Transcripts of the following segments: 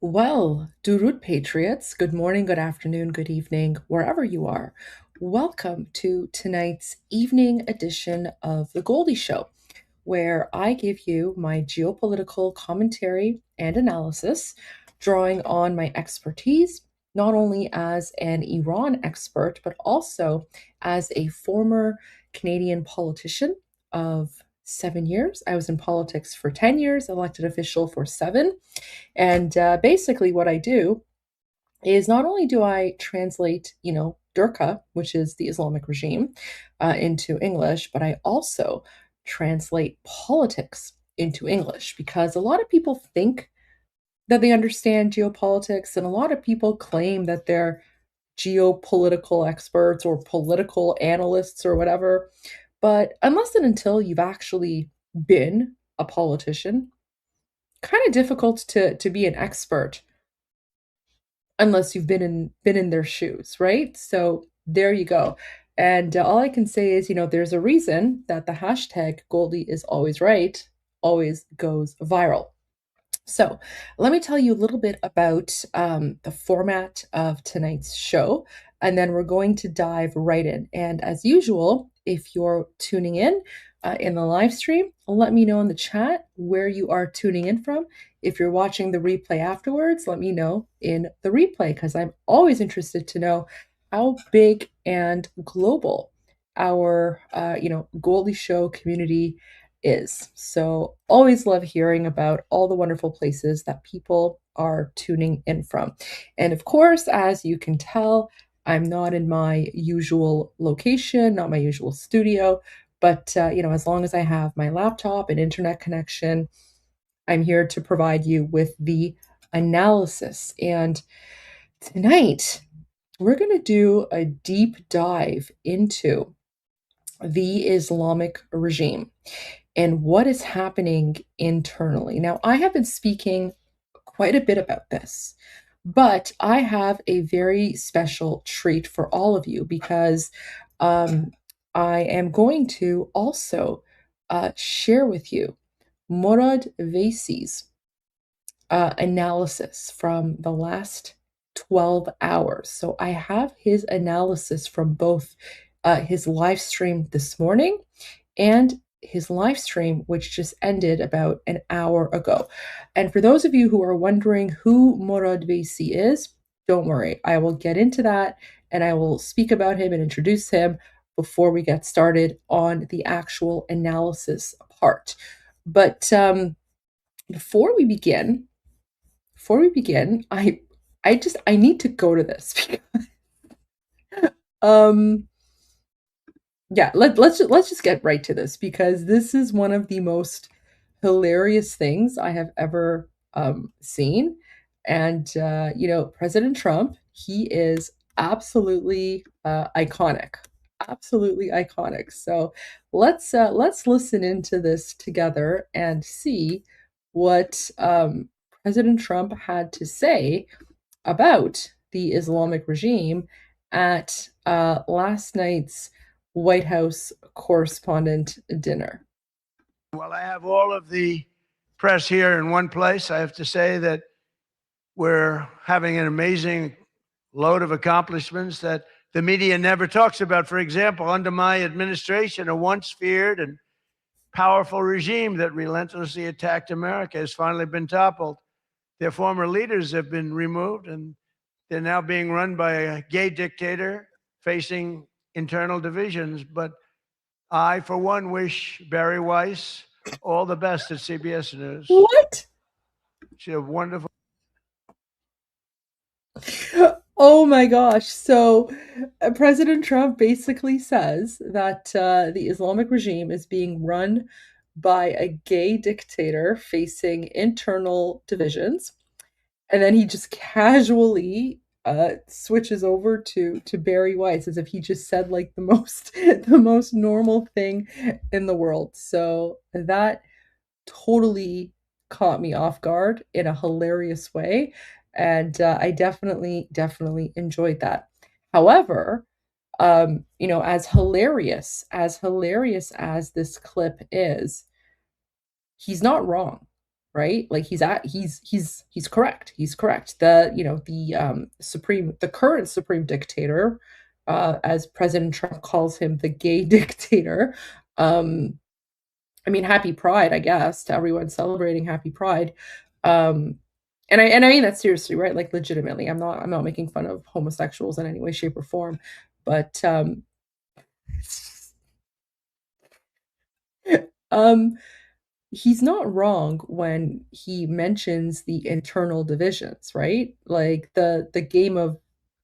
Well, Durut Patriots, good morning, good afternoon, good evening, wherever you are. Welcome to tonight's evening edition of The Goldie Show, where I give you my geopolitical commentary and analysis, drawing on my expertise, not only as an Iran expert, but also as a former Canadian politician of 7 years. I was in politics for 10 years, elected official for 7. And basically, what I do is not only do I translate, Durka, which is the Islamic regime, into English, but I also translate politics into English because a lot of people think that they understand geopolitics, and a lot of people claim that they're geopolitical experts or political analysts or whatever. But unless and until you've actually been a politician, kind of difficult to be an expert unless you've been in their shoes, right? So there you go. And all I can say is, there's a reason that the hashtag Goldie is always right always goes viral. So let me tell you a little bit about the format of tonight's show, and then we're going to dive right in. And as usual, if you're tuning in the live stream, let me know in the chat where you are tuning in from. If you're watching the replay afterwards, let me know in the replay because I'm always interested to know how big and global our Goldie Show community is. So always love hearing about all the wonderful places that people are tuning in from. And of course, as you can tell, I'm not in my usual location, not my usual studio, but as long as I have my laptop and internet connection, I'm here to provide you with the analysis. And tonight, we're going to do a deep dive into the Islamic regime and what is happening internally. Now, I have been speaking quite a bit about this, but I have a very special treat for all of you because I am going to also share with you Morad Vaisi's analysis from the last 12 hours. So I have his analysis from both his live stream this morning and his live stream, which just ended about an hour ago. And for those of you who are wondering who Morad Veisi is, don't worry. I will get into that and I will speak about him and introduce him before we get started on the actual analysis part. But before we begin, I need to go to this because um yeah, let's just get right to this because this is one of the most hilarious things I have ever seen. And President Trump, he is absolutely iconic, absolutely iconic. So let's listen into this together and see what President Trump had to say about the Islamic regime at last night's White House correspondent dinner. Well, I have all of the press here in one place. I have to say that we're having an amazing load of accomplishments that the media never talks about. For example, under my administration, a once feared and powerful regime that relentlessly attacked America has finally been toppled. Their former leaders have been removed, and they're now being run by a gay dictator facing internal divisions. But I, for one, wish Barry Weiss all the best at CBS News. What? She's a wonderful. Oh my gosh. So President Trump basically says that the Islamic regime is being run by a gay dictator facing internal divisions. And then he just casually switches over to Barry Weiss as if he just said like the most the most normal thing in the world. So that totally caught me off guard in a hilarious way, and I definitely enjoyed that. However, as hilarious as this clip is, he's not wrong, right? Like he's correct. He's correct. The current supreme dictator, as President Trump calls him, the gay dictator. I mean, happy Pride, I guess, to everyone celebrating Happy Pride. Um, and I mean that seriously, right? Like legitimately. I'm not making fun of homosexuals in any way, shape, or form. But um he's not wrong when he mentions the internal divisions, right? Like the game of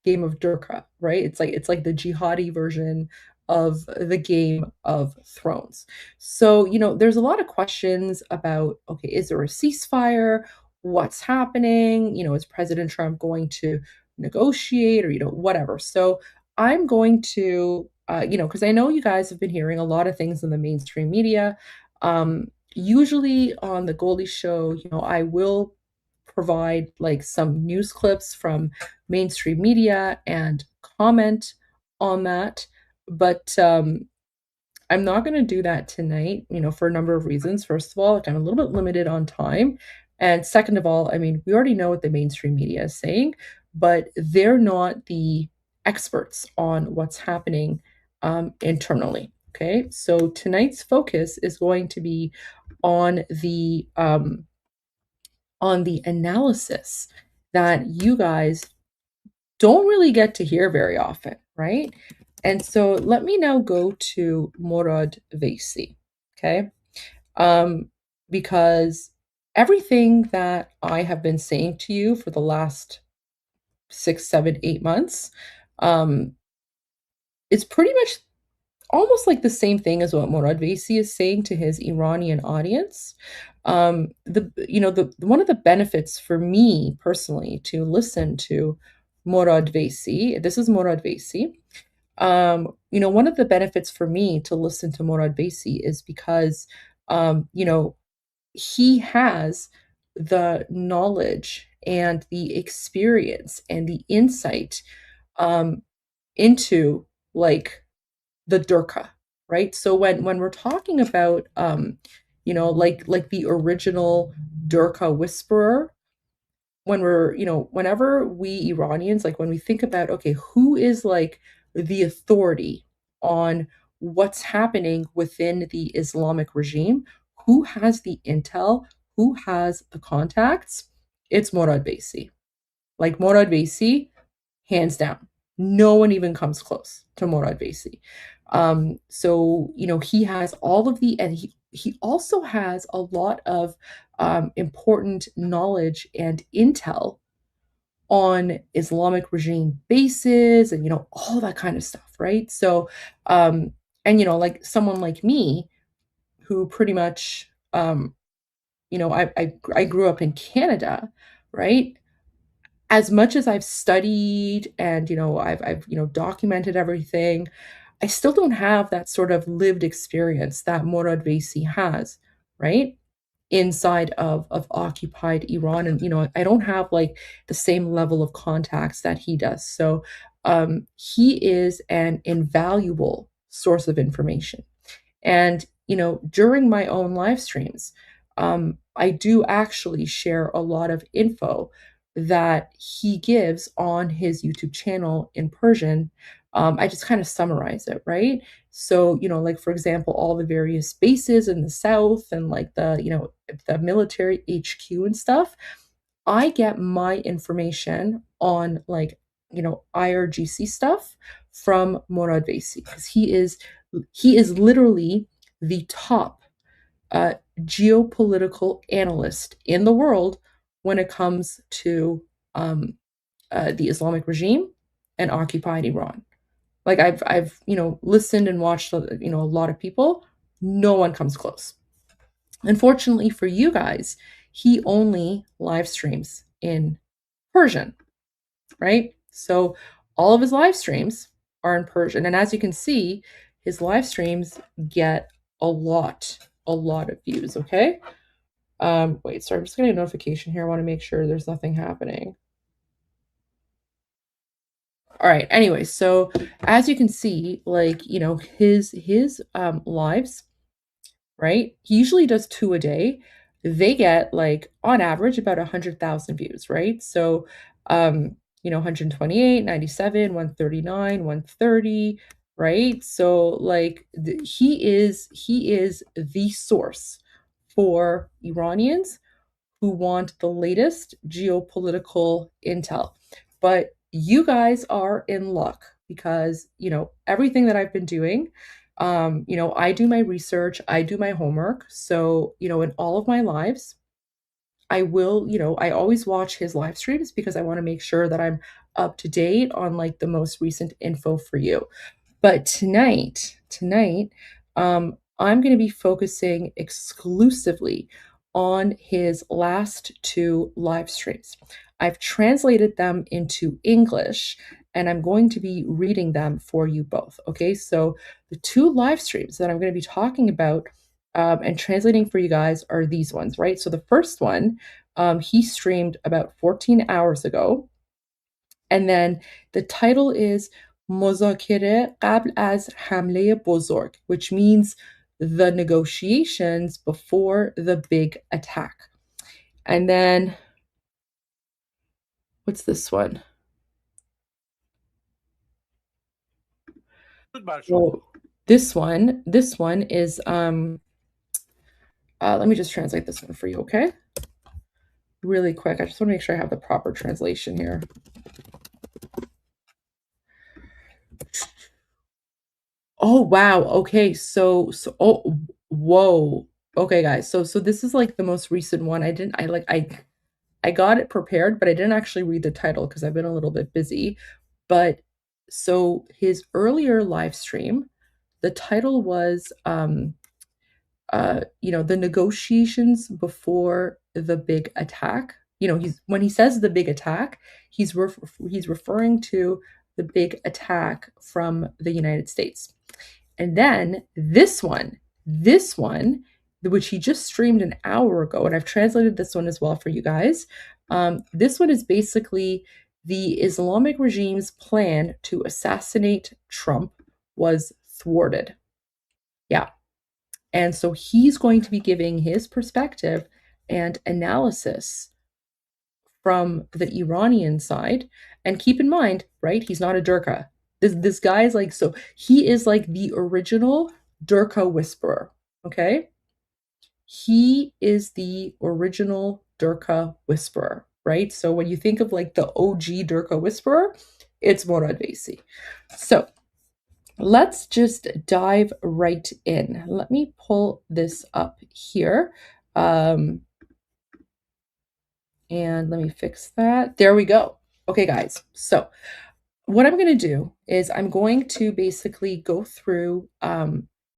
Durka, right? It's like the jihadi version of the Game of Thrones. So, there's a lot of questions about, okay, is there a ceasefire? What's happening? Is President Trump going to negotiate or, whatever? So I'm going to, because I know you guys have been hearing a lot of things in the mainstream media. Usually on the Goldie Show, I will provide like some news clips from mainstream media and comment on that. But I'm not going to do that tonight, for a number of reasons. First of all, like I'm a little bit limited on time. And second of all, I mean, we already know what the mainstream media is saying, but they're not the experts on what's happening internally. Okay. So tonight's focus is going to be on the analysis that you guys don't really get to hear very often, right? And so let me now go to Morad Veisi, okay? Because everything that I have been saying to you for the last 6, 7, 8 months is pretty much almost like the same thing as what Morad Veisi is saying to his Iranian audience. The one of the benefits for me personally to listen to Morad Veisi, this is Morad Veisi. One of the benefits for me to listen to Morad Veisi is because, he has the knowledge and the experience and the insight um, into like the Durka, right? So when we're talking about like the original Durka whisperer, whenever we Iranians, like when we think about, okay, who is like the authority on what's happening within the Islamic regime, who has the intel, who has the contacts, it's Morad Baisi. Like Morad Baisi, hands down. No one even comes close to Morad Baisi. So he has all of the, and he also has a lot of important knowledge and intel on Islamic regime bases and all that kind of stuff, right? So, and like someone like me who pretty much, I grew up in Canada, right? As much as I've studied and I've documented everything, I still don't have that sort of lived experience that Morad Vaisi has, right? Inside of occupied Iran, and I don't have like the same level of contacts that he does. So he is an invaluable source of information. And, during my own live streams, I do actually share a lot of info that he gives on his YouTube channel in Persian. I just kind of summarize it, right? So, like for example, all the various bases in the south and like the military HQ and stuff. I get my information on like, IRGC stuff from Morad Vaisi because he is literally the top uh, geopolitical analyst in the world when it comes to the Islamic regime and occupied Iran. Like I've listened and watched a lot of people. No one comes close. Unfortunately for you guys, he only live streams in Persian, right? So all of his live streams are in Persian. And as you can see, his live streams get a lot of views, okay? Wait, sorry, I'm just getting a notification here. I want to make sure there's nothing happening. All right, anyway, so as you can see, like, his lives, right? He usually does 2 a day. They get like on average about 100,000 views, right? So 128, 97, 139, 130, right? So like he is the source for Iranians who want the latest geopolitical intel. But you guys are in luck because, everything that I've been doing, I do my research, I do my homework. So, in all of my lives, I will, I always watch his live streams because I want to make sure that I'm up to date on like the most recent info for you. But tonight, I'm going to be focusing exclusively on his last two live streams. I've translated them into English and I'm going to be reading them for you both. Okay, so the two live streams that I'm going to be talking about and translating for you guys are these ones, right? So the first one, he streamed about 14 hours ago. And then the title is مذاکره قبل از حمله بزرگ, which means the negotiations before the big attack. And then what's this one? Oh, this one is let me just translate this one for you, okay? Really quick. I just want to make sure I have the proper translation here. Oh wow. Okay. Oh whoa. Okay, guys. So this is like the most recent one. I got it prepared, but I didn't actually read the title because I've been a little bit busy. But so his earlier live stream, the title was the negotiations before the big attack. When he says the big attack, he's referring to the big attack from the United States. And then this one, which he just streamed an hour ago, and I've translated this one as well for you guys. This one is basically the Islamic regime's plan to assassinate Trump was thwarted. Yeah. And so he's going to be giving his perspective and analysis from the Iranian side. And keep in mind, right, he's not a Durka. This guy is like, so he is like the original Durka whisperer. Okay, he is the original Durka whisperer, right? So when you think of like the OG Durka whisperer, it's Morad Vaisi. So let's just dive right in. Let me pull this up here. And let me fix that. There we go. Okay, guys. So what I'm going to do is I'm going to basically go through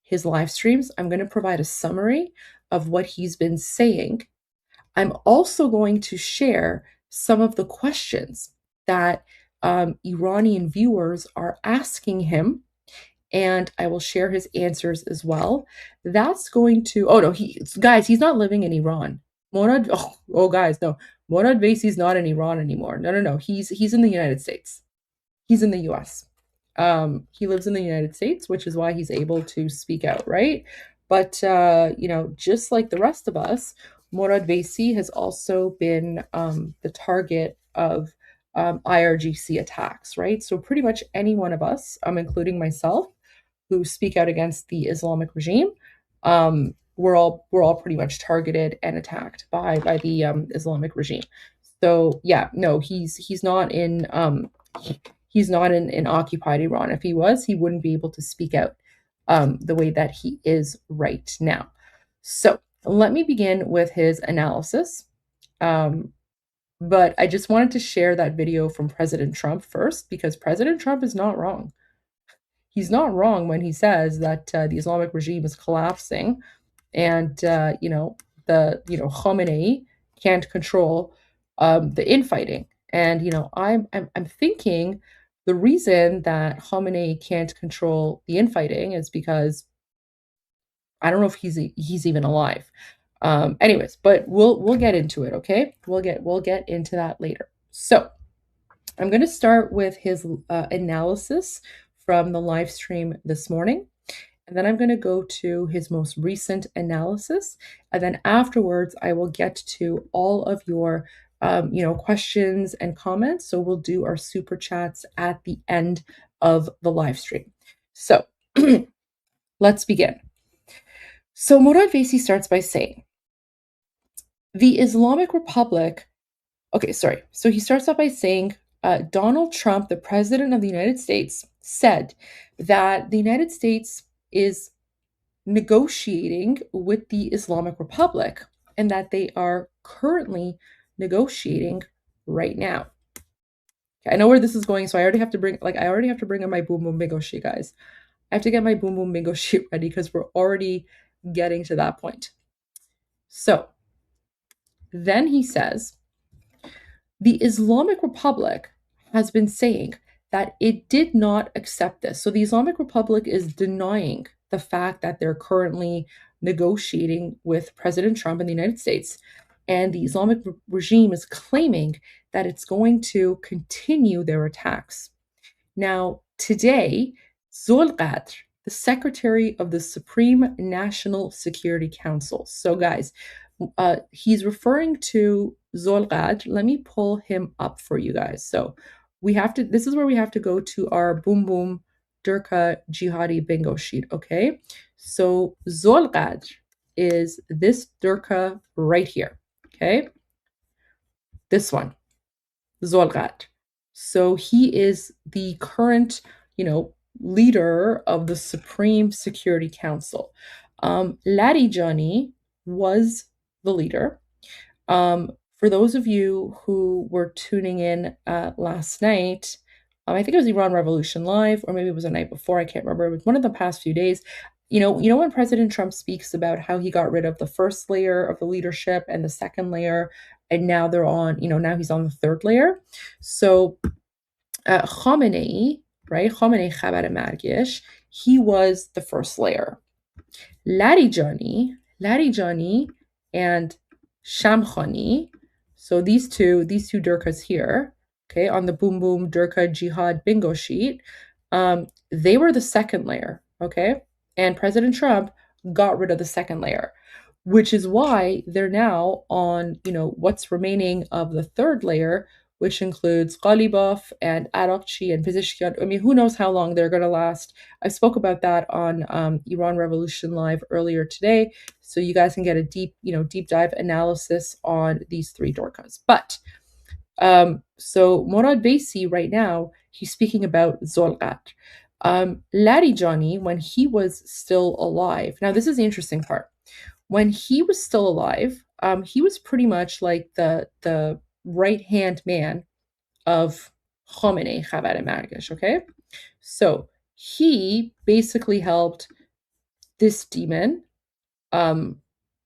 his live streams. I'm going to provide a summary of what he's been saying. I'm also going to share some of the questions that Iranian viewers are asking him, and I will share his answers as well. That's going to, oh no, guys, he's not living in Iran. Morad, guys, no, Morad Vaisi's not in Iran anymore. No. He's in the United States. He's in the US. He lives in the United States, which is why he's able to speak out, right? But, just like the rest of us, Morad Vaisi has also been the target of IRGC attacks, right? So pretty much any one of us, including myself, who speak out against the Islamic regime, we're all pretty much targeted and attacked by the Islamic regime. So yeah, no, he's not in occupied Iran. If he was, he wouldn't be able to speak out the way that he is right now. So let me begin with his analysis. But I just wanted to share that video from President Trump first, because President Trump is not wrong. He's not wrong when he says that the Islamic regime is collapsing, and Khamenei can't control the infighting. And I'm thinking the reason that Khamenei can't control the infighting is because I don't know if he's even alive. Anyways, but we'll get into it. Okay, we'll get into that later. So I'm going to start with his analysis from the live stream this morning. And then I'm going to go to his most recent analysis. And then afterwards, I will get to all of your, questions and comments. So we'll do our super chats at the end of the live stream. So let's begin. So Morad Vaisi starts by saying, the Islamic Republic. Okay, sorry. So he starts off by saying, Donald Trump, the president of the United States, said that the United States is negotiating with the Islamic Republic and that they are currently negotiating right now. Okay, I know where this is going, so I already have to bring in my boom boom bingo sheet, guys. I have to get my boom boom bingo sheet ready because we're already getting to that point. So then he says, the Islamic Republic has been saying that it did not accept this. So the Islamic Republic is denying the fact that they're currently negotiating with President Trump in the United States. And the Islamic regime is claiming that it's going to continue their attacks. Now, today, Zulqadr, the Secretary of the Supreme National Security Council. So, guys, he's referring to Zulqadr. Let me pull him up for you guys. So this is where we have to go to our Boom Boom Durka Jihadi bingo sheet, okay? So Zulqadr is this Durka right here, okay? This one, Zulqadr. So he is the current, leader of the Supreme Security Council. Larijani was the leader. For those of you who were tuning in last night, I think it was Iran Revolution Live, or maybe it was the night before, I can't remember. It was one of the past few days. When President Trump speaks about how he got rid of the first layer of the leadership and the second layer, and now they're on, now he's on the third layer. So Khamenei, right? Khamenei Khabar Margish, he was the first layer. Larijani and Shamkhani, so these two Durkas here, okay, on the Boom Boom Durka Jihad bingo sheet, they were the second layer, okay? And President Trump got rid of the second layer, which is why they're now on, what's remaining of the third layer, which includes Ghalibaf and Arakchi and Pezeshkian. I mean, who knows how long they're going to last. I spoke about that on Iran Revolution Live earlier today, so you guys can get a deep dive analysis on these three Dorkas. But so Morad Baisi right now, he's speaking about Zolgat. Larijani, when he was still alive, now this is the interesting part. When he was still alive, he was pretty much like the right-hand man of Khomeini, Khabar Margash, okay? So he basically helped this demon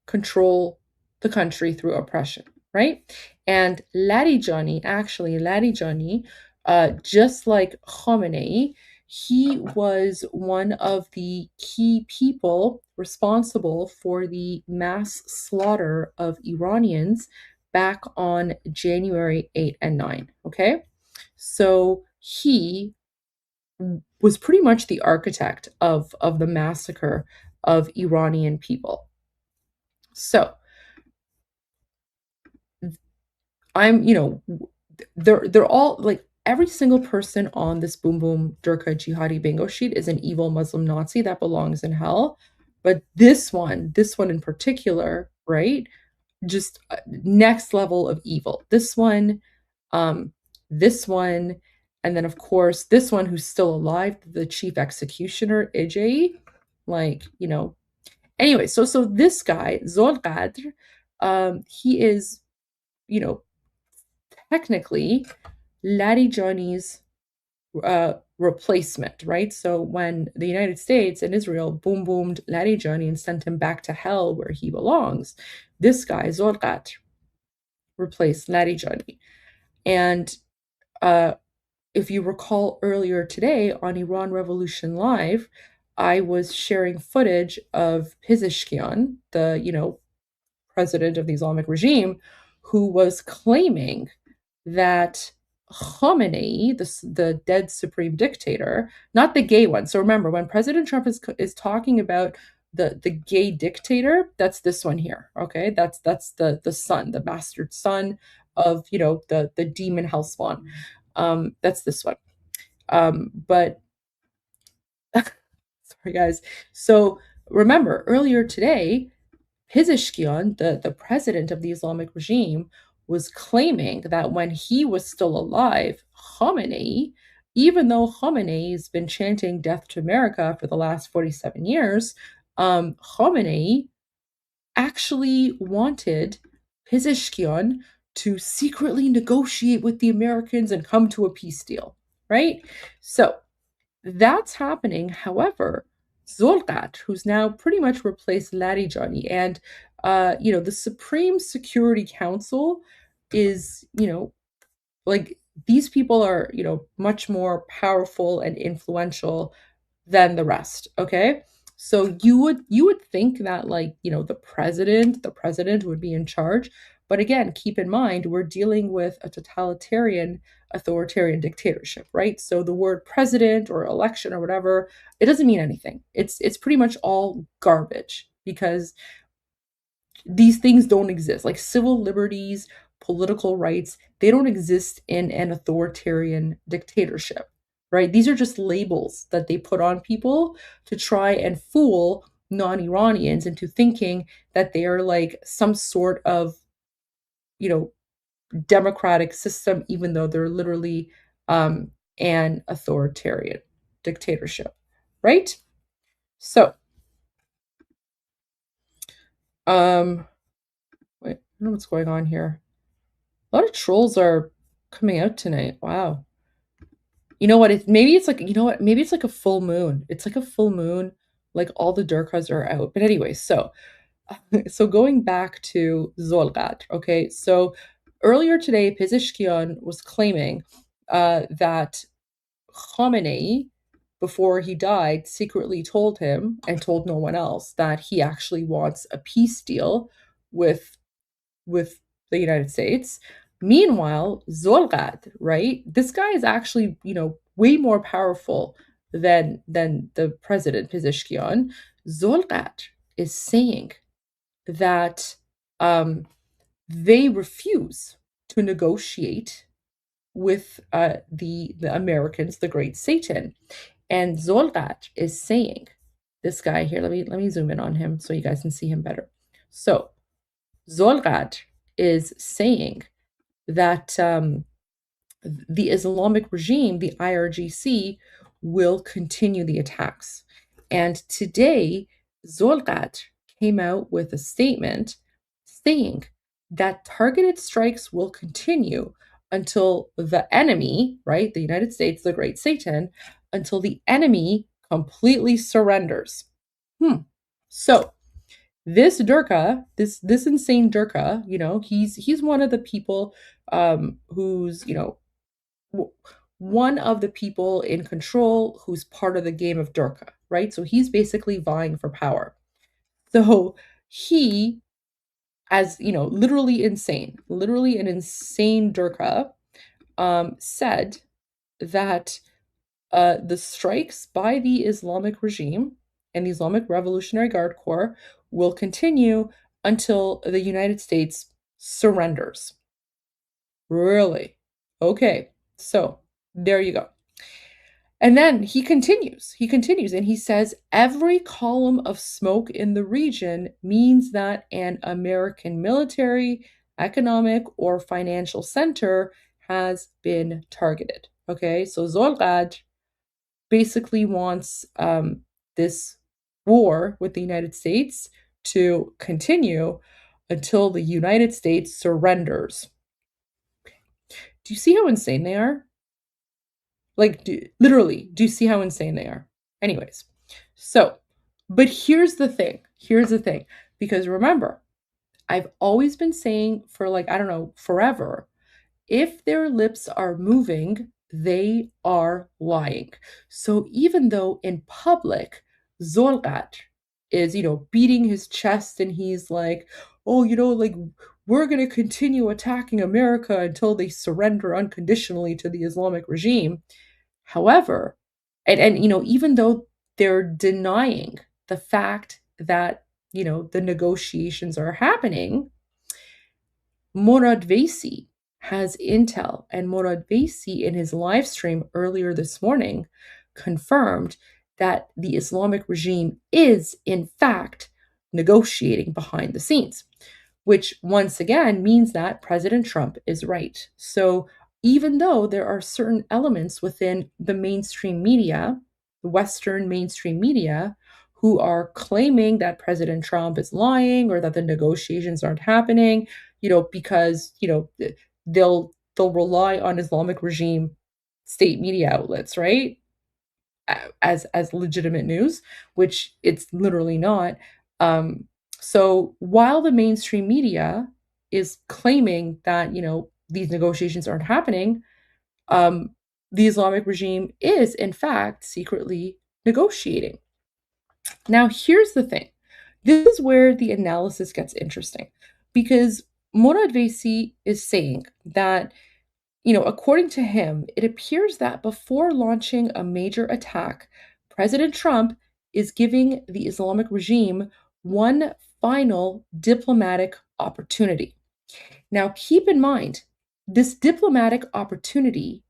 control the country through oppression, right? And Larijani, just like Khomeini, he was one of the key people responsible for the mass slaughter of Iranians back on January 8 and 9, okay? So he was pretty much the architect of the massacre of Iranian people. So they're all like every single person on this Boom Boom Durka Jihadi bingo sheet is an evil Muslim Nazi that belongs in hell. But this one in particular, right? Just next level of evil. This one, and then of course this one who's still alive, the chief executioner, Ijay. Anyway, so this guy, Zolqadr, he is, technically Larijani's replacement, right? So when the United States and Israel boom boomed Larijani and sent him back to hell where he belongs, this guy, Zolqat, replaced Larijani. And if you recall earlier today on Iran Revolution Live, I was sharing footage of Pezeshkian, the, president of the Islamic regime, who was claiming that Khomeini, the dead supreme dictator, not the gay one. So remember, when President Trump is talking about the gay dictator, that's this one here. Okay, that's the son, the bastard son of the demon hellspawn. That's this one. But sorry guys. So remember earlier today, Pezeshkian, the president of the Islamic regime, was claiming that when he was still alive, Khomeini, even though Khomeini has been chanting death to America for the last 47 years, Khomeini actually wanted Pezeshkian to secretly negotiate with the Americans and come to a peace deal, right? So that's happening. However, Zolgat, who's now pretty much replaced Larijani, and the Supreme Security Council is, like these people are, much more powerful and influential than the rest. Okay. So you would think that the president would be in charge. But again, keep in mind, we're dealing with a totalitarian, authoritarian dictatorship, right? So the word president or election or whatever, it doesn't mean anything. It's pretty much all garbage because these things don't exist. Like civil liberties, political rights, they don't exist in an authoritarian dictatorship, right? These are just labels that they put on people to try and fool non-Iranians into thinking that they are like some sort of, democratic system, even though they're literally an authoritarian dictatorship, right? So, wait, I don't know what's going on here. A lot of trolls are coming out tonight. Wow. You know what? Maybe it's like, maybe it's like a full moon. It's like a full moon. Like all the Durkas are out. But anyway, so going back to Zolgat, okay? So earlier today, Pezeshkian was claiming that Khomeini, before he died, secretly told him and told no one else that he actually wants a peace deal with the United States. Meanwhile, Zolgat, right? This guy is actually, way more powerful than the president Pezeshkian. Zolgat is saying that they refuse to negotiate with the Americans, the great Satan. And Zolgat is saying, this guy here, let me zoom in on him so you guys can see him better. So Zolgat is saying that the Islamic regime, the IRGC, will continue the attacks. And today, Zolgat came out with a statement saying that targeted strikes will continue until the enemy, right, the United States, the great Satan, until the enemy completely surrenders. So this Durka, this insane Durka, he's one of the people who's, one of the people in control who's part of the game of Durka, right? So he's basically vying for power. So he, as literally an insane Durka, said that the strikes by the Islamic regime and the Islamic Revolutionary Guard Corps will continue until the United States surrenders. Really? Okay, so there you go. And then he continues, and he says, every column of smoke in the region means that an American military, economic, or financial center has been targeted. Okay, so Zolgad basically wants this war with the United States to continue until the United States surrenders. Do you see how insane they are? Like, literally, do you see how insane they are? Anyways, so, but here's the thing. Because remember, I've always been saying for like, I don't know, forever, if their lips are moving, they are lying. So even though in public, Zolgat is, beating his chest and he's like, oh, like, we're going to continue attacking America until they surrender unconditionally to the Islamic regime. However, and even though they're denying the fact that, the negotiations are happening, Morad Vaisi has intel, and Morad Vaisi in his live stream earlier this morning confirmed that the Islamic regime is in fact negotiating behind the scenes, which once again means that President Trump is right. So even though there are certain elements within the mainstream media, the Western mainstream media, who are claiming that President Trump is lying or that the negotiations aren't happening, because, they'll rely on Islamic regime state media outlets, right? As legitimate news, which it's literally not. So while the mainstream media is claiming that, these negotiations aren't happening, the Islamic regime is, in fact, secretly negotiating. Now, here's the thing. This is where the analysis gets interesting, because Morad Vaisi is saying that, according to him, it appears that before launching a major attack, President Trump is giving the Islamic regime one final diplomatic opportunity. Now, keep in mind, this diplomatic opportunity,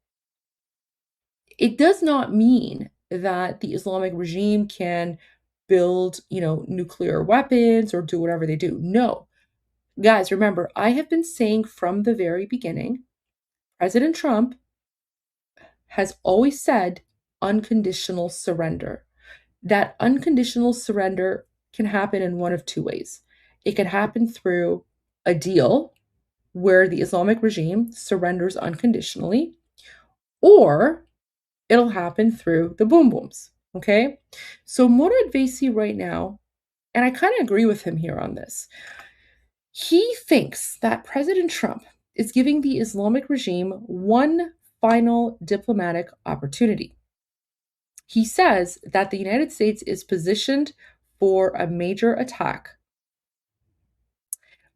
it does not mean that the Islamic regime can build, nuclear weapons or do whatever they do. No. Guys, remember, I have been saying from the very beginning, President Trump has always said unconditional surrender. That unconditional surrender can happen in one of two ways. It can happen through a deal where the Islamic regime surrenders unconditionally, or it'll happen through the boom booms. Okay? So Morad Vaisi right now, and I kind of agree with him here on this, he thinks that President Trump is giving the Islamic regime one final diplomatic opportunity. He says that the United States is positioned for a major attack.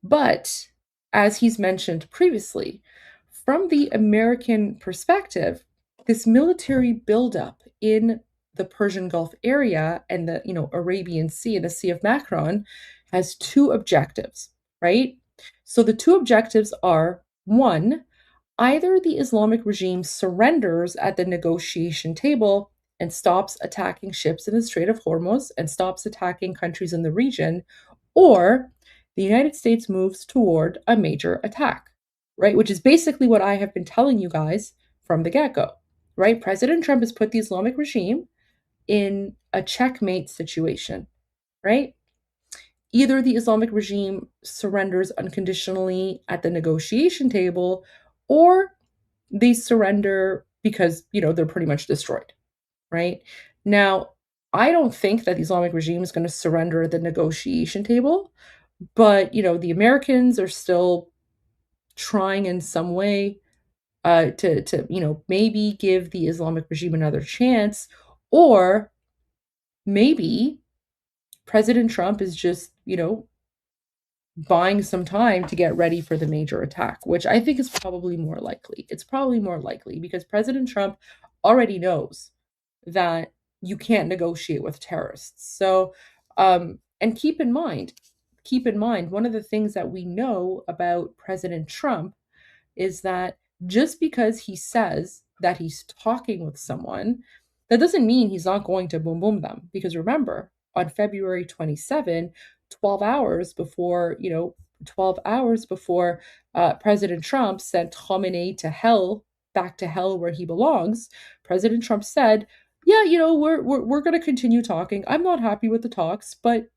But, as he's mentioned previously, from the American perspective, this military buildup in the Persian Gulf area and the, Arabian Sea and the Sea of Macron has two objectives, right? So the two objectives are, one, either the Islamic regime surrenders at the negotiation table and stops attacking ships in the Strait of Hormuz and stops attacking countries in the region, or the United States moves toward a major attack, right? Which is basically what I have been telling you guys from the get go, right? President Trump has put the Islamic regime in a checkmate situation, right? Either the Islamic regime surrenders unconditionally at the negotiation table, or they surrender because, they're pretty much destroyed, right? Now, I don't think that the Islamic regime is going to surrender at the negotiation table, but, the Americans are still trying in some way to maybe give the Islamic regime another chance, or maybe President Trump is just, buying some time to get ready for the major attack, which I think is probably more likely. It's probably more likely because President Trump already knows that you can't negotiate with terrorists. So, and keep in mind, one of the things that we know about President Trump is that just because he says that he's talking with someone, that doesn't mean he's not going to boom boom them. Because remember, on February 27, 12 hours before, 12 hours before President Trump sent Khamenei to hell, back to hell where he belongs, President Trump said, yeah, we're going to continue talking. I'm not happy with the talks, but,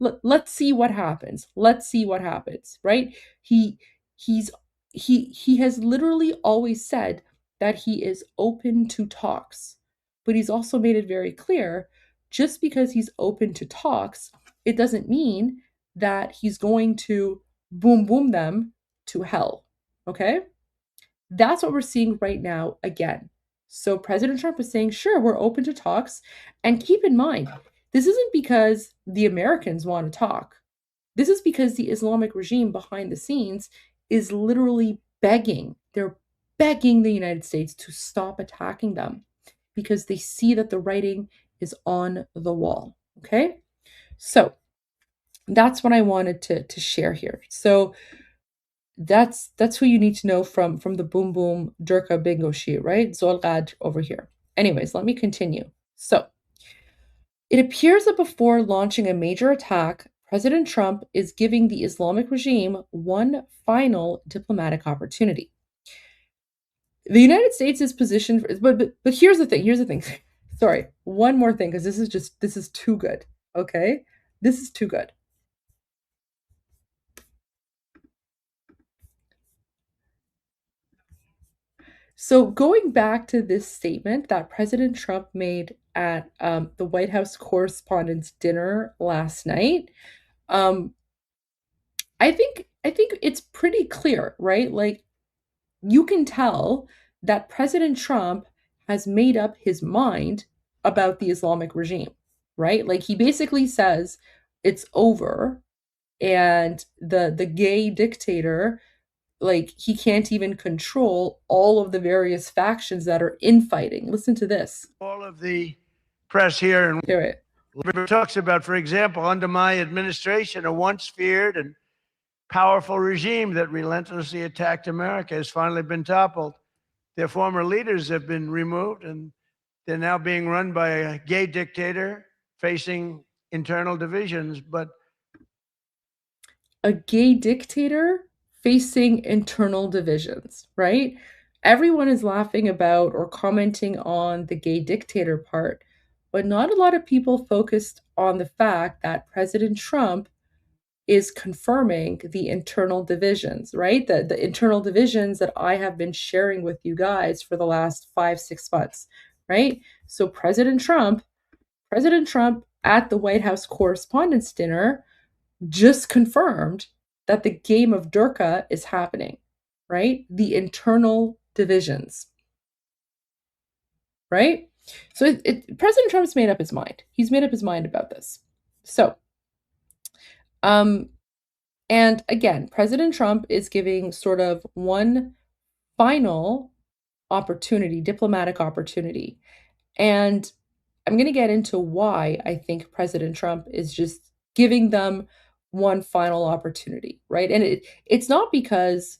let's see what happens. Let's see what happens, right? He's he has literally always said that he is open to talks, but he's also made it very clear, just because he's open to talks, it doesn't mean that he's going to boom boom them to hell. Okay? That's what we're seeing right now again. So President Trump is saying, sure, we're open to talks. And keep in mind, this isn't because the Americans want to talk. This is because the Islamic regime behind the scenes is literally begging. They're begging the United States to stop attacking them because they see that the writing is on the wall. Okay? So that's what I wanted to share here. So that's who you need to know from the Boom Boom Durka bingo sheet, right? Zolgad over here. Anyways, let me continue. So it appears that before launching a major attack, President Trump is giving the Islamic regime one final diplomatic opportunity. The United States is positioned, but here's the thing. Here's the thing. Sorry, one more thing, because this is too good. Okay, this is too good. So going back to this statement that President Trump made at the White House Correspondents' Dinner last night, um, I think it's pretty clear, right? Like, you can tell that President Trump has made up his mind about the Islamic regime, right? Like, he basically says it's over, and the gay dictator, like, he can't even control all of the various factions that are infighting. Listen to this. All of the press here and Hear it. talks about, for example, under my administration, a once feared and powerful regime that relentlessly attacked America has finally been toppled. Their former leaders have been removed, and they're now being run by a gay dictator facing internal divisions. But A gay dictator facing internal divisions, right? Everyone is laughing about or commenting on the gay dictator part, but not a lot of people focused on the fact that President Trump is confirming the internal divisions, right? The internal divisions that I have been sharing with you guys for the last 5-6 months, right? So President Trump at the White House Correspondents' Dinner just confirmed that the game of Durka is happening, right? The internal divisions, right? So President Trump's made up his mind. He's made up his mind about this. So, um, and again, President Trump is giving sort of one final opportunity, diplomatic opportunity. And I'm going to get into why I think President Trump is just giving them one final opportunity, right? And it's not because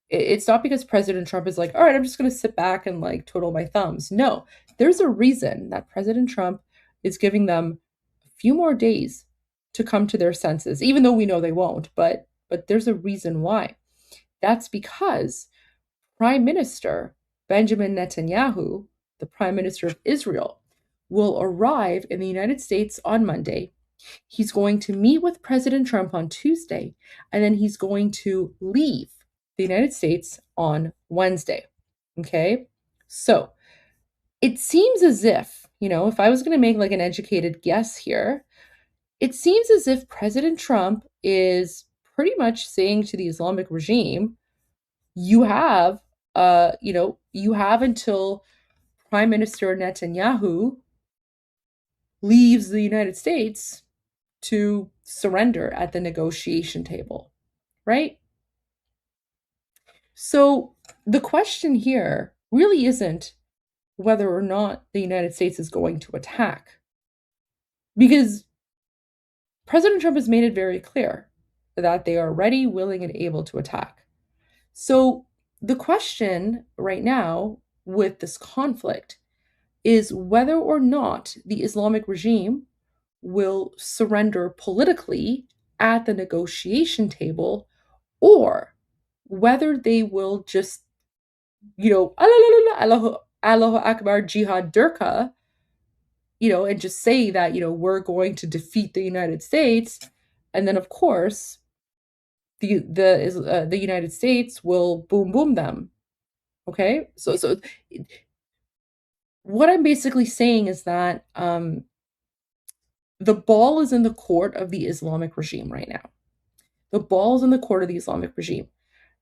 It's not because President Trump is like, all right, I'm just going to sit back and like twiddle my thumbs. No, there's a reason that President Trump is giving them a few more days to come to their senses, even though we know they won't. But there's a reason why. That's because Prime Minister Benjamin Netanyahu, the Prime Minister of Israel, will arrive in the United States on Monday. He's going to meet with President Trump on Tuesday, and then he's going to leave the United States on Wednesday. Okay? So it seems as if, if I was going to make like an educated guess here, it seems as if President Trump is pretty much saying to the Islamic regime, you have, you have until Prime Minister Netanyahu leaves the United States to surrender at the negotiation table, right? So the question here really isn't whether or not the United States is going to attack, because President Trump has made it very clear that they are ready, willing, and able to attack. So the question right now with this conflict is whether or not the Islamic regime will surrender politically at the negotiation table, or whether they will just, Allahu Akbar Jihad Durka, and just say that, we're going to defeat the United States. And then, of course, the United States will boom boom them. Okay, so what I'm basically saying is that the ball is in the court of the Islamic regime right now. The ball is in the court of the Islamic regime.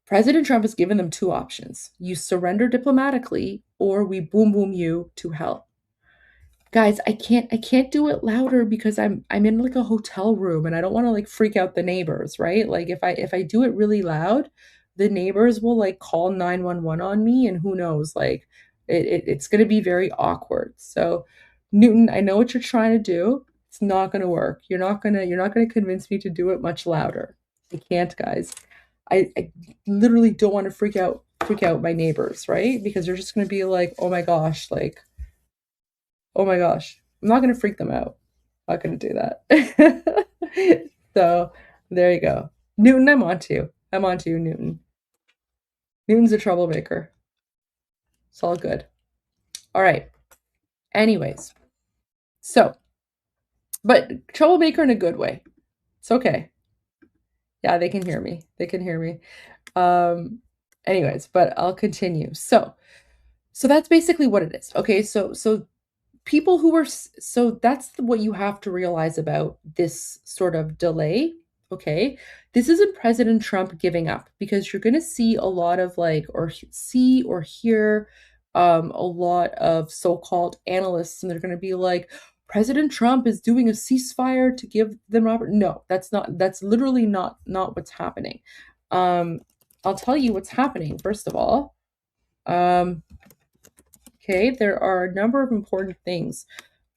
President Trump has given them two options: you surrender diplomatically, or we boom boom you to hell. Guys, I can't do it louder because I'm in like a hotel room and I don't want to like freak out the neighbors, right? Like if I do it really loud, the neighbors will like call 911 on me, and who knows, like it's going to be very awkward. So Newton, I know what you're trying to do. It's not going to work. You're not going to convince me to do it much louder. I can't, guys. I literally don't want to freak out my neighbors, right? Because they're just going to be like, "Oh my gosh, like oh my gosh." I'm not going to freak them out. I'm not going to do that. So there you go. Newton, I'm on to you. I'm on to you, Newton. Newton's a troublemaker. It's all good. All right. Anyways, so, but troublemaker in a good way. It's okay. Yeah, they can hear me. They can hear me. Um, anyways, but I'll continue. So that's basically what it is. Okay, so people who are so that's what you have to realize about this sort of delay. Okay, this isn't President Trump giving up, because you're going to see a lot of like, or see or hear a lot of so-called analysts, and they're going to be like, President Trump is doing a ceasefire to give them Robert. No, that's literally not what's happening. um I'll tell you what's happening. First of all, um okay, there are a number of important things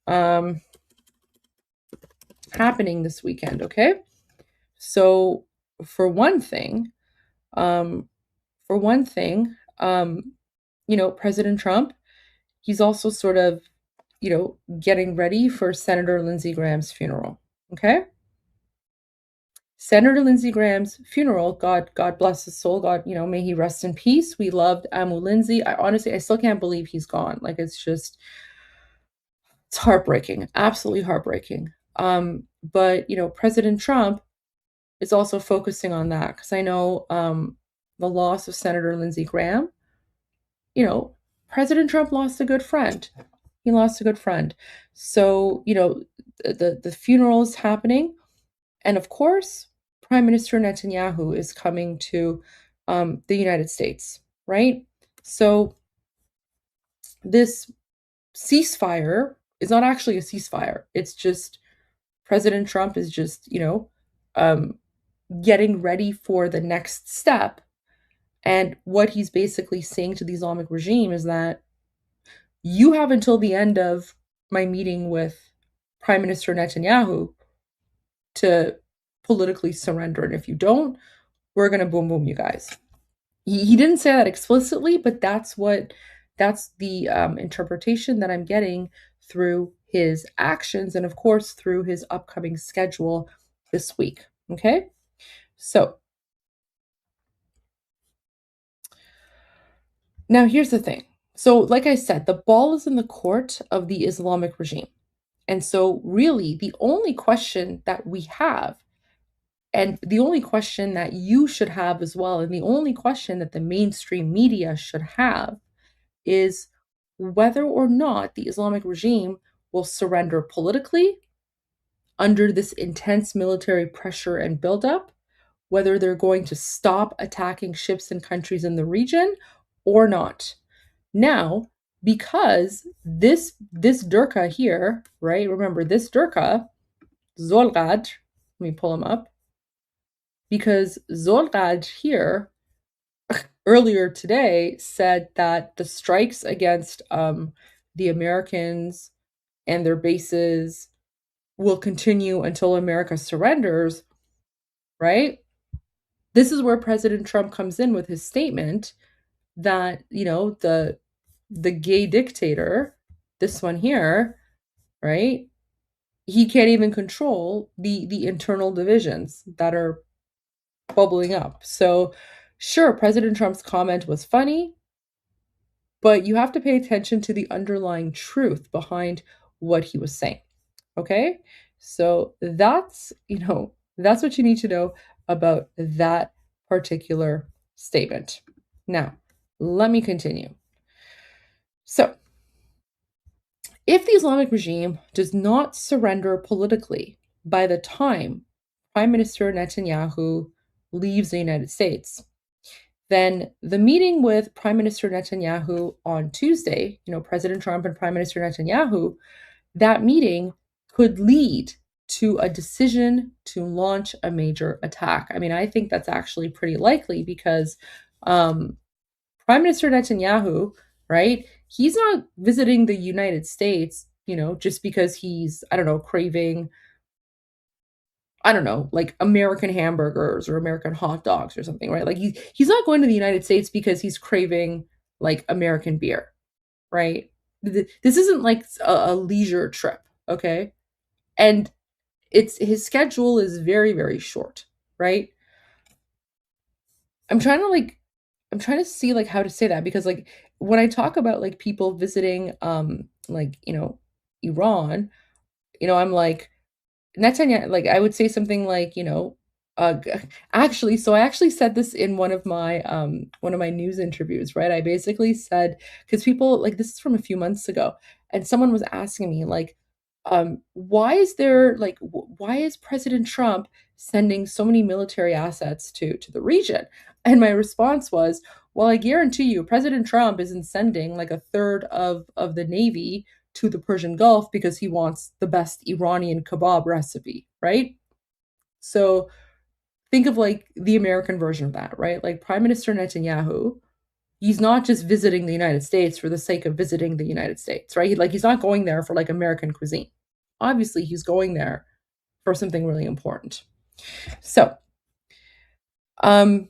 um, happening this weekend. Okay, so for one thing, um, for one thing, President Trump, he's also sort of, getting ready for Senator Lindsey Graham's funeral. Okay, Senator Lindsey Graham's funeral. God bless his soul. God, may he rest in peace. We loved Amu Lindsey. I still can't believe he's gone. Like it's heartbreaking, absolutely heartbreaking. But President Trump is also focusing on that, because I know the loss of Senator Lindsey Graham. President Trump lost a good friend. He lost a good friend. So the funeral is happening, and of course, Prime Minister Netanyahu is coming to the United States, right? So this ceasefire is not actually a ceasefire. It's just President Trump is just, um, getting ready for the next step. And what he's basically saying to the Islamic regime is that you have until the end of my meeting with Prime Minister Netanyahu to politically surrender. And if you don't, we're going to boom boom you guys. He didn't say that explicitly, but that's the interpretation that I'm getting through his actions and, of course, through his upcoming schedule this week. Okay, so now here's the thing. So, like I said, the ball is in the court of the Islamic regime. And so, really, the only question that we have, and the only question that you should have as well, and the only question that the mainstream media should have is whether or not the Islamic regime will surrender politically under this intense military pressure and buildup, whether they're going to stop attacking ships and countries in the region or not. Now, because this Durka here, right? Remember this Durka, Zolgad, let me pull him up, because Zolgad here earlier today said that the strikes against the Americans and their bases will continue until America surrenders, right? This is where President Trump comes in with his statement that, the gay dictator, this one here, right? He can't even control the internal divisions that are bubbling up. So, sure, President Trump's comment was funny, but you have to pay attention to the underlying truth behind what he was saying. Okay? So that's what you need to know about that particular statement. Now, let me continue. So, if the Islamic regime does not surrender politically by the time Prime Minister Netanyahu leaves the United States, then the meeting with Prime Minister Netanyahu on Tuesday, President Trump and Prime Minister Netanyahu, that meeting could lead to a decision to launch a major attack. I mean, I think that's actually pretty likely because Prime Minister Netanyahu, right? He's not visiting the United States, just because he's, I don't know, craving, I don't know, like American hamburgers or American hot dogs or something, right? Like he's not going to the United States because he's craving like American beer, right? This isn't like a leisure trip, okay? And it's his schedule is very, very short, right? I'm trying to like I'm trying to see like how to say that because like when I talk about like people visiting like, Iran, I'm like Netanyahu, like I would say something like, g- actually, so I actually said this in one of my news interviews, right? I basically said because people like this is from a few months ago, and someone was asking me like, why is there like why is President Trump sending so many military assets to the region? And my response was, well, I guarantee you, President Trump isn't sending like a third of the Navy to the Persian Gulf because he wants the best Iranian kebab recipe, right? So think of like the American version of that, right? Like Prime Minister Netanyahu, he's not just visiting the United States for the sake of visiting the United States, right? He's not going there for like American cuisine. Obviously, he's going there for something really important. So, um,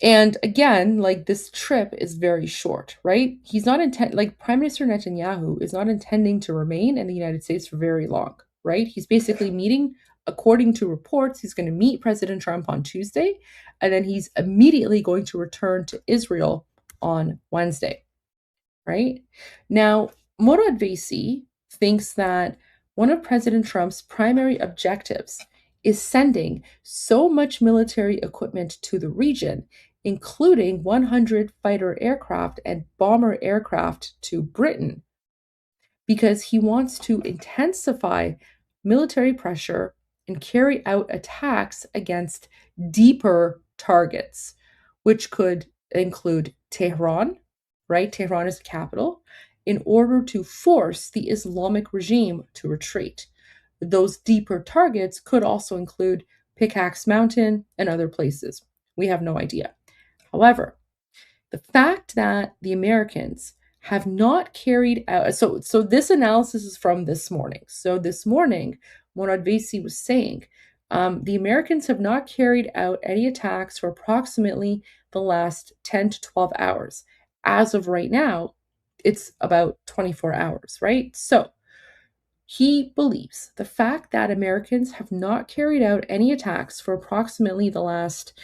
and again, like this trip is very short, right? He's not like Prime Minister Netanyahu is not intending to remain in the United States for very long, right? He's basically meeting, according to reports, he's going to meet President Trump on Tuesday, and then he's immediately going to return to Israel on Wednesday, right? Now, Morad Vaisi thinks that one of President Trump's primary objectives is sending so much military equipment to the region, including 100 fighter aircraft and bomber aircraft to Britain, because he wants to intensify military pressure and carry out attacks against deeper targets, which could include Tehran, right? Tehran is the capital, in order to force the Islamic regime to retreat. Those deeper targets could also include Pickaxe Mountain and other places. We have no idea. However, the fact that the Americans have not carried out so this analysis is from this morning. So this morning, Morad Vaisi was saying the Americans have not carried out any attacks for approximately the last 10 to 12 hours. As of right now, it's about 24 hours, right? So he believes the fact that Americans have not carried out any attacks for approximately the last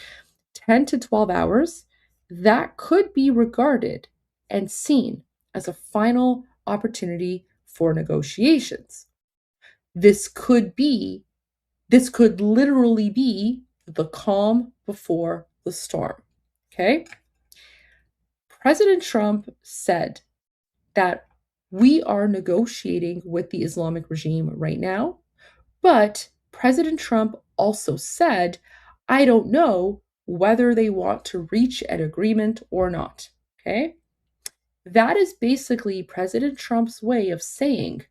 10 to 12 hours, that could be regarded and seen as a final opportunity for negotiations. This could literally be the calm before the storm. Okay? President Trump said that we are negotiating with the Islamic regime right now, but President Trump also said, I don't know whether they want to reach an agreement or not. Okay? That is basically President Trump's way of saying,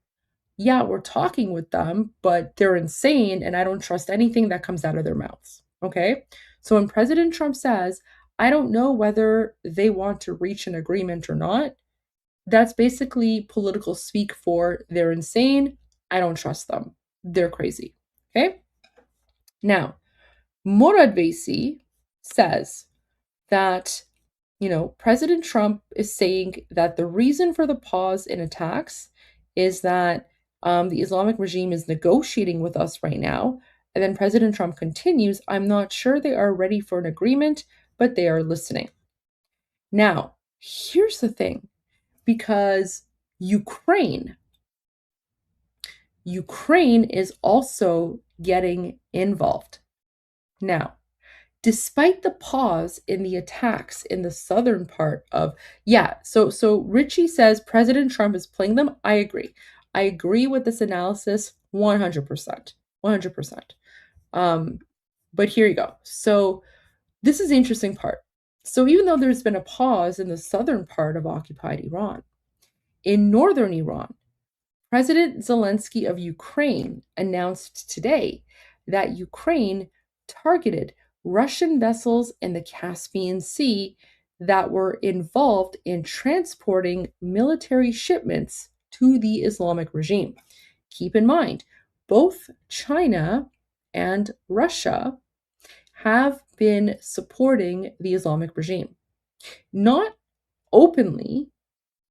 yeah, we're talking with them, but they're insane and I don't trust anything that comes out of their mouths. Okay? So when President Trump says, I don't know whether they want to reach an agreement or not, that's basically political speak for they're insane. I don't trust them. They're crazy. Okay? Now, Morad Vaisi says that, President Trump is saying that the reason for the pause in attacks is that the Islamic regime is negotiating with us right now. And then President Trump continues, I'm not sure they are ready for an agreement, but they are listening. Now, here's the thing, because Ukraine is also getting involved. Now, despite the pause in the attacks in the southern part of, so Richie says President Trump is playing them. I agree with this analysis 100%. But here you go. So this is the interesting part. So even though there's been a pause in the southern part of occupied Iran, in northern Iran, President Zelensky of Ukraine announced today that Ukraine targeted Russian vessels in the Caspian Sea that were involved in transporting military shipments to the Islamic regime. Keep in mind, both China and Russia have been supporting the Islamic regime. Not openly,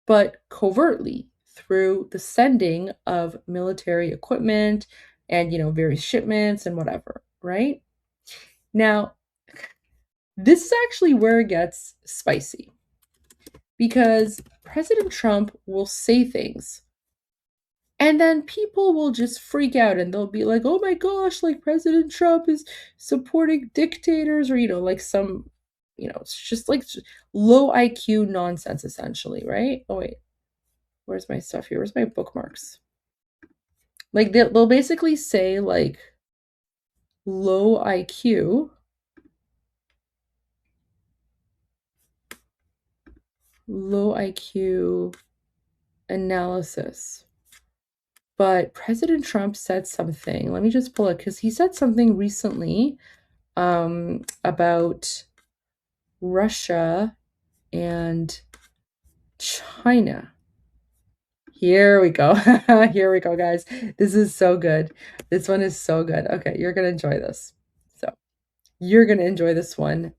but covertly through the sending of military equipment and, various shipments and whatever, right? Now, this is actually where it gets spicy, because President Trump will say things and then people will just freak out and they'll be like, oh my gosh, like President Trump is supporting dictators, or, like some, it's just like low IQ nonsense, essentially, right? Oh, wait. Where's my stuff here? Where's my bookmarks? Like they'll basically say like low IQ, analysis. But President Trump said something. Let me just pull it, because he said something recently about Russia and China. Here we go. Here we go, guys. This is so good. This one is so good. Okay, you're going to enjoy this. So you're going to enjoy this one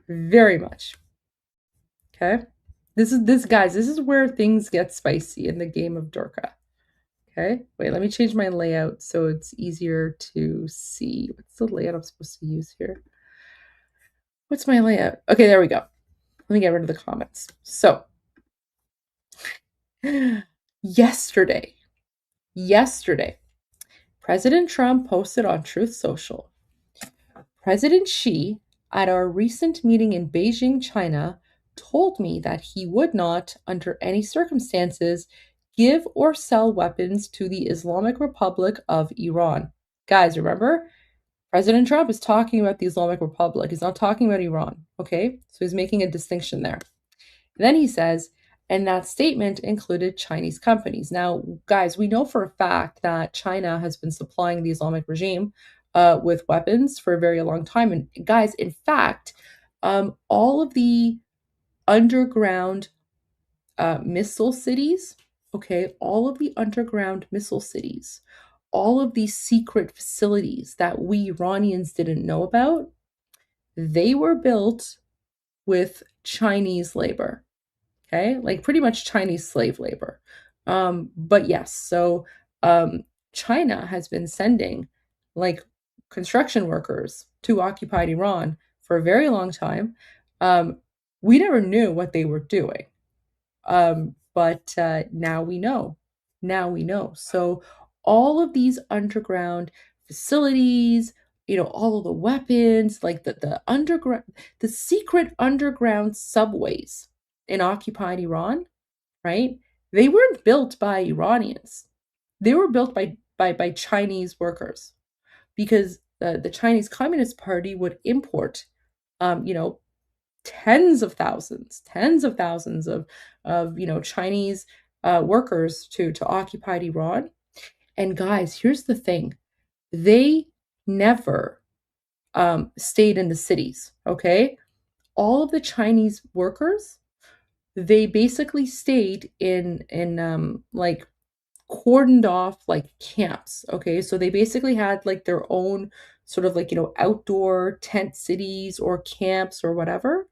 very much. Okay? This is where things get spicy in the game of Dorka. Okay? Wait, let me change my layout so it's easier to see. What's the layout I'm supposed to use here? What's my layout? Okay, there we go. Let me get rid of the comments. So, yesterday, President Trump posted on Truth Social, President Xi, at our recent meeting in Beijing, China, told me that he would not, under any circumstances, give or sell weapons to the Islamic Republic of Iran. Guys, remember? President Trump is talking about the Islamic Republic. He's not talking about Iran, okay? So he's making a distinction there. Then he says, and that statement included Chinese companies. Now, guys, we know for a fact that China has been supplying the Islamic regime with weapons for a very long time. And guys, in fact, all of the underground missile cities, okay, all of the underground missile cities, all of these secret facilities that we Iranians didn't know about, they were built with Chinese labor. Okay, like pretty much Chinese slave labor. But yes, so um, China has been sending like construction workers to occupied Iran for a very long time. Um, we never knew what they were doing, but now we know. Now we know. So all of these underground facilities, all of the weapons, like the underground, the secret underground subways in occupied Iran, right? They weren't built by Iranians. They were built by Chinese workers because the Chinese Communist Party would import, you know, tens of thousands of Chinese workers to occupied Iran. And guys, here's the thing: they never stayed in the cities. Okay, all of the Chinese workers, they basically stayed in like cordoned off like camps. Okay, so they basically had like their own sort of like outdoor tent cities or camps or whatever,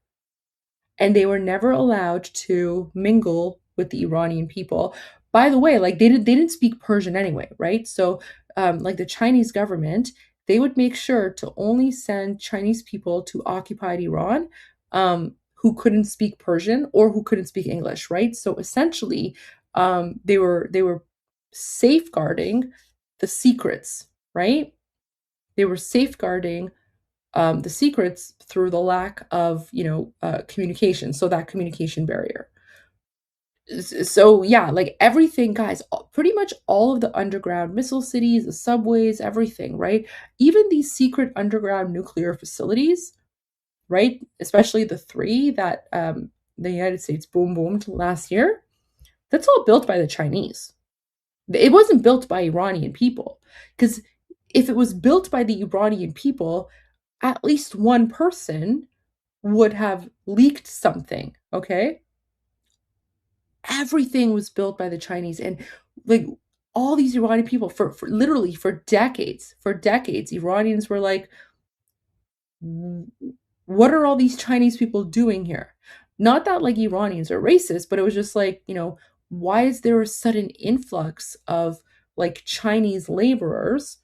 and they were never allowed to mingle with the Iranian people. By the way, like they didn't speak Persian anyway, right? So like the Chinese government, they would make sure to only send Chinese people to occupied Iran who couldn't speak Persian or who couldn't speak English, right? So essentially, they were safeguarding the secrets, right? They were safeguarding the secrets through the lack of communication, so that communication barrier. So yeah, like everything, guys, pretty much all of the underground missile cities, the subways, everything, right? Even these secret underground nuclear facilities, right? Especially the three that the United States boomed last year, that's all built by the Chinese. It wasn't built by Iranian people, because if it was built by the Iranian people, at least one person would have leaked something, okay? Everything was built by the Chinese, and like all these Iranian people for literally for decades, Iranians were like, what are all these Chinese people doing here? Not that like Iranians are racist, but it was just like, why is there a sudden influx of like Chinese laborers?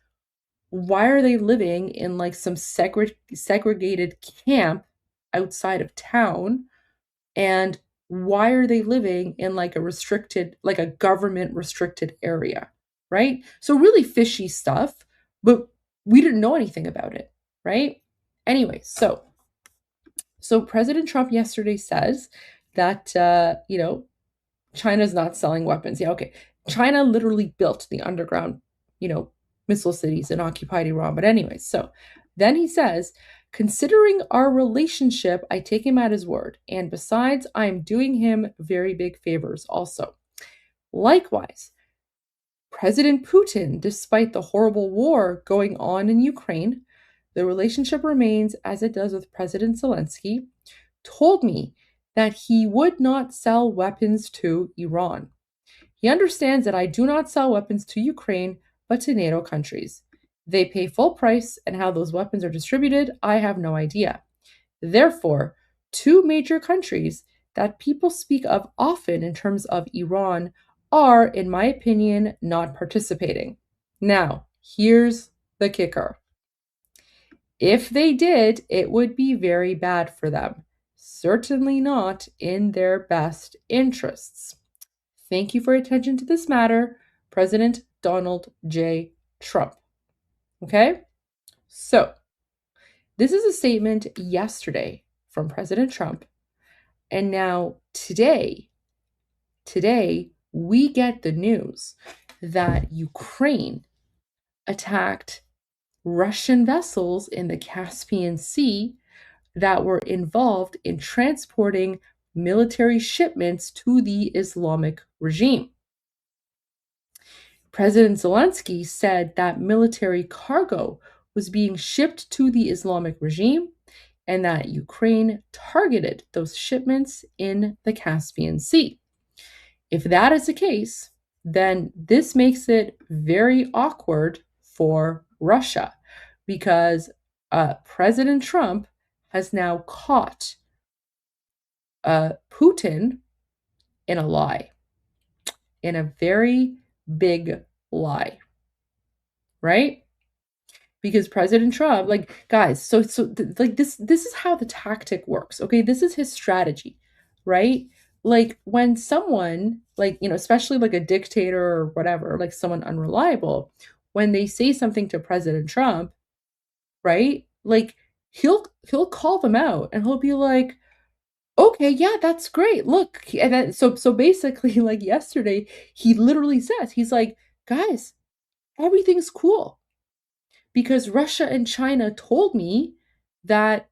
Why are they living in like some segregated camp outside of town? And why are they living in like a government restricted area? Right? So, really fishy stuff, but we didn't know anything about it. Right? Anyway, so President Trump yesterday says that, China's not selling weapons. Yeah, okay. China literally built the underground, you know, missile cities in occupied Iran. But anyway, so then he says, considering our relationship, I take him at his word. And besides, I am doing him very big favors also. Likewise, President Putin, despite the horrible war going on in Ukraine, the relationship remains as it does with President Zelensky, told me that he would not sell weapons to Iran. He understands that I do not sell weapons to Ukraine, but to NATO countries. They pay full price, and how those weapons are distributed, I have no idea. Therefore, two major countries that people speak of often in terms of Iran are, in my opinion, not participating. Now, here's the kicker. If they did, it would be very bad for them. Certainly not in their best interests. Thank you for your attention to this matter, President Donald J. Trump. Okay? So, this is a statement yesterday from President Trump. And now today, we get the news that Ukraine attacked Russian vessels in the Caspian Sea that were involved in transporting military shipments to the Islamic regime. President Zelensky said that military cargo was being shipped to the Islamic regime and that Ukraine targeted those shipments in the Caspian Sea. If that is the case, then this makes it very awkward for Russia because President Trump has now caught Putin in a lie, in a very big lie, right? Because President Trump, like guys, like this is how the tactic works. Okay, this is his strategy, right? Like when someone like, especially like a dictator or whatever, like someone unreliable, when they say something to President Trump, right? Like he'll call them out and he'll be like, "Okay, yeah, that's great. Look." And then so basically like yesterday, he literally says, he's like, "Guys, everything's cool because Russia and China told me that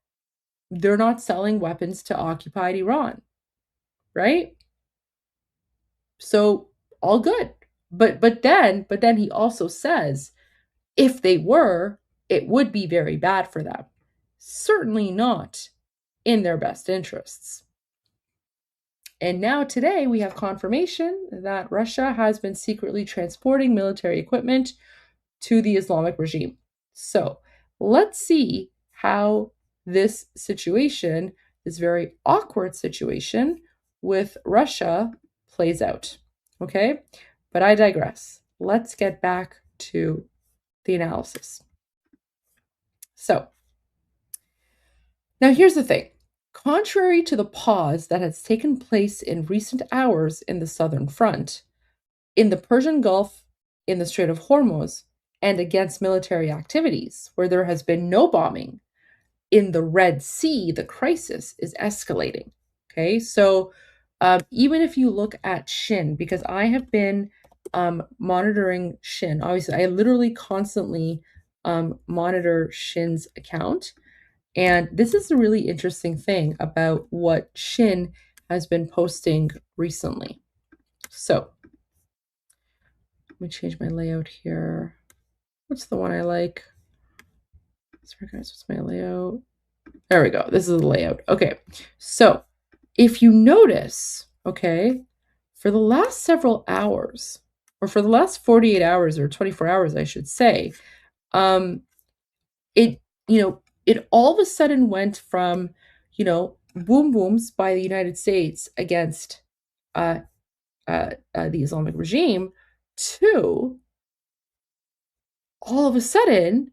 they're not selling weapons to occupied Iran, right? So all good." But then he also says if they were, it would be very bad for them. Certainly not in their best interests. And now today we have confirmation that Russia has been secretly transporting military equipment to the Islamic regime. So let's see how this situation, this very awkward situation with Russia, plays out. Okay? But I digress. Let's get back to the analysis. So now here's the thing. Contrary to the pause that has taken place in recent hours in the southern front, in the Persian Gulf, in the Strait of Hormuz, and against military activities, where there has been no bombing, in the Red Sea, the crisis is escalating. Okay, so even if you look at Shin, because I have been monitoring Shin, obviously, I literally constantly monitor Shin's account. And this is a really interesting thing about what Shin has been posting recently. So let me change my layout here. What's the one I like? Sorry guys, what's my layout? There we go. This is the layout. Okay. So if you notice, okay, for the last several hours, or for the last 48 hours or 24 hours, I should say, it, it all of a sudden went from, boom booms by the United States against the Islamic regime to all of a sudden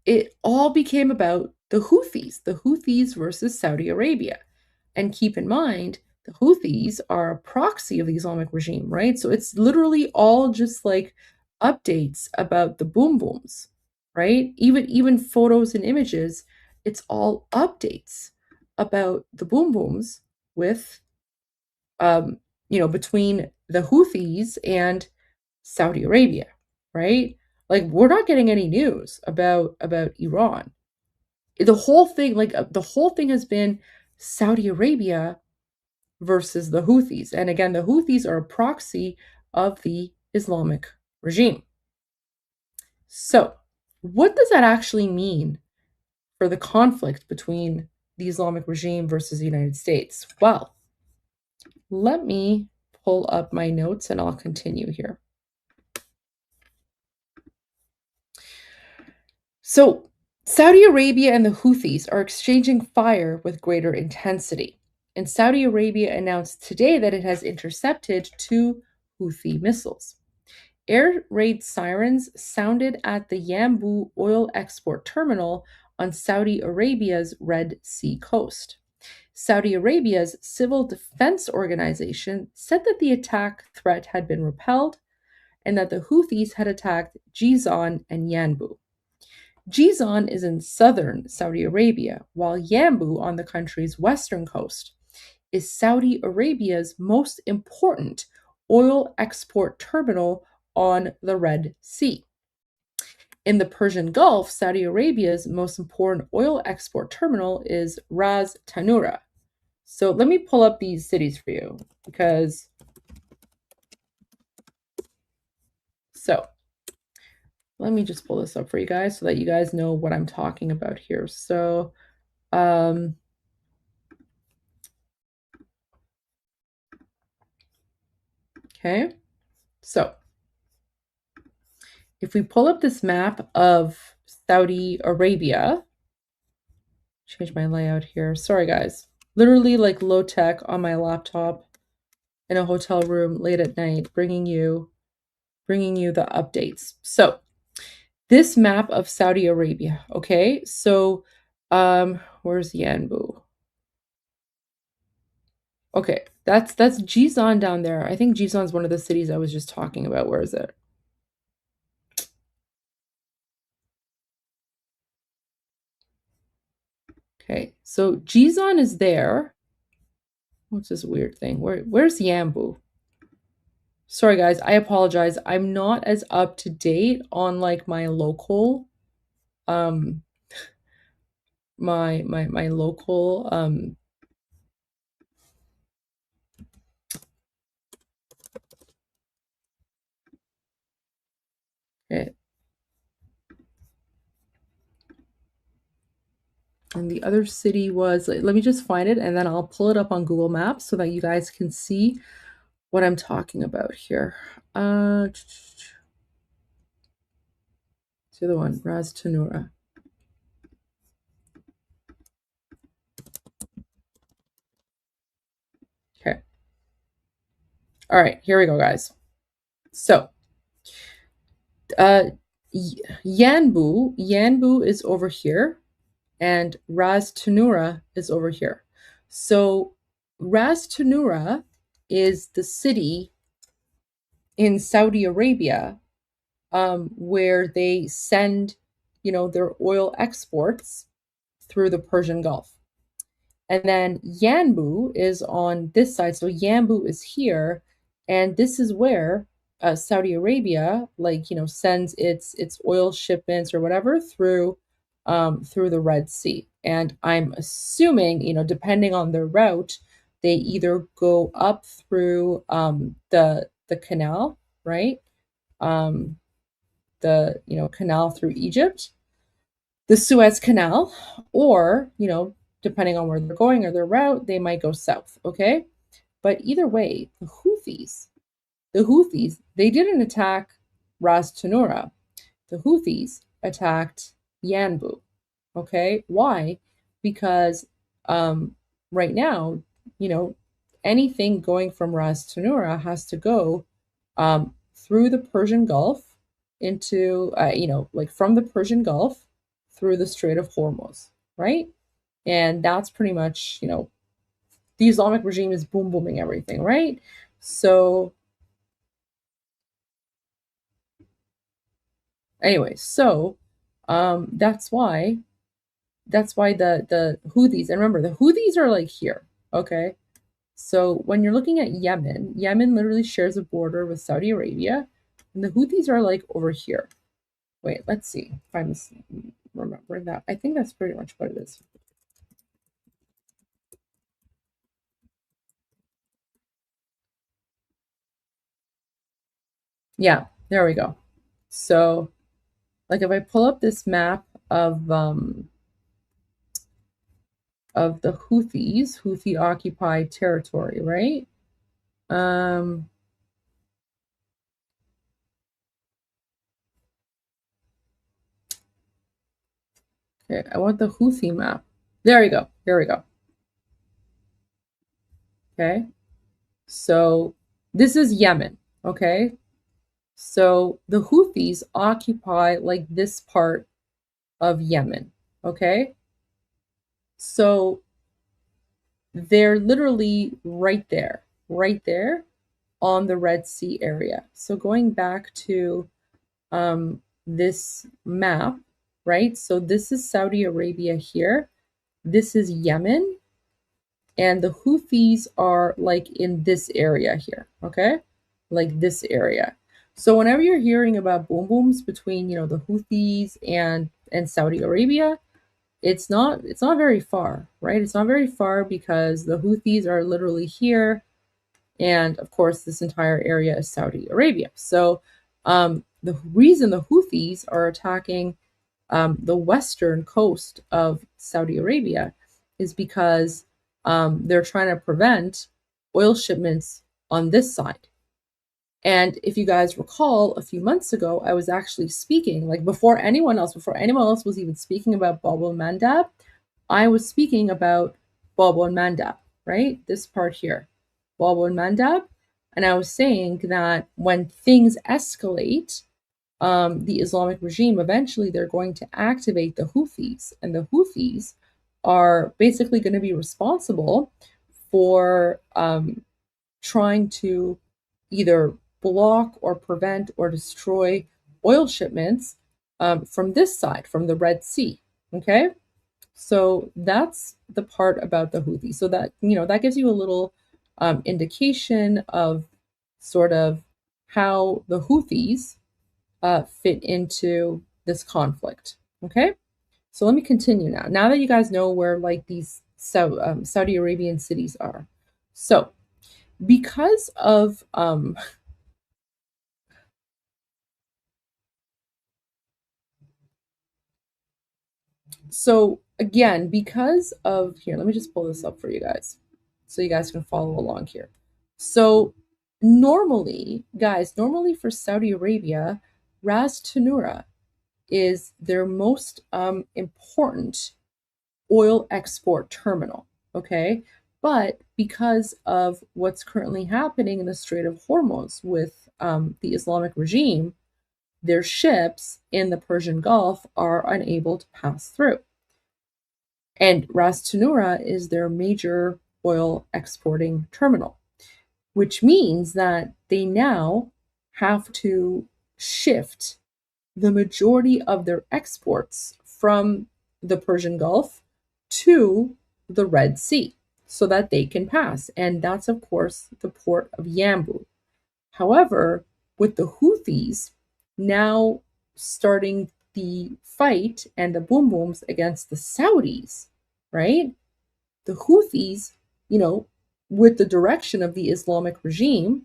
it all became about the Houthis versus Saudi Arabia. And keep in mind, the Houthis are a proxy of the Islamic regime, right? So it's literally all just like updates about the boom booms, right? Even photos and images, it's all updates about the boom booms with between the Houthis and Saudi Arabia, right? Like we're not getting any news about Iran. The whole thing has been Saudi Arabia versus the Houthis. And again, the Houthis are a proxy of the Islamic regime. So, what does that actually mean for the conflict between the Islamic regime versus the United States? Well, let me pull up my notes and I'll continue here. So, Saudi Arabia and the Houthis are exchanging fire with greater intensity. And Saudi Arabia announced today that it has intercepted 2 Houthi missiles. Air raid sirens sounded at the Yanbu oil export terminal on Saudi Arabia's Red Sea coast. Saudi Arabia's civil defense organization said that the attack threat had been repelled and that the Houthis had attacked Jizan and Yanbu. Jizan is in southern Saudi Arabia, while Yanbu on the country's western coast is Saudi Arabia's most important oil export terminal on the Red Sea. In the Persian Gulf, Saudi Arabia's most important oil export terminal is Ras Tanura. So let me pull up these cities for you because let me just pull this up for you guys so that you guys know what I'm talking about here. So okay. So if we pull up this map of Saudi Arabia, change my layout here. Sorry, guys. literally like low tech on my laptop in a hotel room late at night, bringing you the updates. So this map of Saudi Arabia, okay? So where's Yanbu? Okay, that's Jizan down there. I think Jizan's one of the cities I was just talking about. Where is it? Okay, so Jizan is there. What's this weird thing? Where's Yanbu? Sorry guys, I apologize. I'm not as up to date on like my local um my local okay. And the other city was, let me just find it and then I'll pull it up on Google Maps so that you guys can see what I'm talking about here. It's the other one, Ras Tanura. Okay. All right, here we go, guys. So, Yanbu is over here, and Ras Tanura is over here. So, Ras Tanura is the city in Saudi Arabia where they send, their oil exports through the Persian Gulf. And then Yanbu is on this side. So Yanbu is here. And this is where Saudi Arabia, sends its oil shipments or whatever through the Red Sea. And I'm assuming, depending on their route, they either go up through the canal, right? The canal through Egypt, the Suez Canal, or depending on where they're going or their route, they might go south. Okay, but either way, the Houthis, they didn't attack Ras Tanura. The Houthis attacked Yanbu. Okay, why? Because right now, anything going from Ras Tanura has to go through the Persian Gulf into, like from the Persian Gulf through the Strait of Hormuz, right? And that's pretty much, the Islamic regime is booming everything, right? So, anyway, so that's why the Houthis, and remember, the Houthis are like here, okay? So when you're looking at Yemen literally shares a border with Saudi Arabia, and the Houthis are like over here. Wait, let's see if I'm remembering that. I think that's pretty much what it is. Yeah, there we go. So, like if I pull up this map of the Houthi occupied territory, right? Okay, I want the Houthi map. There we go. Here we go. Okay. So this is Yemen. Okay. So the Houthis occupy like this part of Yemen. Okay. So they're literally right there on the Red Sea area. So going back to this map, right? So this is Saudi Arabia here. This is Yemen. And the Houthis are like in this area here, okay? Like this area. So whenever you're hearing about boom booms between, the Houthis and Saudi Arabia, it's not very far, right? It's not very far because the Houthis are literally here, and of course this entire area is Saudi Arabia. So the reason the Houthis are attacking the western coast of Saudi Arabia is because they're trying to prevent oil shipments on this side. And if you guys recall, a few months ago, I was actually speaking, like before anyone else was even speaking about Bab el Mandab, I was speaking about Bab and Mandab, right? This part here, Bab and Mandab. And I was saying that when things escalate, the Islamic regime, eventually they're going to activate the Houthis, and the Houthis are basically going to be responsible for trying to either block or prevent or destroy oil shipments from this side, from the Red Sea. Okay, so that's the part about the Houthis. So that that gives you a little indication of sort of how the Houthis fit into this conflict. Okay, so let me continue now. Now that you guys know where like these Saudi Arabian cities are, so because of so again, because of here, let me just pull this up for you guys so you guys can follow along here. So normally, guys, normally for Saudi Arabia, Ras Tanura is their most important oil export terminal. Okay. But because of what's currently happening in the Strait of Hormuz with the Islamic regime, their ships in the Persian Gulf are unable to pass through. And Ras Tanura is their major oil exporting terminal, which means that they now have to shift the majority of their exports from the Persian Gulf to the Red Sea so that they can pass. And that's, of course, the port of Yanbu. However, with the Houthis now starting the fight and the boom booms against the Saudis, right? The Houthis, with the direction of the Islamic regime,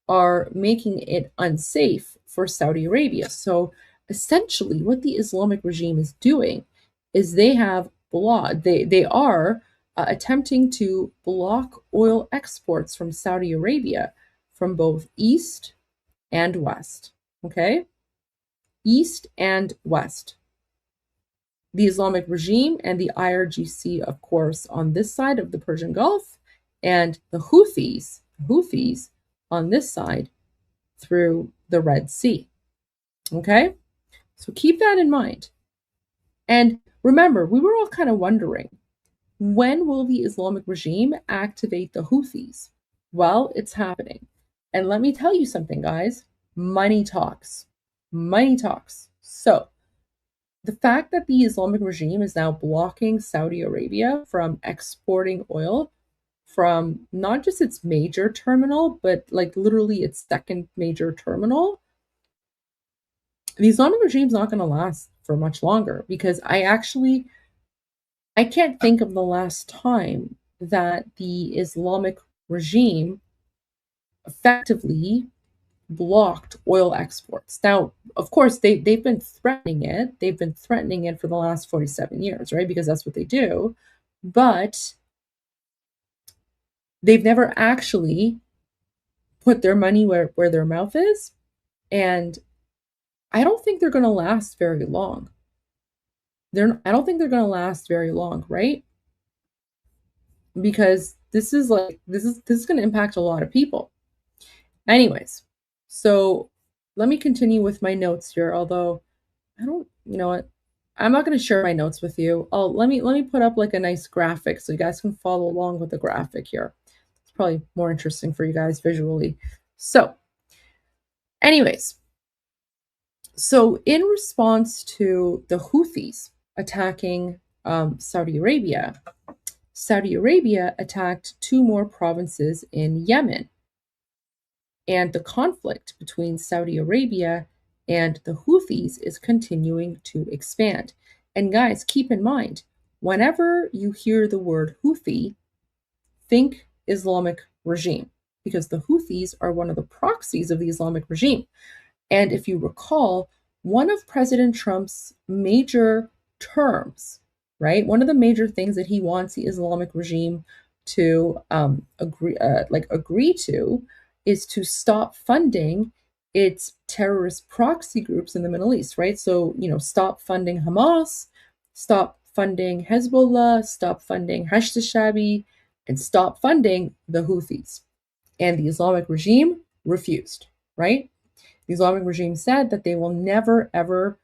are making it unsafe for Saudi Arabia. So essentially, what the Islamic regime is doing is they are attempting to block oil exports from Saudi Arabia from both east and west. Okay, east and west. The Islamic regime and the IRGC, of course, on this side of the Persian Gulf, and the Houthis on this side through the Red Sea. Okay? So keep that in mind. And remember, we were all kind of wondering, when will the Islamic regime activate the Houthis? Well, it's happening. And let me tell you something, guys. Money talks. Money talks. So the fact that the Islamic regime is now blocking Saudi Arabia from exporting oil from not just its major terminal, but like literally its second major terminal, the Islamic regime is not going to last for much longer, because I can't think of the last time that the Islamic regime effectively blocked oil exports. Now, of course, they've been threatening it. They've been threatening it for the last 47 years, right? Because that's what they do. But they've never actually put their money where their mouth is. And I don't think they're going to last very long. I don't think they're going to last very long, right? Because this is going to impact a lot of people. Anyways, so let me continue with my notes here, although you know what? I'm not going to share my notes with you. Let me put up like a nice graphic so you guys can follow along with the graphic here. It's probably more interesting for you guys visually. So, anyways, so in response to the Houthis attacking Saudi Arabia attacked two more provinces in Yemen. And the conflict between Saudi Arabia and the Houthis is continuing to expand. And guys, keep in mind, whenever you hear the word Houthi, think Islamic regime, because the Houthis are one of the proxies of the Islamic regime. And if you recall, one of President Trump's major terms, right? One of the major things that he wants the Islamic regime to agree to is to stop funding its terrorist proxy groups in the Middle East, right? So, stop funding Hamas, stop funding Hezbollah, stop funding Hashd al-Shabi, and stop funding the Houthis. And the Islamic regime refused, right? The Islamic regime said that they will never, ever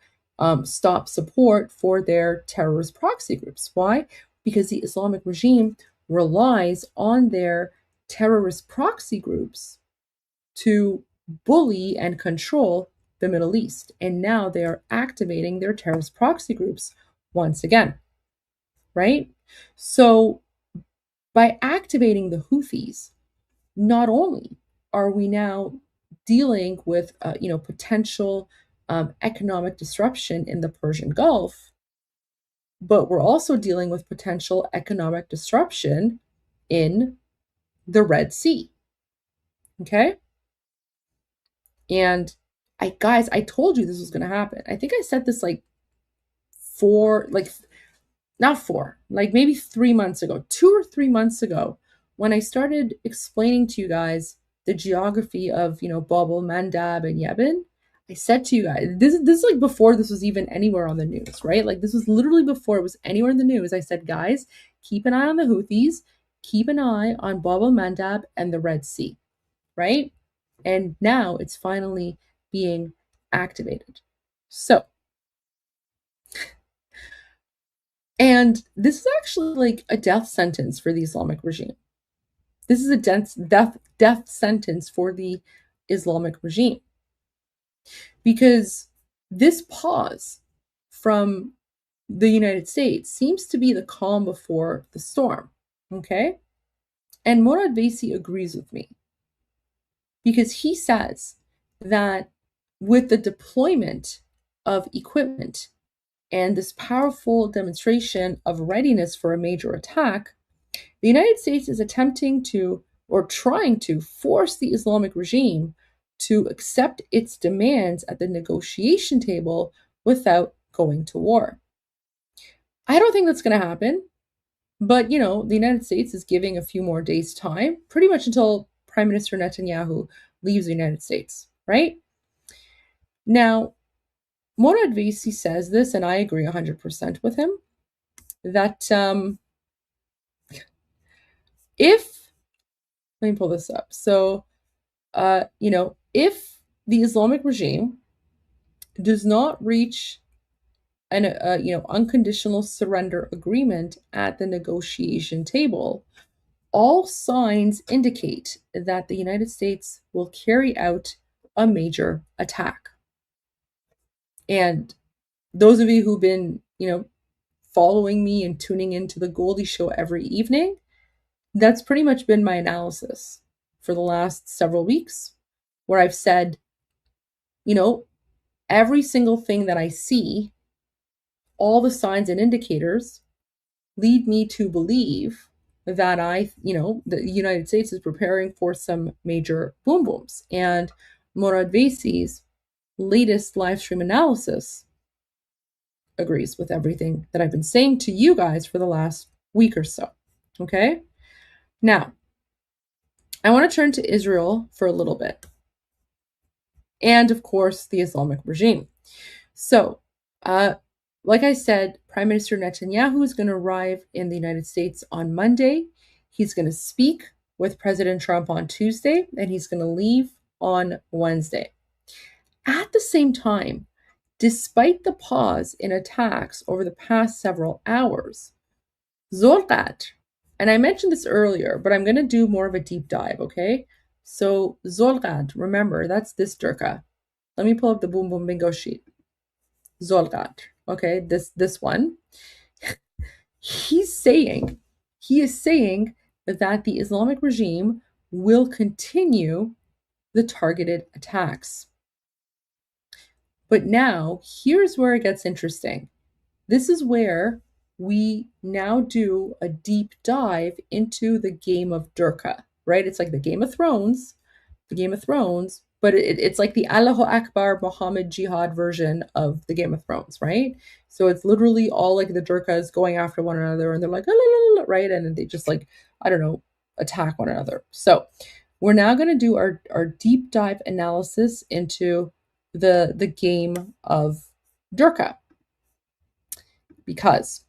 stop support for their terrorist proxy groups. Why? Because the Islamic regime relies on their terrorist proxy groups to bully and control the Middle East. And now they are activating their terrorist proxy groups once again, right? So by activating the Houthis, not only are we now dealing with potential economic disruption in the Persian Gulf, but we're also dealing with potential economic disruption in the Red Sea. Okay? And I told you this was going to happen. I think I said this maybe 3 months ago, 2 or 3 months ago, when I started explaining to you guys the geography of, Bab el-Mandab and Yemen. I said to you guys, this is like before this was even anywhere on the news, right? Like this was literally before it was anywhere in the news. I said, guys, keep an eye on the Houthis, keep an eye on Bab el-Mandab and the Red Sea, right? And now it's finally being activated. So, and this is actually like a death sentence for the Islamic regime. This is a death sentence for the Islamic regime. Because this pause from the United States seems to be the calm before the storm. Okay? And Morad Vaisi agrees with me. Because he says that with the deployment of equipment and this powerful demonstration of readiness for a major attack, the United States is attempting to, or trying to, force the Islamic regime to accept its demands at the negotiation table without going to war. I don't think that's going to happen, but the United States is giving a few more days' time, pretty much until Prime Minister Netanyahu leaves the United States, right? Now, Morad Vaisi says this, and I agree 100% with him, that let me pull this up. So, if the Islamic regime does not reach an unconditional surrender agreement at the negotiation table, all signs indicate that the United States will carry out a major attack. And those of you who've been, following me and tuning into the Goldie Show every evening, that's pretty much been my analysis for the last several weeks, where I've said, every single thing that I see, all the signs and indicators lead me to believe that the United States is preparing for some major boom booms. And Morad Vaisi's latest live stream analysis agrees with everything that I've been saying to you guys for the last week or so. Okay? Now, I want to turn to Israel for a little bit. And of course, the Islamic regime. So, like I said, Prime Minister Netanyahu is going to arrive in the United States on Monday. He's going to speak with President Trump on Tuesday, and he's going to leave on Wednesday. At the same time, despite the pause in attacks over the past several hours, Zolgat, and I mentioned this earlier, but I'm going to do more of a deep dive, okay? So Zolgat, remember, that's this Durka. Let me pull up the Boom Boom Bingo sheet. Zolgat, okay, this one. He is saying that the Islamic regime will continue the targeted attacks. But now, here's where it gets interesting. This is where we now do a deep dive into the game of Durka, right? It's like the Game of Thrones, but it's like the Allahu Akbar Muhammad Jihad version of the Game of Thrones, right? So it's literally all like the Durkas going after one another, and they're like, right? And they just attack one another. So we're now going to do our deep dive analysis into the game of Durka. Because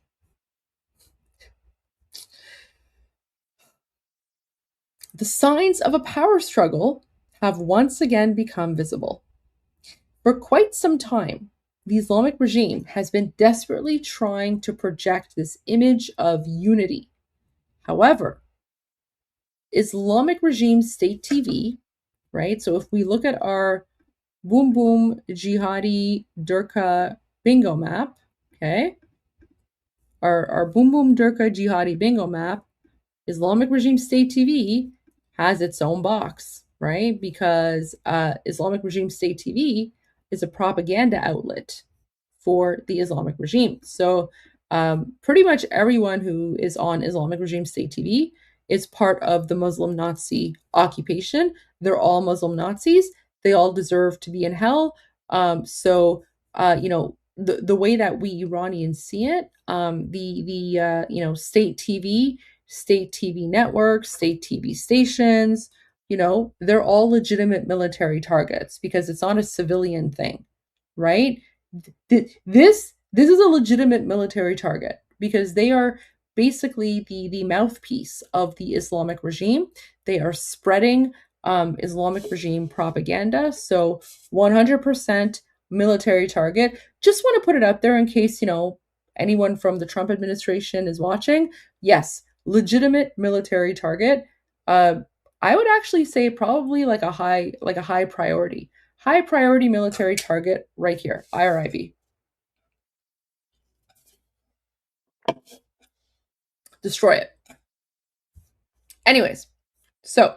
The signs of a power struggle have once again become visible. For quite some time, the Islamic regime has been desperately trying to project this image of unity. However, Islamic regime state TV, right? So if we look at our Boom Boom Jihadi Durka bingo map, okay? Our Boom Boom Durka Jihadi bingo map, Islamic regime state TV has its own box, right? Because Islamic regime state TV is a propaganda outlet for the Islamic regime. So pretty much everyone who is on Islamic regime state TV is part of the Muslim Nazi occupation. They're all Muslim Nazis. They all deserve to be in hell. The way that we Iranians see it, state TV networks, state TV stations, they're all legitimate military targets because it's not a civilian thing, right? This is a legitimate military target because they are basically the mouthpiece of the Islamic regime. They are spreading Islamic regime propaganda. So 100% military target. Just want to put it out there in case, anyone from the Trump administration is watching. Yes, legitimate military target. I would actually say probably like a high priority. High priority military target right here, IRIB. Destroy it. Anyways, so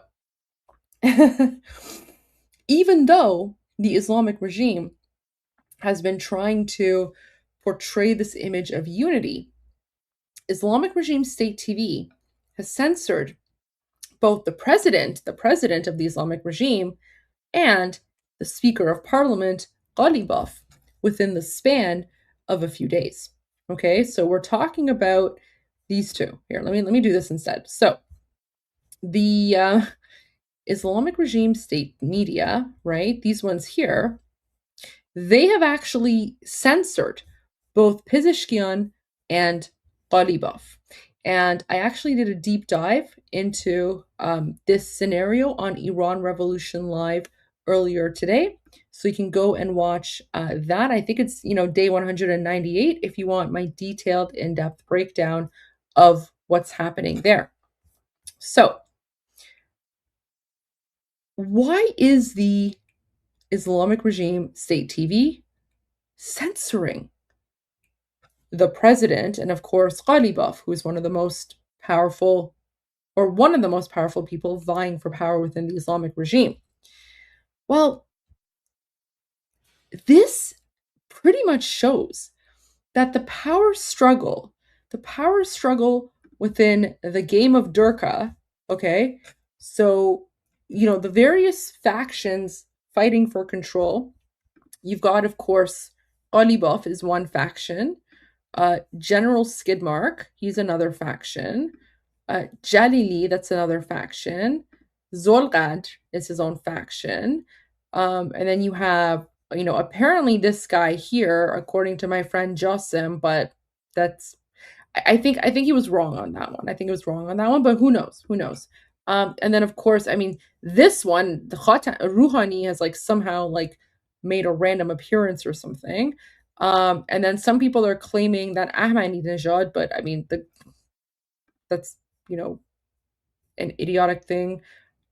even though the Islamic regime has been trying to portray this image of unity, Islamic regime state TV has censored both the president of the Islamic regime, and the Speaker of Parliament, Ghalibaf, within the span of a few days. Okay, so we're talking about these two. Here, let me do this instead. So the Islamic regime state media, right? These ones here, they have actually censored both Pezeshkian and Ghalibaf. And I actually did a deep dive into this scenario on Iran Revolution Live earlier today. So you can go and watch that. I think it's, day 198 if you want my detailed, in-depth breakdown of what's happening there. So why is the Islamic regime state TV censoring the president and, of course, Ghalibaf, who is one of the most powerful people vying for power within the Islamic regime? Well, this pretty much shows that the power struggle within the game of Durka, okay? So, the various factions fighting for control, you've got, of course, Ghalibaf is one faction. General Skidmark, he's another faction. Jalili, that's another faction. Zolqadr is his own faction. And then you have, apparently this guy here, according to my friend Josim, but I think he was wrong on that one. But who knows? And then, of course, this one, the Rouhani has somehow made a random appearance or something. And then some people are claiming that Ahmadinejad, but that's an idiotic thing.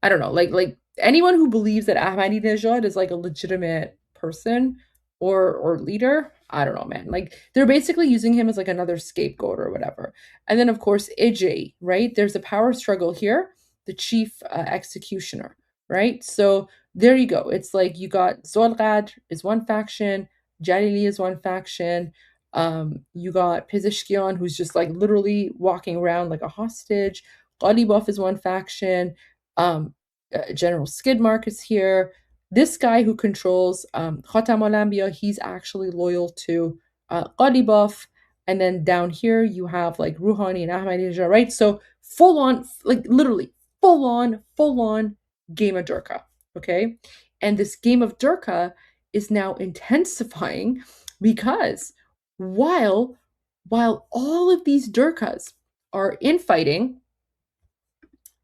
I don't know, like anyone who believes that Ahmadinejad is a legitimate person or leader, I don't know, man. They're basically using him as another scapegoat or whatever. And then, of course, Ij, right? There's a power struggle here. The chief executioner, right? So there you go. It's you got Zolqadr is one faction, Jalili is one faction. You got Pezeshkian, who's just literally walking around like a hostage. Ghalibaf is one faction. General Skidmark is here. This guy who controls Khatam al-Anbiya, he's actually loyal to Ghalibaf. And then down here, you have Rouhani and Ahmadinejad, right? So full on, literally full on game of Durka, okay? And this game of Durka is now intensifying because while all of these Durkas are infighting,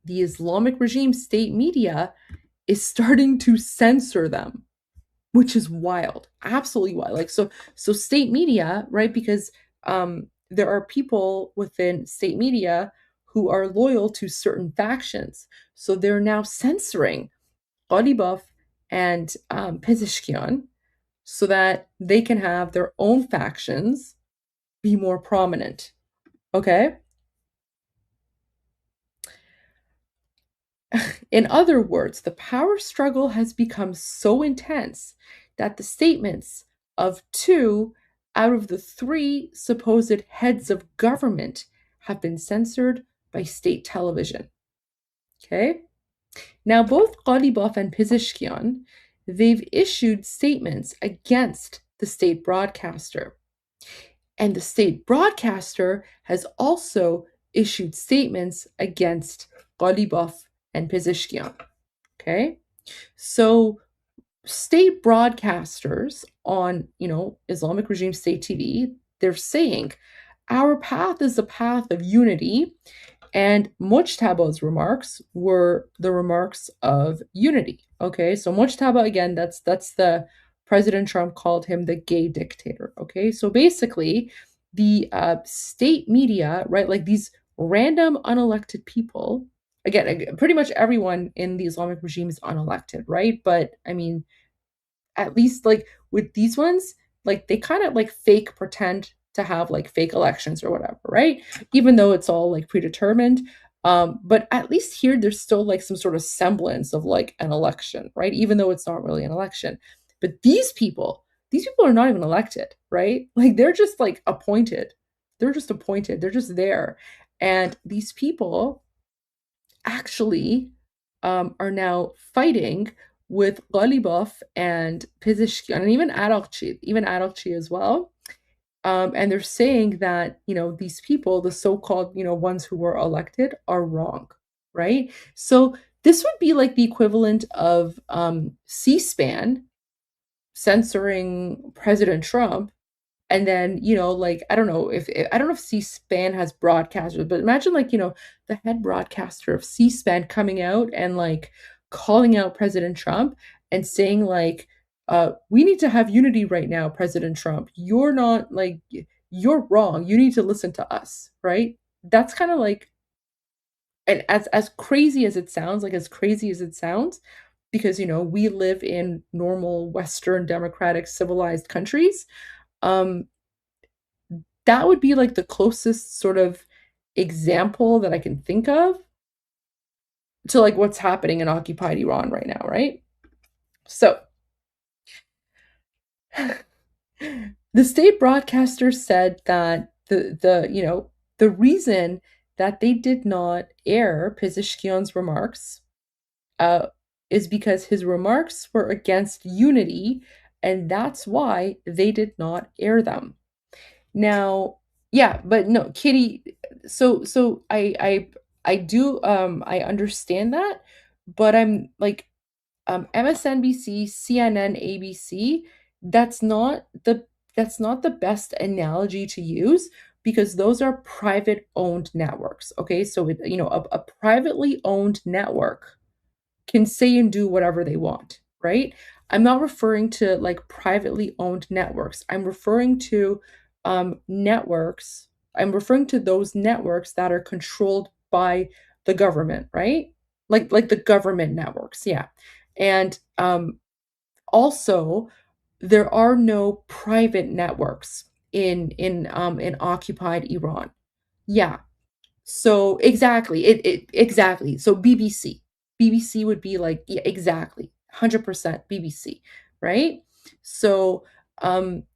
the Islamic regime state media is starting to censor them, which is wild, absolutely wild. Like, so state media, right? Because there are people within state media who are loyal to certain factions, so they're now censoring Ghalibaf and Pezeshkian so that they can have their own factions be more prominent. Okay? In other words, the power struggle has become so intense that the statements of two out of the three supposed heads of government have been censored by state television. Okay? Now, both Ghalibaf and Pezeshkian, they've issued statements against the state broadcaster. And the state broadcaster has also issued statements against Ghalibaf and Pezeshkian. Okay? So state broadcasters on, Islamic regime state TV, they're saying our path is a path of unity, and Mujtaba's remarks were the remarks of unity. Okay, so Mujtaba, again, that's the President Trump called him the gay dictator. Okay, so basically, the state media, right, like these random unelected people, again, pretty much everyone in the Islamic regime is unelected, right? But I mean, at least like with these ones, like they kind of like fake pretend to have like fake elections or whatever, right? Even though it's all like predetermined. But at least here there's still like some sort of semblance of like an election, right? Even though it's not really an election. But these people are not even elected, right? Like they're just like appointed. They're just appointed. They're just there. And these people actually are now fighting with Ghalibaf and Pezeshkian and even Araqchi as well. And they're saying that, these people, the so-called, ones who were elected are wrong, right? So this would be like the equivalent of C-SPAN censoring President Trump, and then, like I don't know if C-SPAN has broadcasters, but imagine like, the head broadcaster of C-SPAN coming out and like calling out President Trump and saying like, we need to have unity right now, President Trump. You're not like, you're wrong. You need to listen to us, right? That's kind of like, and as crazy as it sounds, because we live in normal Western democratic civilized countries. um that would be like the closest sort of example that I can think of to like what's happening in occupied Iran right now, right? So the state broadcaster said that the reason that they did not air Pezeshkian's remarks uh, is because his remarks were against unity, and that's why they did not air them. Now, yeah, but no, Kitty, so I do I understand that, but I'm like MSNBC, CNN, ABC, that's not the that's not the best analogy to use because those are private owned networks. Okay? So a privately owned network can say and do whatever they want, right? I'm not referring to like privately owned networks. I'm referring to networks. I'm referring to those networks that are controlled by the government, right? Like the government networks, yeah. And also, there are no private networks in occupied Iran. Yeah, so exactly, it exactly. So BBC would be like, yeah, exactly, 100% BBC, right? So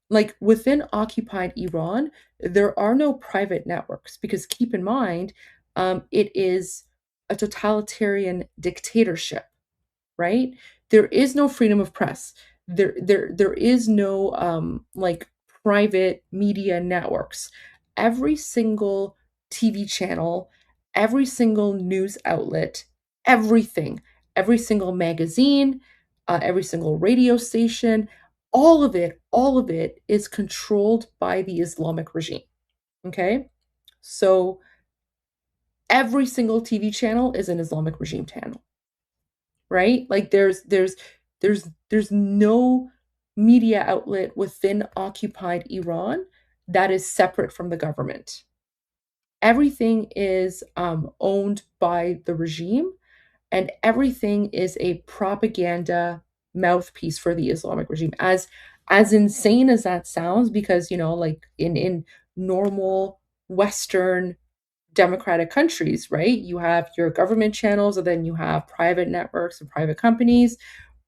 like within occupied Iran, there are no private networks because keep in mind, it is a totalitarian dictatorship, right? There is no freedom of press. There is no like private media networks. Every single TV channel, every single news outlet, everything, every single magazine, every single radio station, all of it is controlled by the Islamic regime. Okay? So every single TV channel is an Islamic regime channel, right? Like there's no media outlet within occupied Iran that is separate from the government. Everything is owned by the regime, and everything is a propaganda mouthpiece for the Islamic regime. As insane as that sounds, because like in normal Western democratic countries, right? You have your government channels, and then you have private networks and private companies.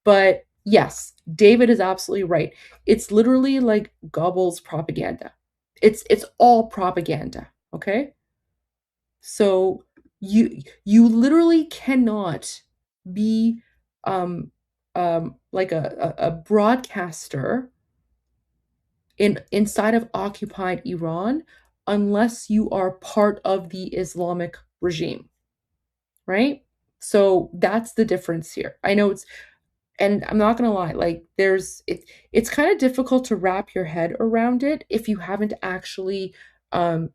But yes, David is absolutely right. It's literally like Goebbels propaganda. It's all propaganda, okay? So you literally cannot be like a broadcaster inside of occupied Iran unless you are part of the Islamic regime, right? So that's the difference here. I know and I'm not gonna lie, like it's kind of difficult to wrap your head around it if you haven't actually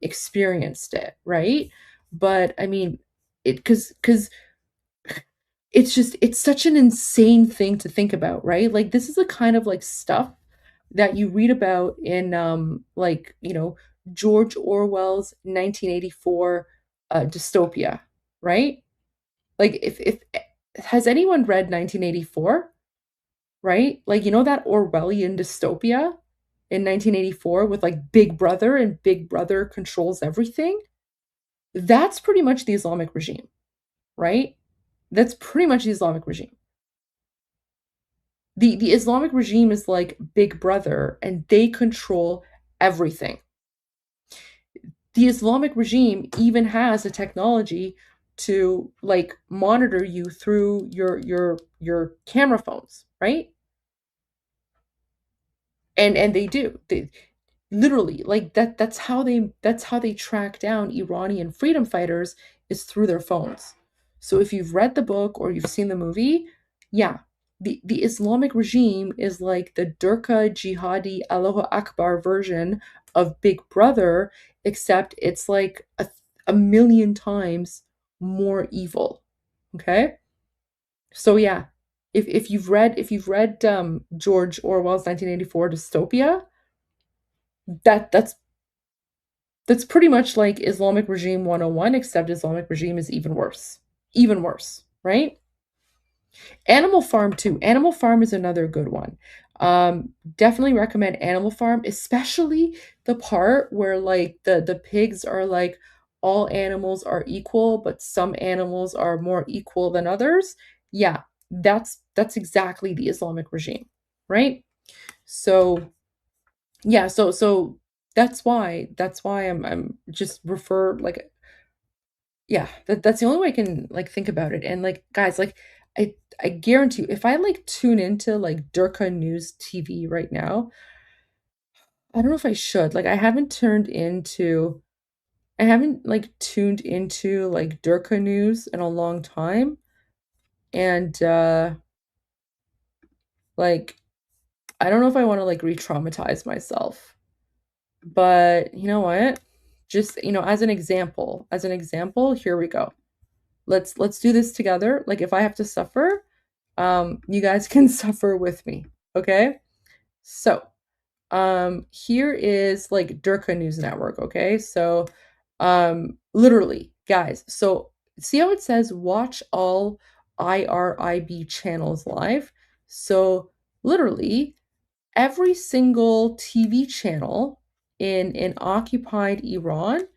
experienced it, right? But I mean, it because it's such an insane thing to think about, right? Like this is the kind of like stuff that you read about in like, George Orwell's 1984 dystopia, right? Like if has anyone read 1984? Right? Like, that Orwellian dystopia in 1984 with like Big Brother, and Big Brother controls everything? That's pretty much the Islamic regime, right? That's pretty much the Islamic regime. The Islamic regime is like Big Brother, and they control everything. The Islamic regime even has a technology to like monitor you through your camera phones, right? And they do. They literally, like that's how they track down Iranian freedom fighters, is through their phones. So if you've read the book or you've seen the movie, yeah, the Islamic regime is like the Durka jihadi Allahu Akbar version of Big Brother, except it's like a million times more evil. Okay? So yeah, if you've read George Orwell's 1984 dystopia, that's pretty much like Islamic regime 101, except Islamic regime is even worse. Even worse, right? Animal Farm too. Animal Farm is another good one. Definitely recommend Animal Farm, especially the part where like the pigs are like all animals are equal, but some animals are more equal than others. Yeah, that's exactly the Islamic regime, right? So yeah, so that's why I'm just refer like, yeah, that's the only way I can like think about it. And like guys, like I guarantee you, if I like tune into like Durka News TV right now, I don't know if I should. Like I haven't like tuned into like Durka News in a long time. And like I don't know if I want to like re-traumatize myself. But you know what? Just, as an example, here we go. Let's do this together. Like if I have to suffer, you guys can suffer with me. Okay? So, here is like Durka News Network, okay? So, literally, guys. So, see how it says watch all IRIB channels live? So, literally, every single TV channel in occupied Iran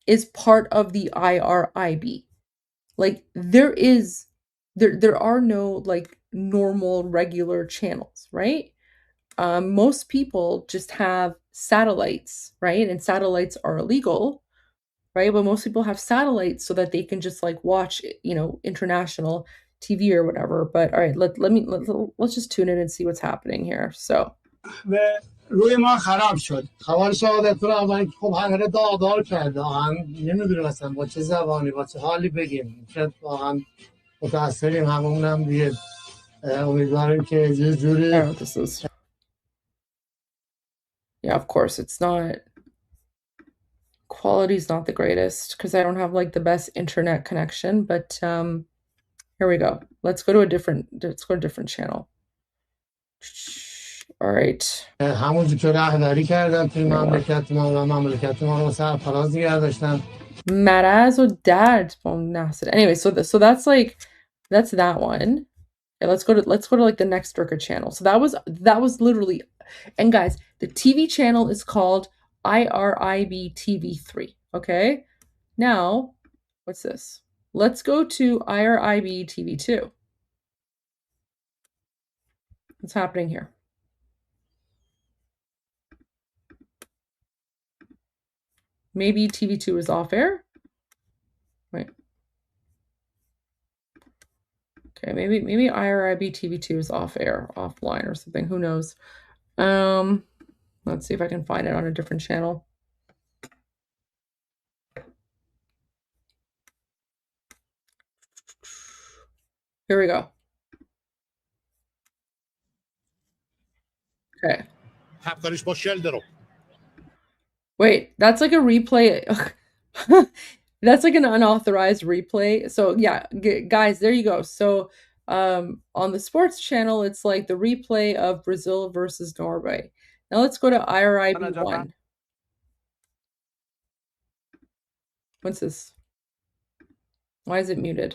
is part of the IRIB. Like there are no like normal regular channels, right? Most people just have satellites, right? And satellites are illegal, right? But most people have satellites so that they can just like watch, international TV or whatever. But all right, let's just tune in and see what's happening here. So و روی ما خراب شد خبر شهادتون اول خب هر داغدار کرده هم نمیدونیم اصلا با چه زبانی با چه حالی بگیم شاید واقعا متاثریم هممونم دیگه امیدواریم که یه I جوری don't know what this is. Yeah, of course, it's not quality's not the greatest because I don't have like the best internet connection, but here we go. Let's go to a different channel. All right. همونجور که رهبری کردن توی مملکت ما و مملکت ما رو سرفراز نگه داشتن. Maraz or dad Anyway, so that's like that's that one. Okay, let's go to like the next Durka channel. So that was literally, and guys, the TV channel is called IRIB TV3. Okay, now what's this? Let's go to IRIB TV2. What's happening here? Maybe TV2 is off air. Right. Okay, maybe IRIB TV2 is off air, offline or something. Who knows? Let's see if I can find it on a different channel. Here we go. Okay. Wait, that's like a replay. That's like an unauthorized replay. So yeah, guys, there you go. So on the sports channel, it's like the replay of Brazil versus Norway. Now let's go to IRIB1. What's this? Why is it muted?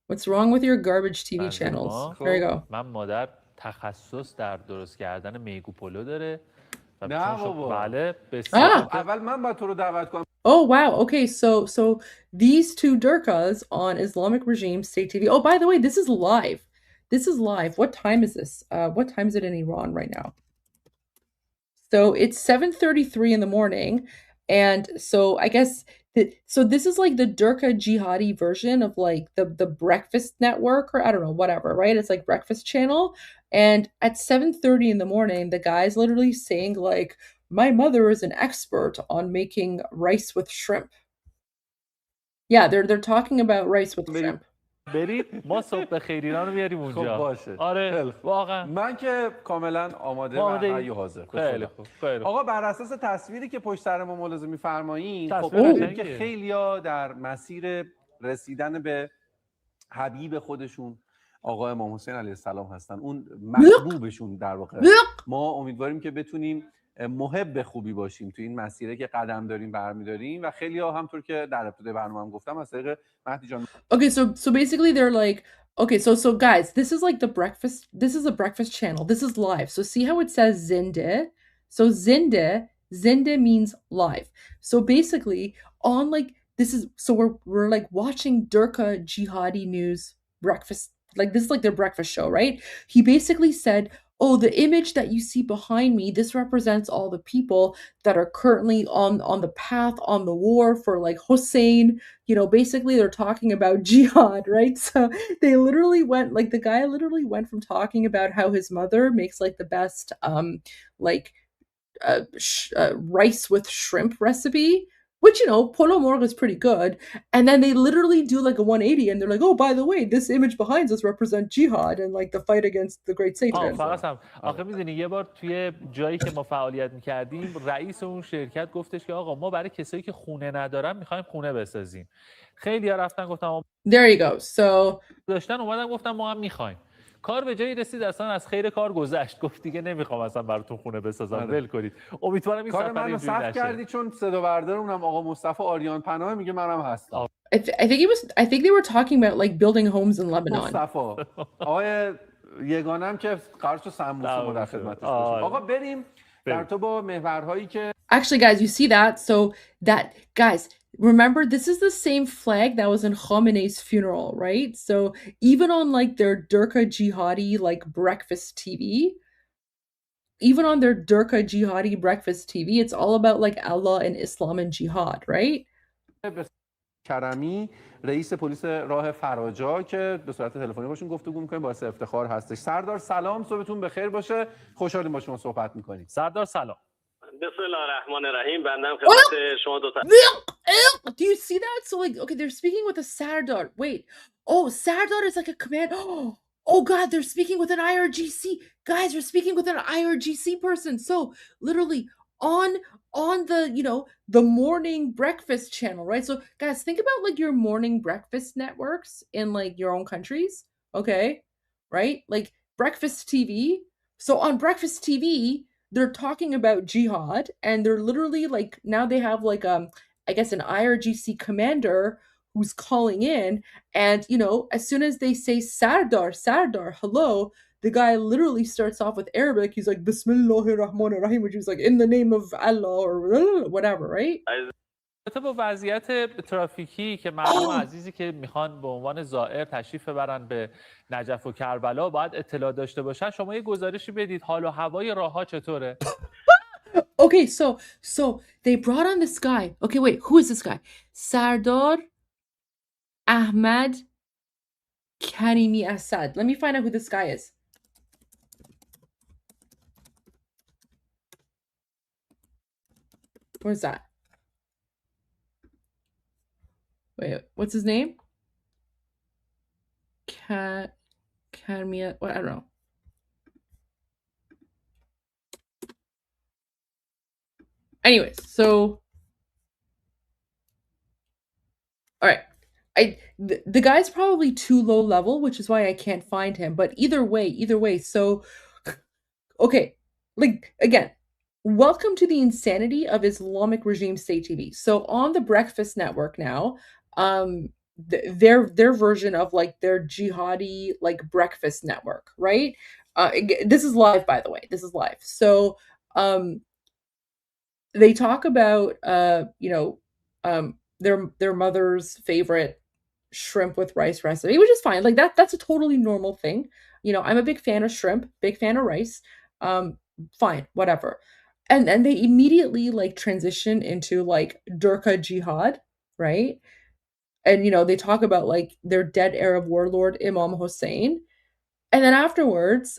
What's wrong with your garbage TV channels? There you go. من مادر تخصص در درست کردن میگو پلو داره. نه بابا. بله بسیار. اول من با تو رو دعوت کنم. Oh wow. Okay, so these two Durkas on Islamic Regime State TV. Oh, by the way, this is live. This is live. What time is this? What time is it in Iran right now? So it's 7:33 in the morning, and so I guess so this is like the Durka jihadi version of like the breakfast network, or I don't know, whatever, right? It's like breakfast channel, and at 7:30 in the morning, the guy's literally saying like, my mother is an expert on making rice with shrimp. Yeah, they're talking about rice with shrimp. برید ما صبح خیر ایران رو میاریم اونجا. خب باشه. آره واقعا. من که کاملا آماده و حی و حاضر. خیلی خوب. آقا بر اساس تصویری که پشت سر ما ملاحظه می‌فرمایید، خب که خیلی‌ها در مسیر رسیدن به حبیب خودشون آقا امام حسین علیه السلام هستن. اون محبوبشون در واقع. ما امیدواریم که بتونیم محب خوبی باشیم تو این مسیره که قدم داریم برمی‌داریم و خیلی‌ها همونطور که در ابتدای برنامه‌ام گفتم از طریق مهدی جان. Okay, so basically they're like, okay, so guys, this is like this is a breakfast channel. This is live. So see how it says Zinde? So Zinde means live. So basically on like we're like watching Durka jihadi news breakfast, like this is like their breakfast show, right? He basically said, oh, the image that you see behind me, this represents all the people that are currently on the path, on the war for like Hussein. You know, basically they're talking about jihad, right? So they literally went, like the guy literally went from talking about how his mother makes like the best rice with shrimp recipe, which, you know, polo morgue is pretty good. And then they literally do like a 180 and they're like, oh, by the way, this image behind us represent jihad and like the fight against the great Satan. آخه میدونی یه بار توی جایی که ما فعالیت میکردیم رئیس اون شرکت گفتش که آقا ما برای کسایی که خونه ندارن میخوایم خونه بسازیم. خیلی ها رفتن گفتم There you go. So داشتن اومدن گفتم ما هم میخوایم. کار به جایی رسید اصلا از خیر کار گذشت، گفت دیگه نمیخوام اصلا براتون خونه بسازم، ول کنید. امیدوارم این کار منو سخت کردی چون صدا بردارمونم آقا مصطفی آریان پناه میگه منم هستم. I think they were talking about like building homes in Lebanon. مصطفی آقای یگانم که قرارش سموسه ما در خدمتش باشیم. آقا بریم در تو با محورهایی که Actually guys, you see that? So that guys, remember, this is the same flag that was in Khamenei's funeral, right? So even on like their Durka jihadi like breakfast TV, even on their Durka jihadi breakfast TV, it's all about like Allah and Islam and jihad, right? کرمی رئیس پلیس راه فراجا که به صورت تلفنی باشون گفتگو می‌کنیم، باعث افتخار هستش. سردار سلام، صبحتون بخیر باشه. خوشحالیم با شما صحبت می‌کنیم. سردار سلام. بسم الله الرحمن الرحیم. بندم خدمت شما دو تا. Do you see that? So like, okay, they're speaking with a Sardar. Wait. Oh, Sardar is like a command. Oh God, they're speaking with an IRGC. Guys, they're speaking with an IRGC person. So literally on the the morning breakfast channel, right? So guys, think about like your morning breakfast networks in like your own countries, okay? Right? Like breakfast TV. So on breakfast TV, they're talking about jihad, and they're literally like, now they have like I guess an IRGC commander who's calling in, and as soon as they say Sardar, Sardar, hello, the guy literally starts off with Arabic. He's like Bismillahir Rahmanir Rahim, which is like in the name of Allah or whatever, right? البته با وضعیت ترافیکی که مردم عزیزی که میخوان به عنوان زائر تشریف ببرن به نجف و کربلا باید اطلاع داشته باشن. شما یه گزارشی بدید حال و هوای راه‌ها چطوره؟ Okay, so they brought on this guy. Okay, wait, who is this guy? Sardar Ahmad Karimi Assad. Let me find out who this guy is. Where's that? Wait, what's his name? Karimi, what? I don't know. Anyways, so all right. The guy's probably too low level, which is why I can't find him. But either way. So, okay, like again, welcome to the insanity of Islamic regime state TV. So on the Breakfast Network now, their version of like their jihadi like breakfast network, right? This is live, by the way. This is live. So, they talk about their mother's favorite shrimp with rice recipe, which is fine. Like that's a totally normal thing. I'm a big fan of shrimp, big fan of rice. Fine, whatever. And then they immediately like transition into like Durka jihad, right? And they talk about like their dead Arab warlord Imam Hussein. And then afterwards,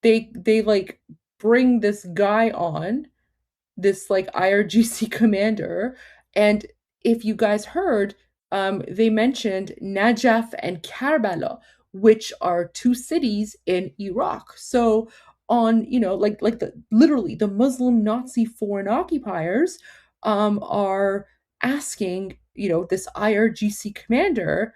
they like bring this guy on, this like IRGC commander, and if you guys heard, they mentioned Najaf and Karbala, which are two cities in Iraq. So on like the literally the Muslim Nazi foreign occupiers are asking this IRGC commander,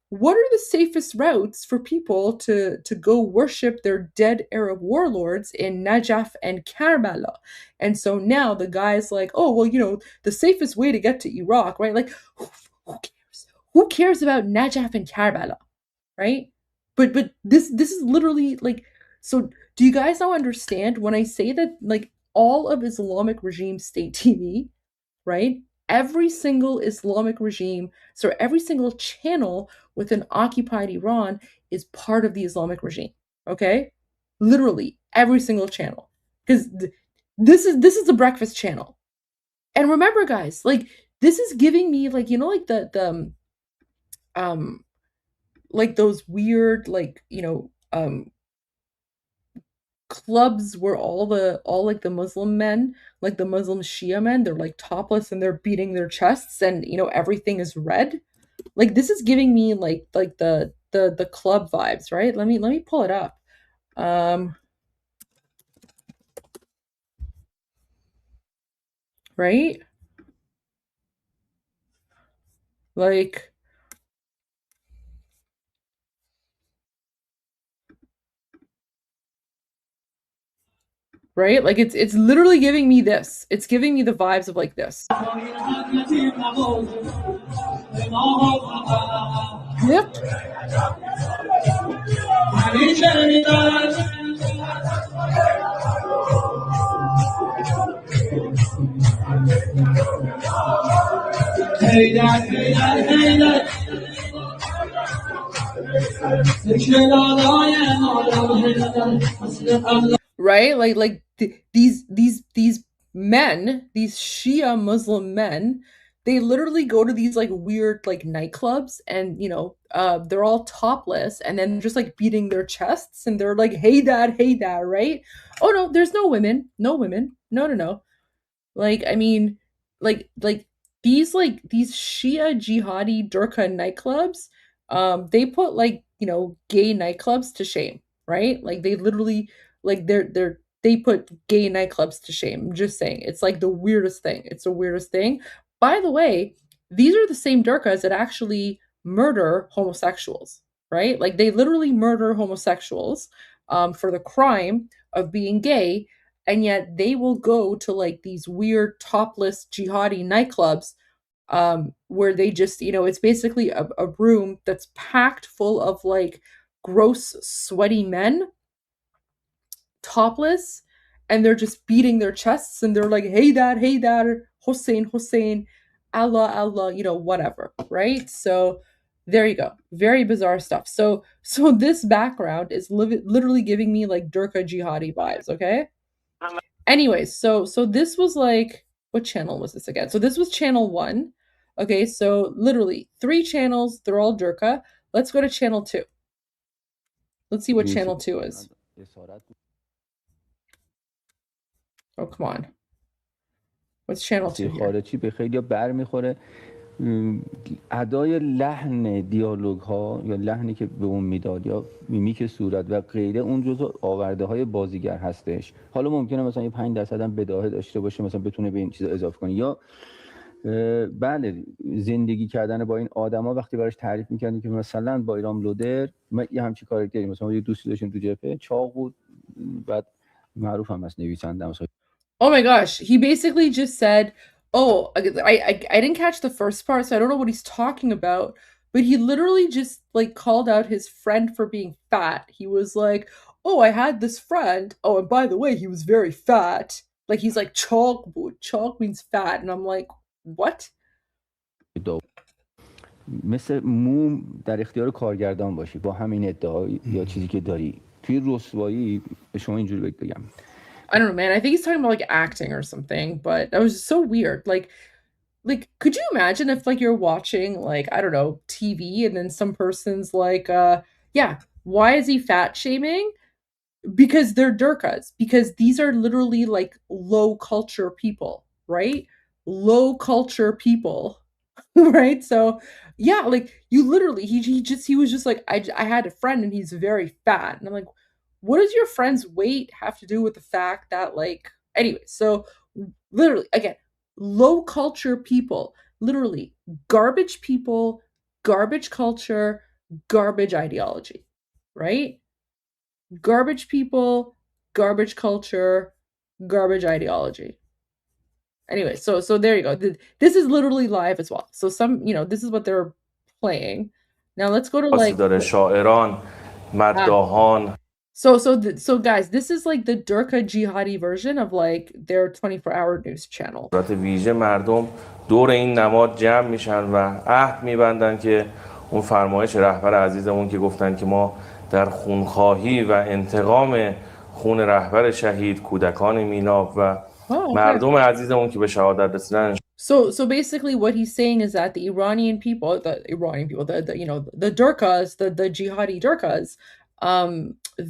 what are the safest routes for people to go worship their dead Arab warlords in Najaf and Karbala? And so now the guy's like, oh, well, the safest way to get to Iraq, right? Like, who cares? Who cares about Najaf and Karbala, right? But this is literally like, so do you guys now understand when I say that like all of Islamic regime state TV, right? Every single Islamic regime, so every single channel within occupied Iran is part of the Islamic regime, okay? Literally every single channel. Because this is the breakfast channel. And remember, guys, like this is giving me like like the like those weird like clubs where all like the Muslim men, like the Muslim Shia men, they're like topless and they're beating their chests and everything is red. Like this is giving me like the club vibes, right? Let me pull it up. Right? Like right? Like it's literally giving me this. It's giving me the vibes of like this. Yep. Right? Like these men, these Shia Muslim men, they literally go to these like weird like nightclubs and they're all topless and then just like beating their chests and they're like, hey dad, right? Oh no, there's no women. No. Like, I mean, like these Shia jihadi Durka nightclubs, they put like, gay nightclubs to shame, right? Like they literally like they put gay nightclubs to shame. I'm just saying. It's like the weirdest thing. It's the weirdest thing. By the way, these are the same Durkas that actually murder homosexuals, right? Like they literally murder homosexuals for the crime of being gay, and yet they will go to like these weird topless jihadi nightclubs where they just, it's basically a room that's packed full of like gross, sweaty men, topless, and they're just beating their chests and they're like, hey dad, Hussein, Allah, whatever, right? So there you go. Very bizarre stuff. So this background is literally giving me like Durka jihadi vibes, okay? Anyways, so this was like, what channel was this again? So this was channel 1. Okay, so literally 3 channels, they're all Durka. Let's go to channel 2. Let's see what channel 2 is. Oh, come on. What's channel 2 here? ادای لحن دیالوگ ها یا لحنی که به اون میداد یا میمیک صورت و غیره اون جزء آورده های بازیگر هستش. حالا ممکنه مثلا یه 5% هم بداهه داشته باشه، مثلا بتونه به این چیزا اضافه کنه. یا بله زندگی کردن با این آدما وقتی براش تعریف می‌کردیم که مثلا با ایران لودر ما یه همچین کاراکتری، مثلا یه دوستی داشتیم تو جبهه، چاق بود، بعد معروف هم از نویسنده مثلا. Oh my gosh, he basically just said, oh, I didn't catch the first part, so I don't know what he's talking about, but he literally just like called out his friend for being fat. He was like, oh, I had this friend. Oh, and by the way, he was very fat. Like he's like, chalk means fat. And I'm like, what? مثل موم در اختیار کارگردان باشی با همین ادعا یا چیزی که داری توی رسوایی به شما اینجوری بگم. I don't know, man. I think he's talking about like acting or something, but that was so weird. Like, could you imagine if like you're watching like, I don't know, TV and then some person's like, yeah, why is he fat shaming? Because they're Durkas, because these are literally like low culture people, right? Low culture people, right? So yeah, like you literally, he was just like, I had a friend and he's very fat. And I'm like, what does your friend's weight have to do with the fact that like, anyway, so literally again, low culture people, literally garbage people, garbage culture, garbage ideology, right? Garbage people, garbage culture, garbage ideology. Anyway, so there you go. This is literally live as well. So this is what they're playing. Now let's go to like So guys, this is like the Durka jihadi version of like their 24-hour news channel. ویژه مردم دور این نماد جمع میشن و عهد میبندن که اون فرمایش رهبر عزیزمون که گفتن که ما در خونخواهی و انتقام خون رهبر شهید، کودکان میناب و مردم عزیزمون که به شهادت رسیدن. So basically what he's saying is that the Iranian people, the Durkas, the jihadi Durkas,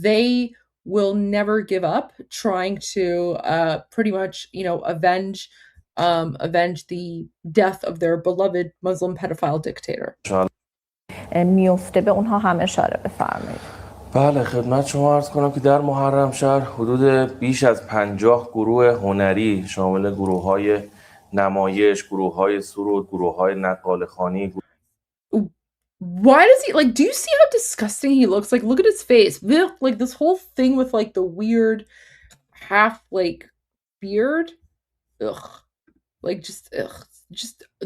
they will never give up trying to pretty much, avenge the death of their beloved Muslim pedophile dictator. میفته به اونها هم اشاره بفرمایید. بله خدمت شما عرض کنم که در محرم شهر حدود بیش از 50 گروه هنری شامل گروه‌های نمایش، گروه‌های سرود، گروه‌های نقاله‌خوانی. Why does he do you see how disgusting he looks? Like look at his face. Like this whole thing with like the weird half like beard. Ugh. Like just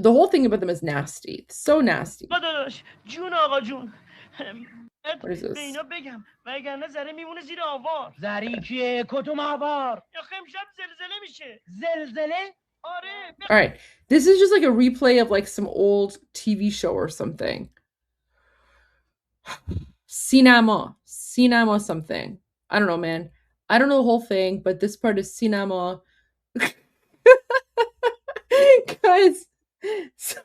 the whole thing about them is nasty. It's so nasty. What is this? All right. This is just like a replay of like some old TV show or something. Cinema something. I don't know, man. I don't know the whole thing, but this part is cinema. Guys, so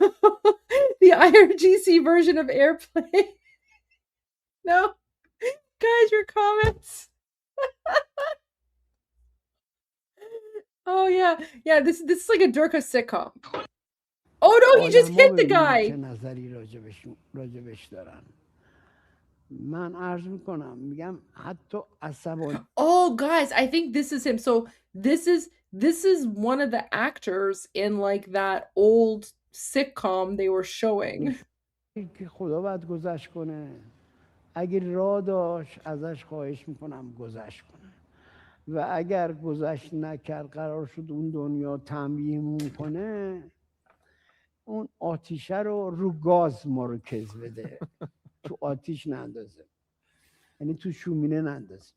the IRGC version of Airplane. No, guys, your comments. Oh yeah. This is like a Durka sitcom. Oh no, he just hit the guy. من عرض میکنم میگم حتی عصبانی. Oh, guys, I think this is him. So this is one of the actors in like that old sitcom they were showing. که خدا باید گذشت کنه. اگر راه داشت ازش خواهش میکنم گذشت کنه و اگر گذشت نکرد قرار شد اون دنیا تنبیهمون کنه اون آتیشه رو گاز مرکز بده تو آتیش نندازه یعنی تو شومینه نندازه.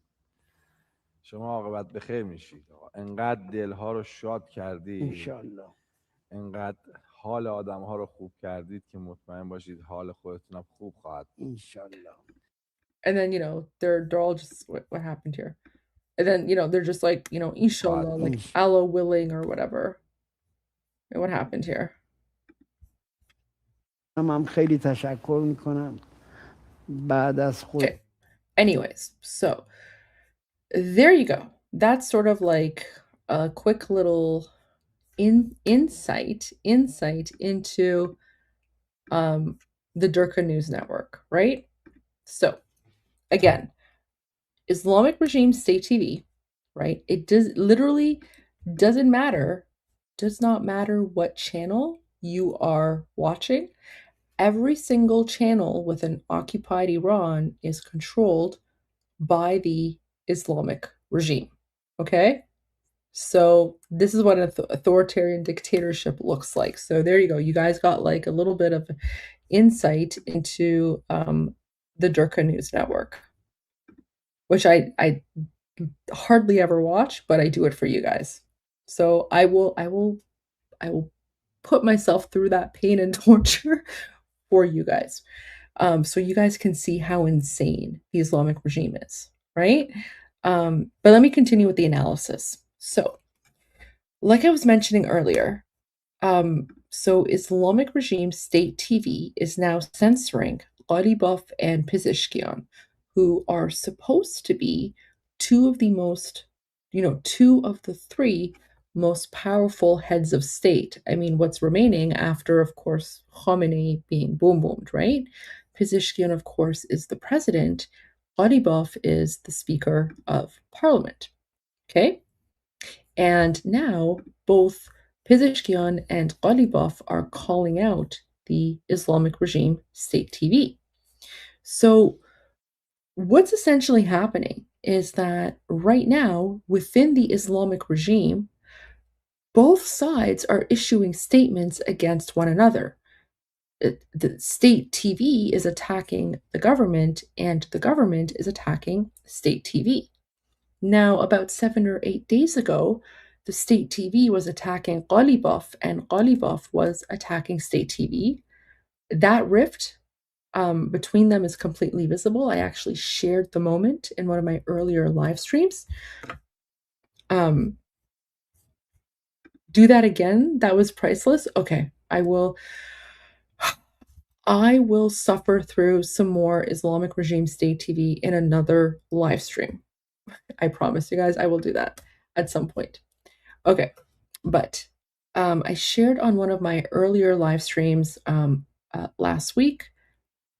شما عاقبت به خیر میشید. انقدر دلها رو شاد کردید انشالله. انقدر حال آدمها رو خوب کردید که مطمئن باشید حال خودتونم خوب خواهد بود. انشالله. And then, you know, they're all just what happened here. And then, you know, they're just like, you know, inshallah, like Allah willing or whatever. And what happened here? من خیلی تشکر میکنم بعد از خود. Okay. Anyways, so there you go. That's sort of like a quick little insight into the Durka News Network, right? So again, Islamic Regime State TV, right? It does not matter what channel you are watching. Every single channel with an occupied Iran is controlled by the Islamic regime, okay? So this is what an authoritarian dictatorship looks like. So there you go. You guys got like a little bit of insight into the Durka News Network, which I hardly ever watch, but I do it for you guys. So I will put myself through that pain and torture for you guys. So you guys can see how insane the Islamic regime is, right? But let me continue with the analysis. So, like I was mentioning earlier, so Islamic Regime State TV is now censoring Ghalibaf and Pezeshkian, who are supposed to be two of the three most powerful heads of state. I mean, what's remaining after, of course, Khomeini being boomed, right? Pezeshkian, of course, is the president. Ghalibaf is the Speaker of Parliament. Okay? And now both Pezeshkian and Ghalibaf are calling out the Islamic Regime State TV. So what's essentially happening is that right now, within the Islamic regime, both sides are issuing statements against one another. The state TV is attacking the government, and the government is attacking state TV. Now, about 7 or 8 days ago, the state TV was attacking Ghalibaf, and Ghalibaf was attacking state TV. That rift between them is completely visible. I actually shared the moment in one of my earlier live streams. Do that again. That was priceless. Okay, I will suffer through some more Islamic Regime State TV in another live stream. I promise you guys I will do that at some point. Okay, but I shared on one of my earlier live streams last week,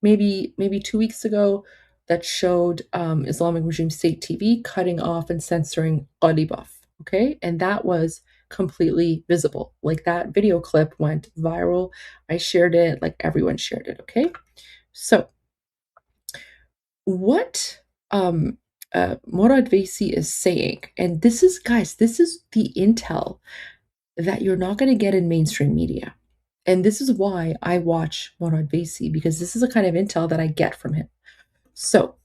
maybe 2 weeks ago, that showed Islamic Regime State TV cutting off and censoring Ghalibaf, okay? And that was completely visible. Like, that video clip went viral. I shared it, like everyone shared it, okay? So what Morad Vaisi is saying, and this is, guys, this is the intel that you're not going to get in mainstream media. And this is why I watch Morad Vaisi, because this is the kind of intel that I get from him. So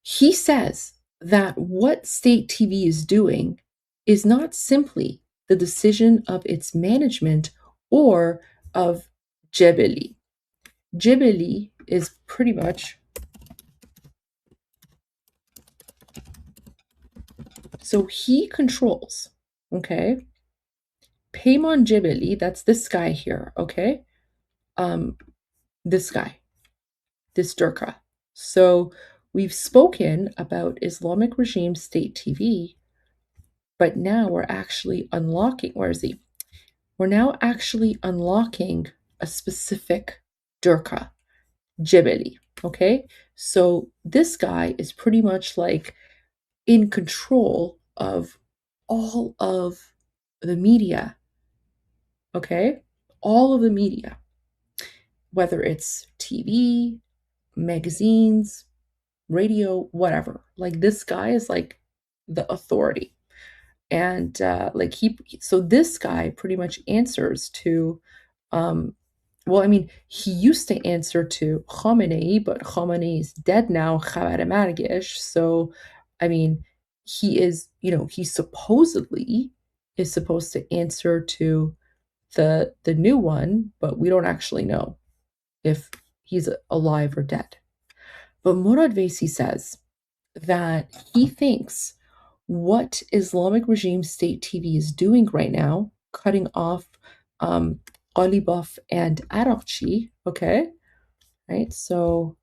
he says that what state TV is doing is not simply the decision of its management or of Jebeli. Jebeli is pretty much, so he controls, okay? Peyman Jebeli, that's this guy here, okay? This guy, this Durka. So we've spoken about Islamic Regime State TV, but now we're actually unlocking, where is he? We're now actually unlocking a specific Durka, Jebeli, okay? So this guy is pretty much like in control of all of the media, okay? All of the media, whether it's TV, magazines, radio, whatever. Like this guy is like the authority. And so this guy pretty much answers to, well, I mean, he used to answer to Khamenei, but Khamenei is dead now, khabar margesh. So, I mean, he supposedly is supposed to answer to the new one, but we don't actually know if he's alive or dead. But Murad Vaisi says that he thinks what Islamic regime state TV is doing right now, cutting off Ghalibaf and Araqchi, okay, right? So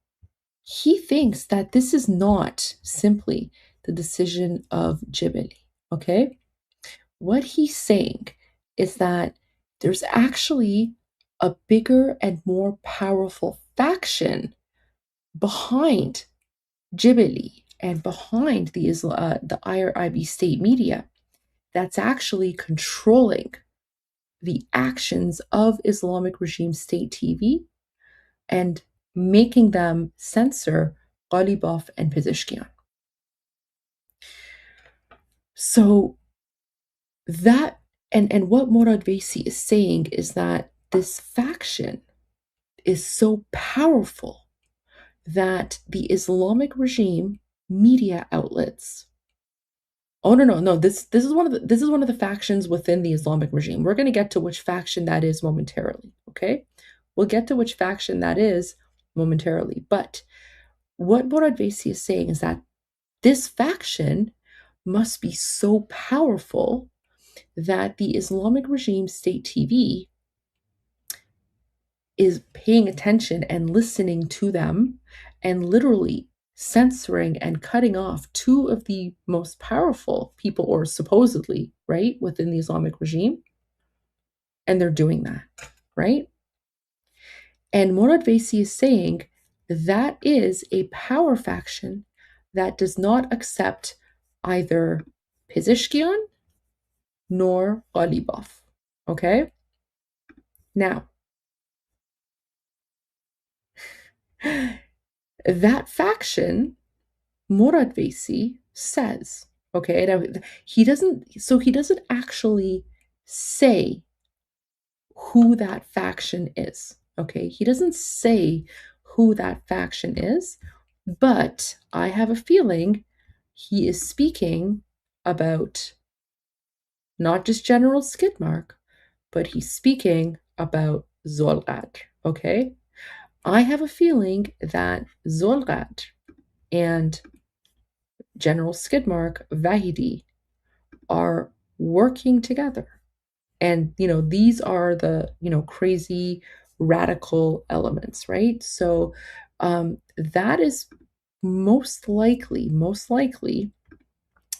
he thinks that this is not simply the decision of Jibali, okay? What he's saying is that there's actually a bigger and more powerful faction behind Jibali and behind the IRIB state media that's actually controlling the actions of Islamic regime state TV and making them censor Ghalibaf and Pezeshkian. So that and what Murad Vaisi is saying is that this faction is so powerful that the Islamic regime media outlets. Oh no! This is one of the factions within the Islamic regime. We're going to get to which faction that is momentarily. Okay, we'll get to which faction that is momentarily. But what Murad Vaisi is saying is that this faction must be so powerful that the Islamic regime state TV is paying attention and listening to them and literally censoring and cutting off two of the most powerful people, or supposedly, right, within the Islamic regime. And they're doing that, right? And Murad Vaisi is saying that is a power faction that does not accept either Pezeshkian nor Ghalibaf, okay? Now, that faction, Murad Vaisi says, okay, now he doesn't actually say who that faction is, okay? He doesn't say who that faction is, but I have a feeling he is speaking about not just General Skidmark, but he's speaking about Zolgad, okay? I have a feeling that Zolgad and General Skidmark, Vahidi, are working together. And, these are the, crazy radical elements, right? So that is most likely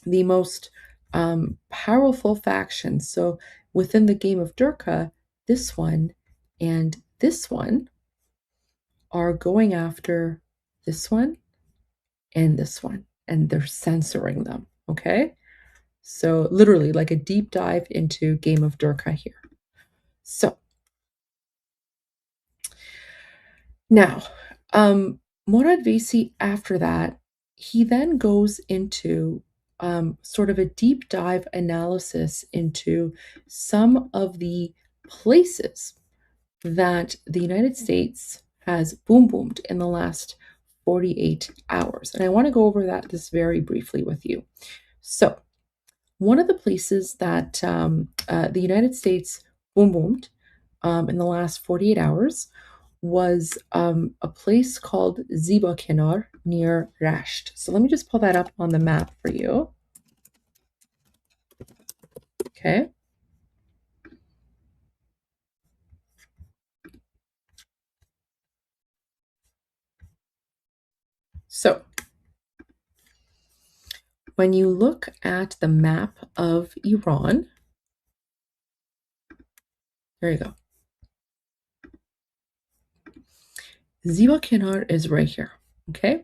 the most powerful faction. So within the game of Durka, this one and this one are going after this one and this one, and they're censoring them, okay? So literally like a deep dive into game of Durka here. So now, Murad Vaisi, after that, he then goes into sort of a deep dive analysis into some of the places that the United States has boomed in the last 48 hours. And I want to go over this very briefly with you. So one of the places that the United States boomed in the last 48 hours was a place called Ziba Kenar near Rasht. So let me just pull that up on the map for you. Okay. So when you look at the map of Iran, there you go. Ziba Kenar is right here, Okay,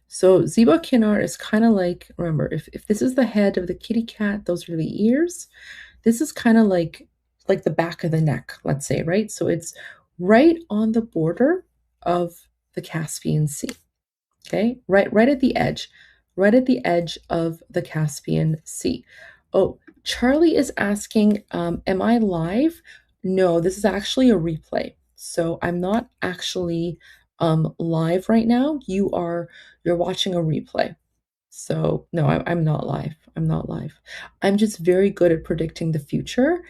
so Ziba Kinar is kind of like, remember, if this is the head of the kitty cat, those are the ears. This is kind of like the back of the neck, let's say, right? So it's right on the border of the Caspian Sea. Okay, right at the edge, of the Caspian Sea. Oh, Charlie is asking, am I live? No, this is actually a replay. So I'm not actually live right now. You're watching a replay. So no, I'm not live. I'm not live. I'm just very good at predicting the future.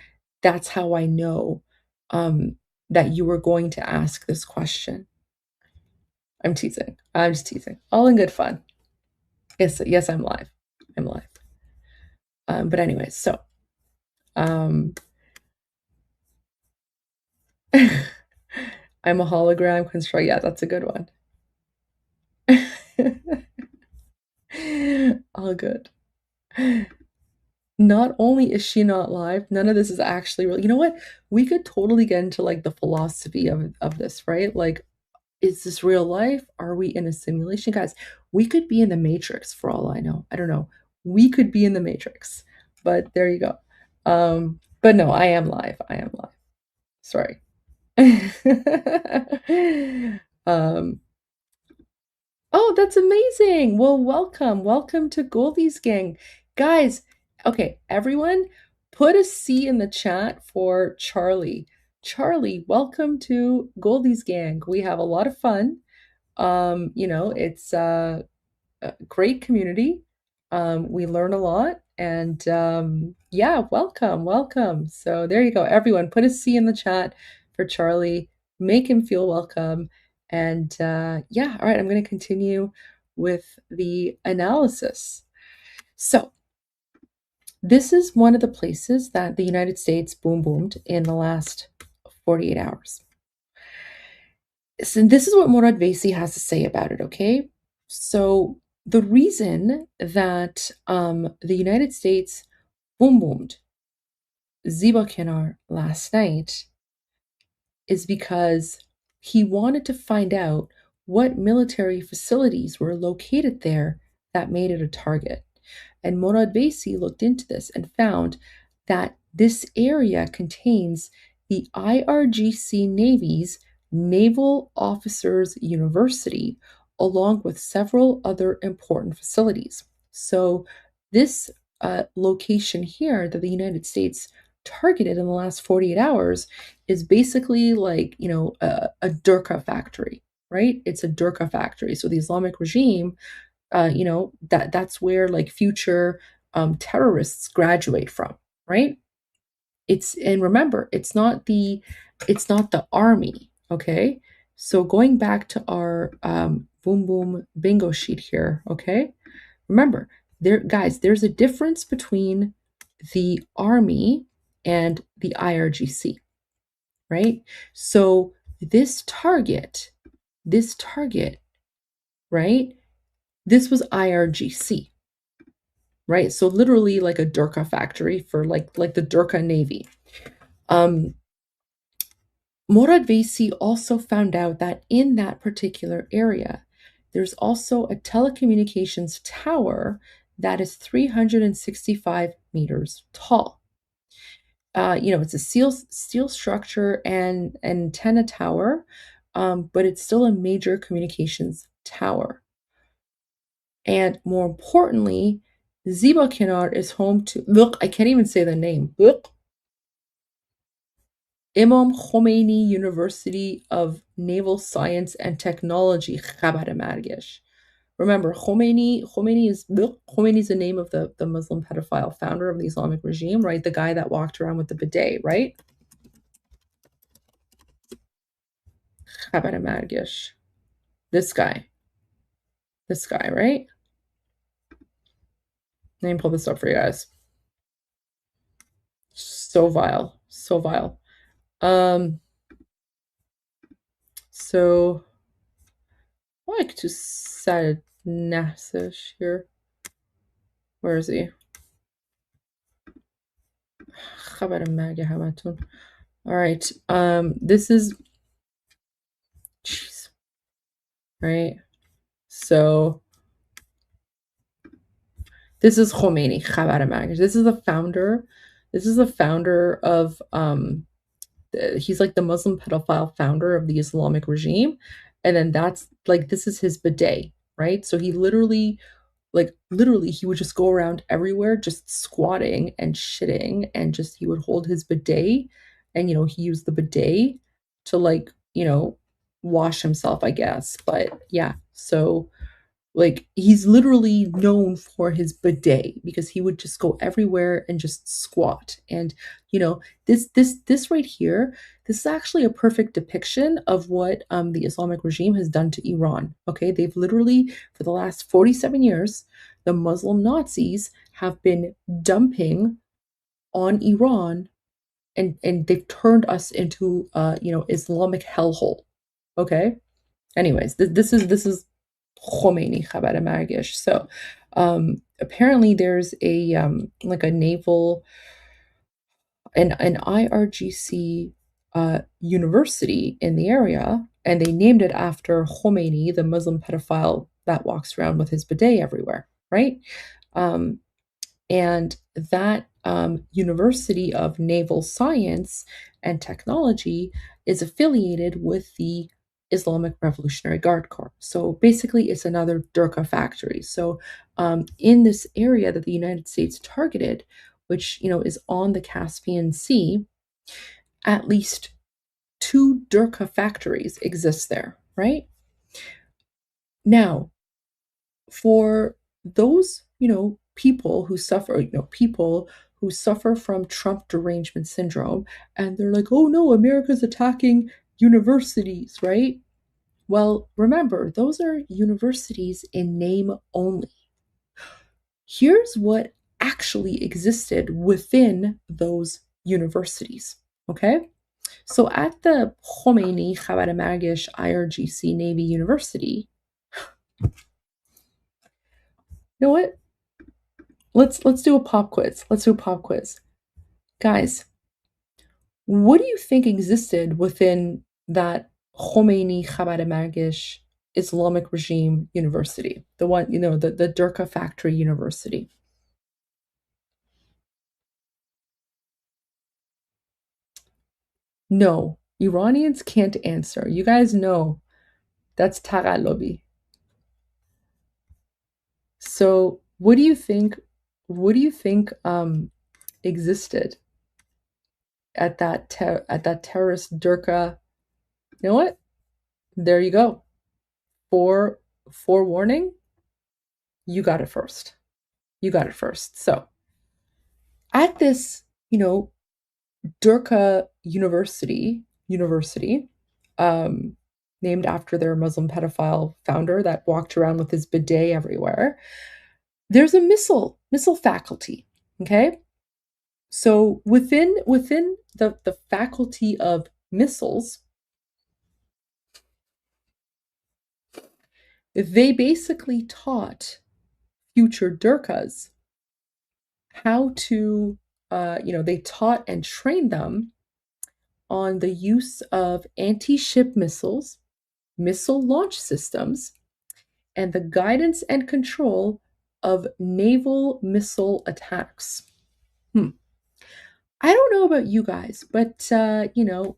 That's how I know that you were going to ask this question. I'm teasing. I'm just teasing. All in good fun. Yes, I'm live. I'm live. But anyway, so I'm a hologram construct. Yeah, that's a good one. All good. Not only is she not live, none of this is actually real. You know what? We could totally get into like the philosophy of this, right? Like, is this real life? Are we in a simulation? Guys, we could be in the Matrix for all I know. I don't know. We could be in the Matrix, but there you go. But no, I am live. I am live. Sorry. Oh, that's amazing. Well, welcome to Goldie's gang. Guys, okay, everyone, put a C in the chat for Charlie. Charlie, welcome to Goldie's gang. We have a lot of fun. It's a great community. We learn a lot, and yeah, welcome. So there you go. Everyone, put a C in the chat for Charlie. Make him feel welcome. And yeah, all right, I'm going to continue with the analysis. So this is one of the places that the United States boomed in the last 48 hours. So this is what Morad Vesi has to say about it, okay? So the reason that the United States boomed Ziba Kenar last night is because he wanted to find out what military facilities were located there that made it a target. And Morad Vesi looked into this and found that this area contains the IRGC Navy's Naval Officers University, along with several other important facilities. So this location here that the United States targeted in the last 48 hours is basically like, a Durka factory, right? It's a Durka factory. So the Islamic regime, that's where like future terrorists graduate from, right? And remember, it's not the army, okay? So going back to our boom boom bingo sheet here, okay? Remember, there's a difference between the army and the IRGC, right? So this target, right? This was IRGC, right? So literally like a Durka factory for like the Durka Navy. Morad Vesi also found out that in that particular area, there's also a telecommunications tower that is 365 meters tall. It's a steel structure and antenna tower, but it's still a major communications tower. And more importantly, Ziba Kenar is home to, look, I can't even say the name, look, Imam Khomeini University of Naval Science and Technology, Khabar Margesh. Remember, Khomeini is the name of the Muslim pedophile founder of the Islamic regime, right? The guy that walked around with the bidet, right? Khabar Margesh. This guy, right? Let me pull this up for you guys. So vile. So I like to set Nasish here. Where is he? All right. This is, jeez, right? So this is Khomeini, Khabar Magash. This is the founder. This is the founder of he's like the Muslim pedophile founder of the Islamic regime. And then that's like, this is his bidet, right? So he literally he would just go around everywhere just squatting and shitting, and just he would hold his bidet, and he used the bidet to wash himself, I guess. But yeah, so he's literally known for his bidet because he would just go everywhere and just squat. And this right here, this is actually a perfect depiction of what the Islamic regime has done to Iran. Okay, they've literally, for the last 47 years, the Muslim Nazis have been dumping on Iran, and they've turned us into Islamic hellhole. Okay, anyways, this is Khomeini, Khabar Margish. So apparently there's a like a naval, an IRGC university in the area, and they named it after Khomeini, the Muslim pedophile that walks around with his bidet everywhere, right? And that University of Naval Science and Technology is affiliated with the Islamic Revolutionary Guard Corps. So basically, it's another Durka factory. So in this area that the United States targeted, which is on the Caspian Sea, at least 2 Durka factories exist there, right? Now, for those people who suffer from Trump derangement syndrome, and they're like, oh no, America's attacking universities, right? Well, remember, those are universities in name only. Here's what actually existed within those universities, okay? So at the Khomeini Khabar Margish IRGC Navy University, you know what? Let's do a pop quiz. Guys, what do you think existed within that Khomeini Khabar Margish Islamic regime university? The one, the Durka factory university. No, Iranians can't answer. You guys know that's Taghallobi. So what do you think existed at that terrorist Durka? You know what? There you go. Forewarning. You got it first. So at this, Durka University, named after their Muslim pedophile founder that walked around with his bidet everywhere, there's a missile faculty. Okay, so within the faculty of missiles, they basically taught future Durkas how to, they taught and trained them on the use of anti-ship missiles, missile launch systems, and the guidance and control of naval missile attacks. I don't know about you guys, but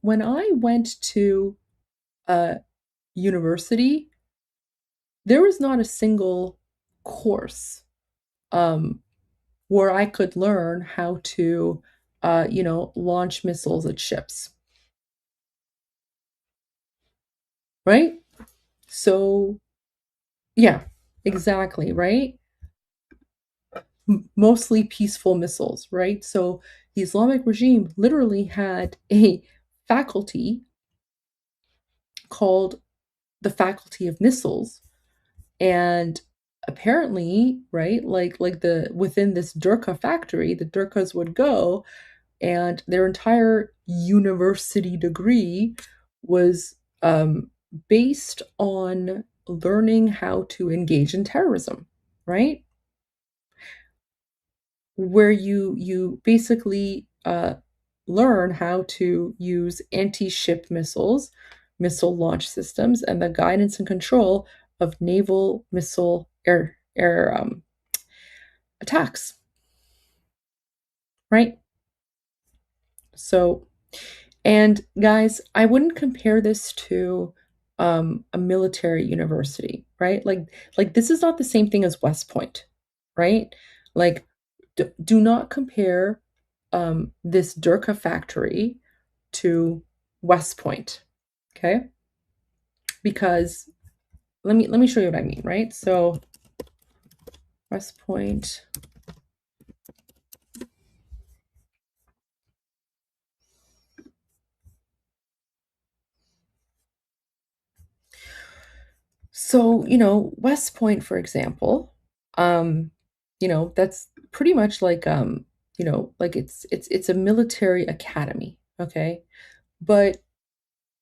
when I went to university, there was not a single course where I could learn how to launch missiles at ships. Right? So yeah, exactly, right? Mostly peaceful missiles, right? So the Islamic regime literally had a faculty called the Faculty of Missiles, and apparently, right, like the within this Durka factory, the Durkas would go, and their entire university degree was based on learning how to engage in terrorism, right? Where you basically learn how to use anti-ship missiles, missile launch systems, and the guidance and control of naval missile air attacks, right? So, and guys, I wouldn't compare this to a military university, right? Like this is not the same thing as West Point, right? Like, do not compare this Durka factory to West Point, okay? Because let me show you what I mean, right? So West Point. So, West Point, for example, that's pretty much like like it's a military academy, okay? But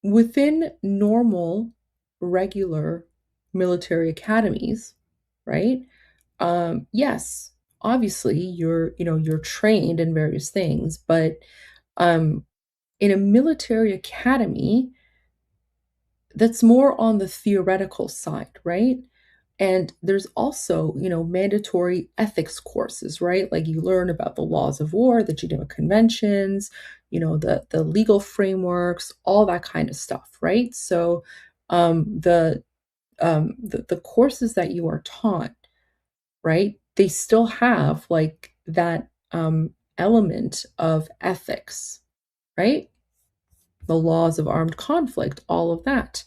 within normal, regular military academies, right? Yes, obviously you're trained in various things, but um in a military academy, that's more on the theoretical side, right? And there's also, mandatory ethics courses, right? Like you learn about the laws of war, the Geneva Conventions, the legal frameworks, all that kind of stuff, right? So the courses that you are taught, right? They still have like that element of ethics, right? The laws of armed conflict, all of that.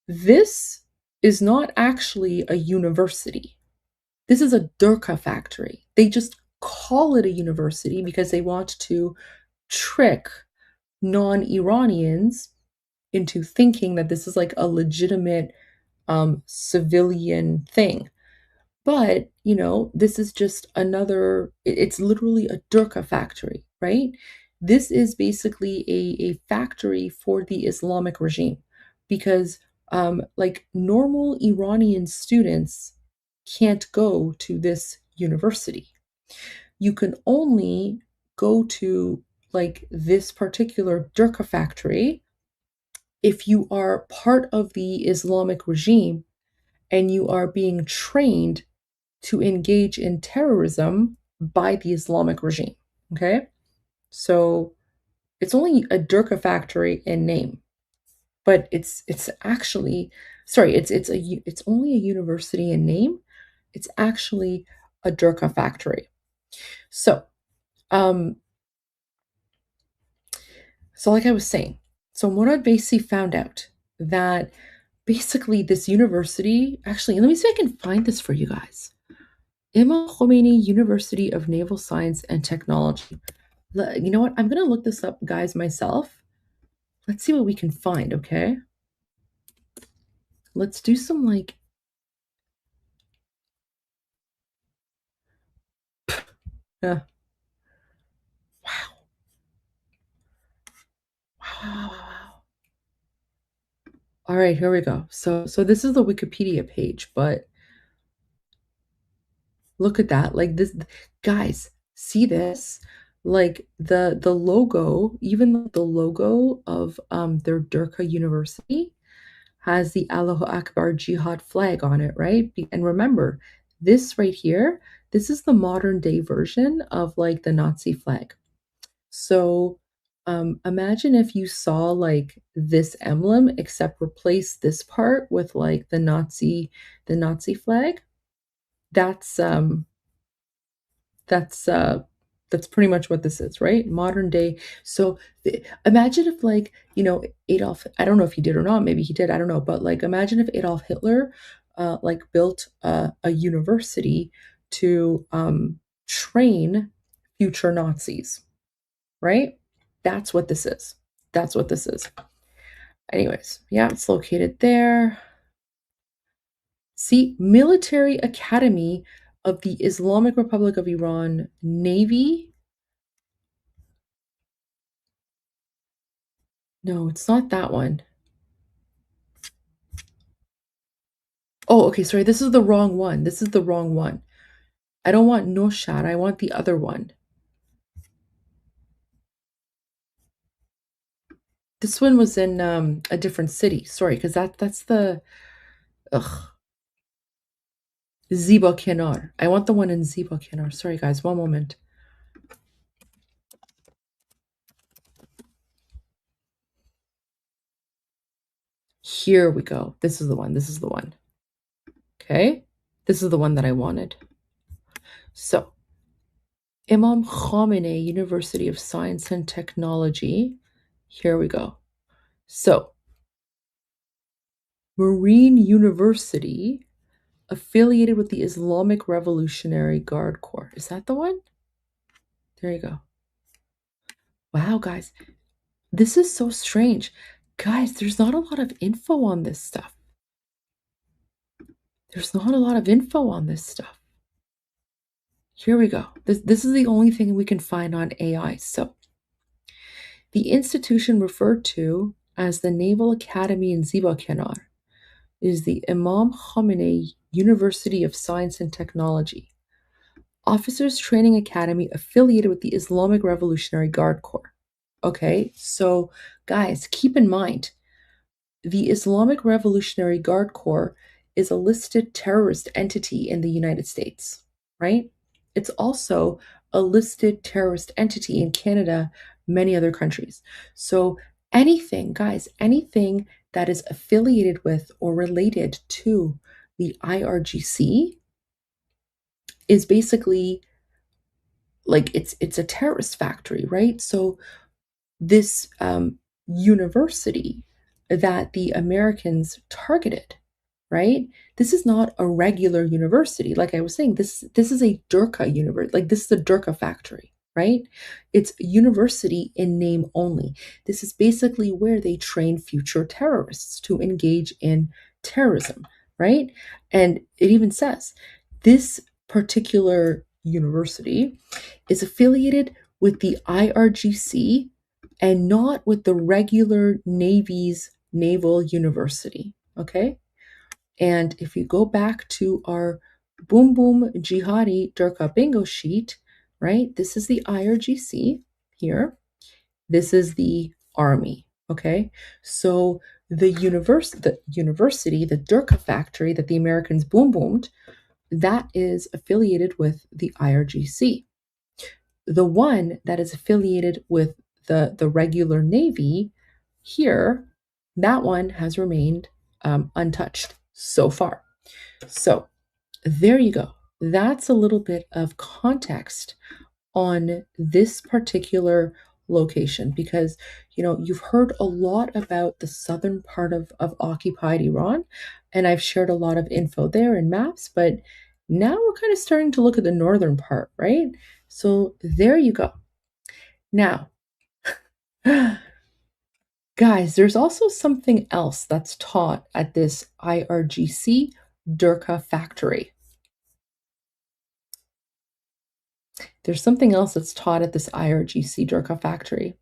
This is not actually a university. This is a Durka factory. They just call it a university because they want to trick non-Iranians into thinking that this is like a legitimate civilian thing. But, this is just it's literally a Durka factory, right? This is basically a factory for the Islamic regime because like normal Iranian students can't go to this university. You can only go to like this particular Durka factory if you are part of the Islamic regime and you are being trained to engage in terrorism by the Islamic regime. Okay? So it's only a Durka factory in name, but it's actually it's only a university in name. It's actually a Durka factory. So like I was saying, so Morad Baisi found out that basically this university, actually, let me see if I can find this for you guys. Imam Khomeini University of Naval Science and Technology. You know what? I'm going to look this up, guys, myself. Let's see what we can find, okay? Let's do some, like... Yeah. Wow. Wow. All right, here we go. So this is the Wikipedia page, but look at that. Like this, guys, see this? Like the logo, even the logo of their Durka University has the Allahu Akbar Jihad flag on it, right? And remember, this right here, this is the modern day version of like the Nazi flag. So imagine if you saw like this emblem, except replace this part with like the Nazi flag. That's pretty much what this is, right? Modern day. So imagine if like, Adolf, I don't know if he did or not, maybe he did, I don't know, but like imagine if Adolf Hitler like built a university to train future Nazis, right? That's what this is. That's what this is. Anyways, yeah, it's located there. See, Military Academy of the Islamic Republic of Iran Navy. No, it's not that one. Oh, okay, sorry, this is the wrong one. This is the wrong one. I don't want Noshad, I want the other one. This one was in a different city. Sorry, because that's the Ugh. Ziba Kenar. I want the one in Ziba Kenar. Sorry, guys. One moment. Here we go. This is the one. This is the one. Okay? This is the one that I wanted. So, Imam Khomeini University of Science and Technology. Here we go. So, Marine University affiliated with the Islamic Revolutionary Guard Corps. Is that the one? There you go. Wow, guys. This is so strange. Guys, there's not a lot of info on this stuff. There's not a lot of info on this stuff. Here we go. This is the only thing we can find on AI. So, the institution referred to as the Naval Academy in Ziba Kenar is the Imam Khomeini University of Science and Technology, Officers Training Academy affiliated with the Islamic Revolutionary Guard Corps. Okay, so guys, keep in mind, the Islamic Revolutionary Guard Corps is a listed terrorist entity in the United States, right? It's also a listed terrorist entity in Canada, many other countries. So anything, guys, anything that is affiliated with or related to the IRGC is basically like it's a terrorist factory, right? So this university that the Americans targeted, right? This is not a regular university. Like I was saying, this is a Durka university. Like this is a Durka factory, right? It's a university in name only. This is basically where they train future terrorists to engage in terrorism, right? And it even says this particular university is affiliated with the IRGC and not with the regular Navy's Naval University, okay? And if you go back to our Boom Boom Jihadi Durka bingo sheet, right? This is the IRGC here. This is the Army, okay? So the university, the Durka factory that the Americans boom boomed, that is affiliated with the IRGC. The one that is affiliated with the regular Navy here, that one has remained untouched so far. So there you go. That's a little bit of context on this particular location because, you know, you've heard a lot about the southern part of occupied Iran, and I've shared a lot of info there in maps, but now we're kind of starting to look at the northern part, right? So there you go. Now, guys, there's also something else that's taught at this IRGC Durka factory. There's something else that's taught at this IRGC Durka factory.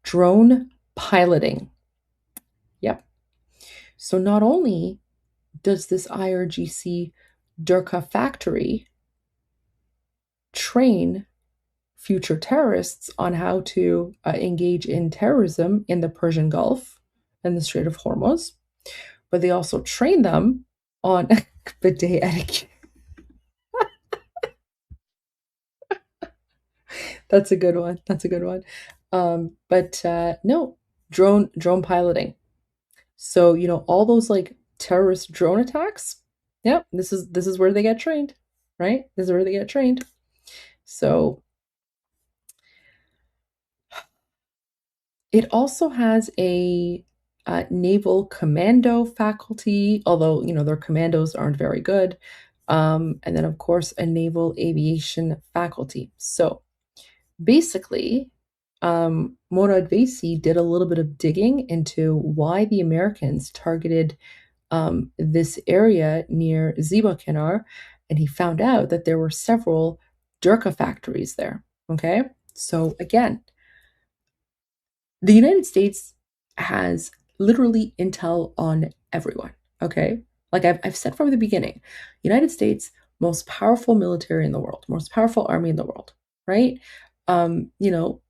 Drone piloting. Yep. So not only does this IRGC Durka factory train future terrorists on how to engage in terrorism in the Persian Gulf and the Strait of Hormuz, but they also train them on bidet etiquette. That's a good one. That's a good one. But no, drone piloting. So, you know, all those like terrorist drone attacks, yep, this is where they get trained, right? This is where they get trained. So it also has a naval commando faculty, although, you know, their commandos aren't very good. And then, of course, a naval aviation faculty. So basically, Morad Vaisi did a little bit of digging into why the Americans targeted this area near Ziba Kenar, and he found out that there were several Durka factories there. Okay, so again, the United States has literally intel on everyone. Okay, like I've said from the beginning, United States, most powerful military in the world, most powerful army in the world, right? You know,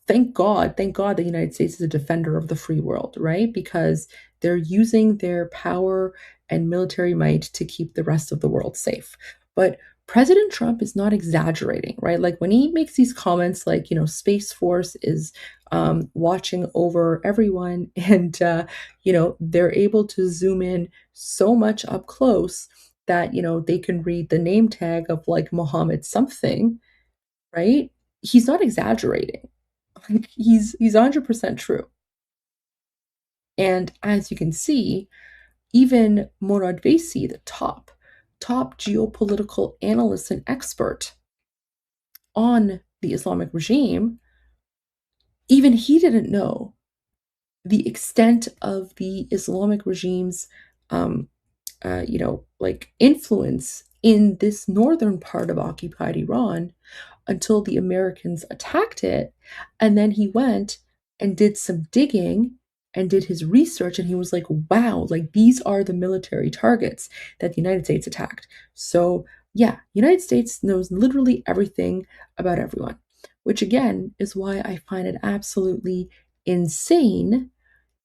thank God the United States is a defender of the free world, right? Because they're using their power and military might to keep the rest of the world safe. But President Trump is not exaggerating, right? Like when he makes these comments like, Space Force is watching over everyone and, they're able to zoom in so much up close that, they can read the name tag of like Mohammed something, right? He's not exaggerating. Like he's 100% true. And as you can see, even Morad Vaisi, the top geopolitical analyst and expert on the Islamic regime, even he didn't know the extent of the Islamic regime's, influence in this northern part of occupied Iran until the Americans attacked it. And then he went and did some digging and did his research, and he was like, wow, like these are the military targets that the United States attacked. So yeah, United States knows literally everything about everyone, which again is why I find it absolutely insane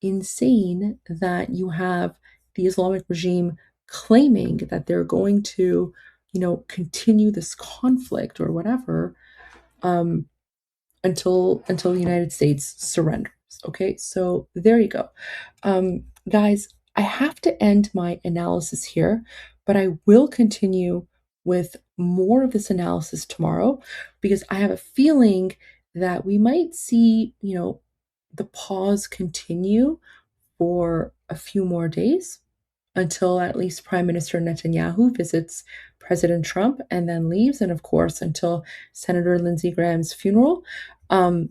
that you have the Islamic regime claiming that they're going to, continue this conflict or whatever, until the United States surrenders. Okay, so there you go. Guys, I have to end my analysis here, but I will continue with more of this analysis tomorrow because I have a feeling that we might see, the pause continue for a few more days until at least Prime Minister Netanyahu visits President Trump and then leaves, and of course until Senator Lindsey Graham's funeral,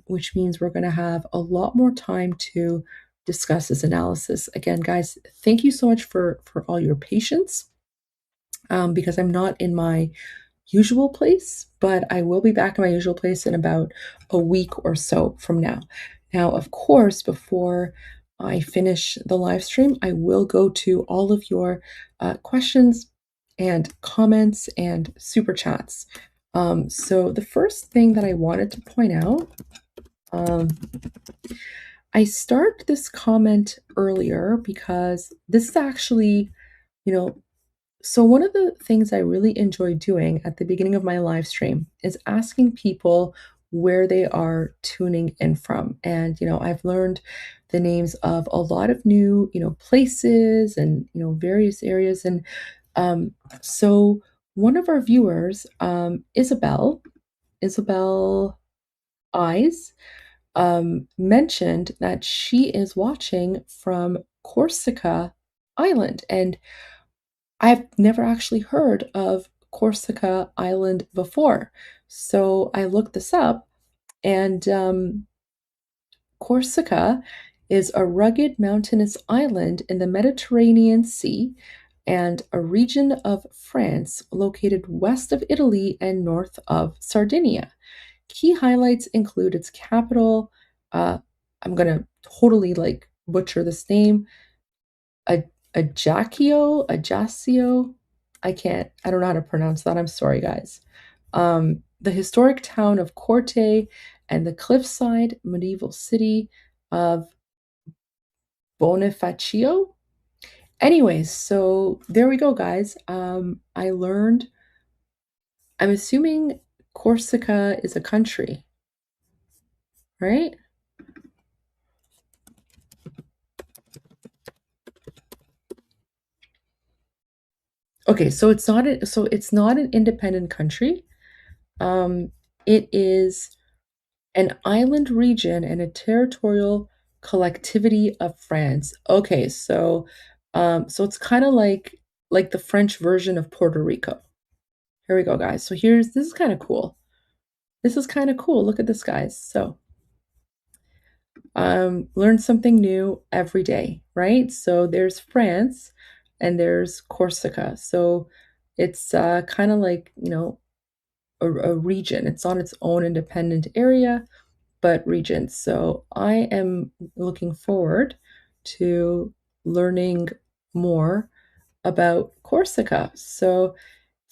which means we're going to have a lot more time to discuss this analysis. Again, guys, thank you so much for all your patience, because I'm not in my usual place, but I will be back in my usual place in about a week or so from now. Now, of course, before I finish the live stream, I will go to all of your questions and comments and super chats. So the first thing that I wanted to point out, I start this comment earlier because this is actually, so one of the things I really enjoy doing at the beginning of my live stream is asking people where they are tuning in from. And, I've learned the names of a lot of new, places and, various areas. And so one of our viewers, Isabel Eyes, mentioned that she is watching from Corsica Island. And I've never actually heard of Corsica Island before. So I looked this up, and Corsica is a rugged mountainous island in the Mediterranean Sea and a region of France located west of Italy and north of Sardinia. Key highlights include its capital. I'm going to totally butcher this name. Ajaccio. I don't know how to pronounce that. I'm sorry, guys. The historic town of Corte and the cliffside medieval city of Bonifacio. Anyways, so there we go, guys. I'm assuming Corsica is a country, right? Okay, so it's not an independent country. It is an island region and a territorial collectivity of France. Okay, so it's kind of like the French version of Puerto Rico. Here we go, guys. So this is kind of cool. Look at this, guys. So learn something new every day, right? So there's France and there's Corsica. So it's kind of like, a region. It's on its own independent area, but region. So I am looking forward to learning more about Corsica. So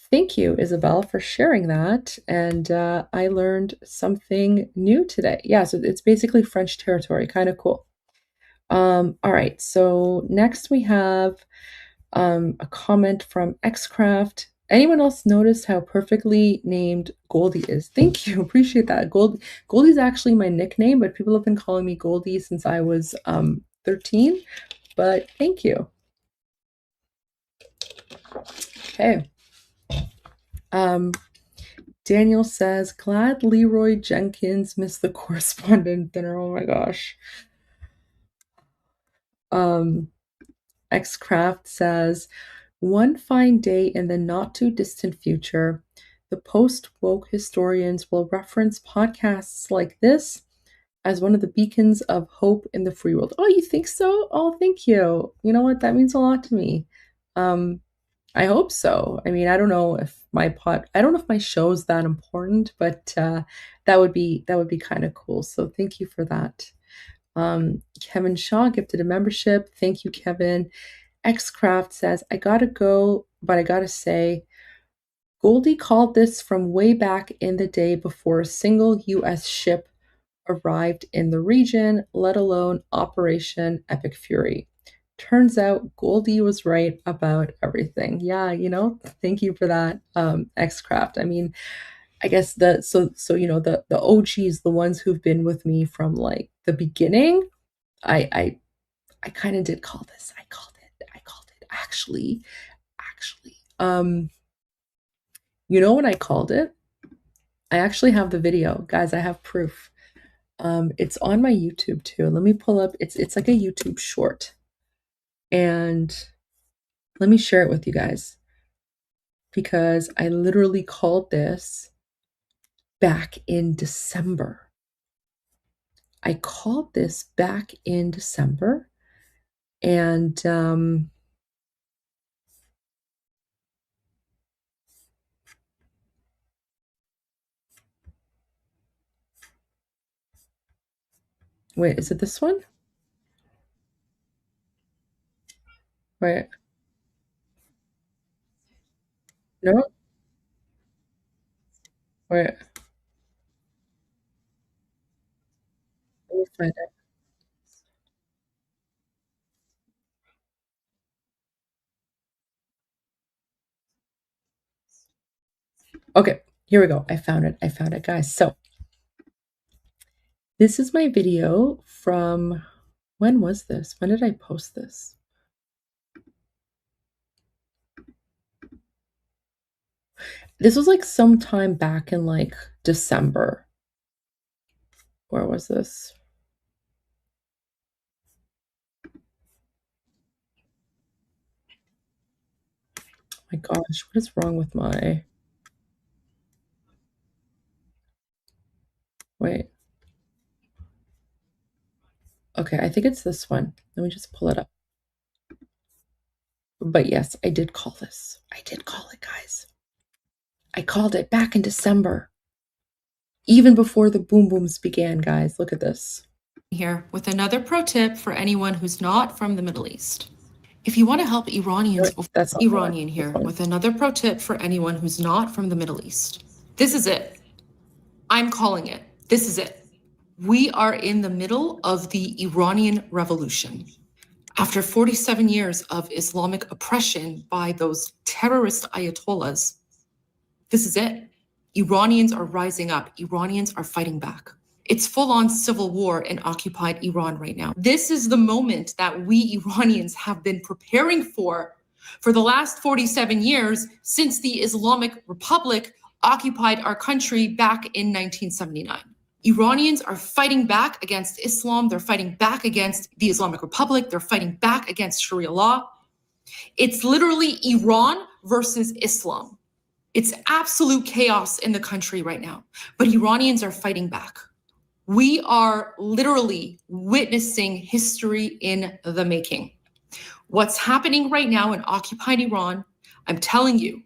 thank you, Isabel, for sharing that. And I learned something new today. Yeah, so it's basically French territory. Kind of cool. All right, so next we have a comment from Xcraft. Anyone else notice how perfectly named Goldie is? Thank you, appreciate that. Goldie's actually my nickname, but people have been calling me Goldie since I was 13, but thank you. Okay. Daniel says, glad Leroy Jenkins missed the correspondent dinner. Oh my gosh. Xcraft says, one fine day in the not too distant future, the post-woke historians will reference podcasts like this as one of the beacons of hope in the free world. Oh, you think so? Oh, thank you. You know what? That means a lot to me. I hope so. I mean, I don't know if my show's that important, but that would be kind of cool. So thank you for that. Kevin Shaw gifted a membership. Thank you, Kevin. Xcraft says, I gotta go, but I gotta say, Goldie called this from way back in the day before a single US ship arrived in the region, let alone Operation Epic Fury. Turns out Goldie was right about everything. Yeah, thank you for that, Xcraft. I mean, I guess the OGs, the ones who've been with me from like the beginning, I kind of did call this. I called it. Actually, when I called it, I actually have the video, guys. I have proof. It's on my YouTube too. Let me pull up. It's like a YouTube short, and let me share it with you guys because I literally called this back in December. I called this back in December, and wait, is it this one? Wait. No? Wait. Let me find it. Okay, here we go. I found it, guys. So this is my video from, when was this? When did I post this? This was like sometime back in like December. Where was this? My gosh, what is wrong with my... Wait. Okay, I think it's this one. Let me just pull it up. But yes, I did call this. I did call it, guys. I called it back in December. Even before the boom booms began, guys. Look at this. Here with another pro tip for anyone who's not from the Middle East. If you want to help Iranians, that's Iranian here with another pro tip for anyone who's not from the Middle East. This is it. I'm calling it. This is it. We are in the middle of the Iranian Revolution. After 47 years of Islamic oppression by those terrorist ayatollahs, this is it. Iranians are rising up. Iranians are fighting back. It's full-on civil war in occupied Iran right now. This is the moment that we Iranians have been preparing for the last 47 years since the Islamic Republic occupied our country back in 1979. Iranians are fighting back against Islam. They're fighting back against the Islamic Republic. They're fighting back against Sharia law. It's literally Iran versus Islam. It's absolute chaos in the country right now, but Iranians are fighting back. We are literally witnessing history in the making. What's happening right now in occupied Iran, I'm telling you,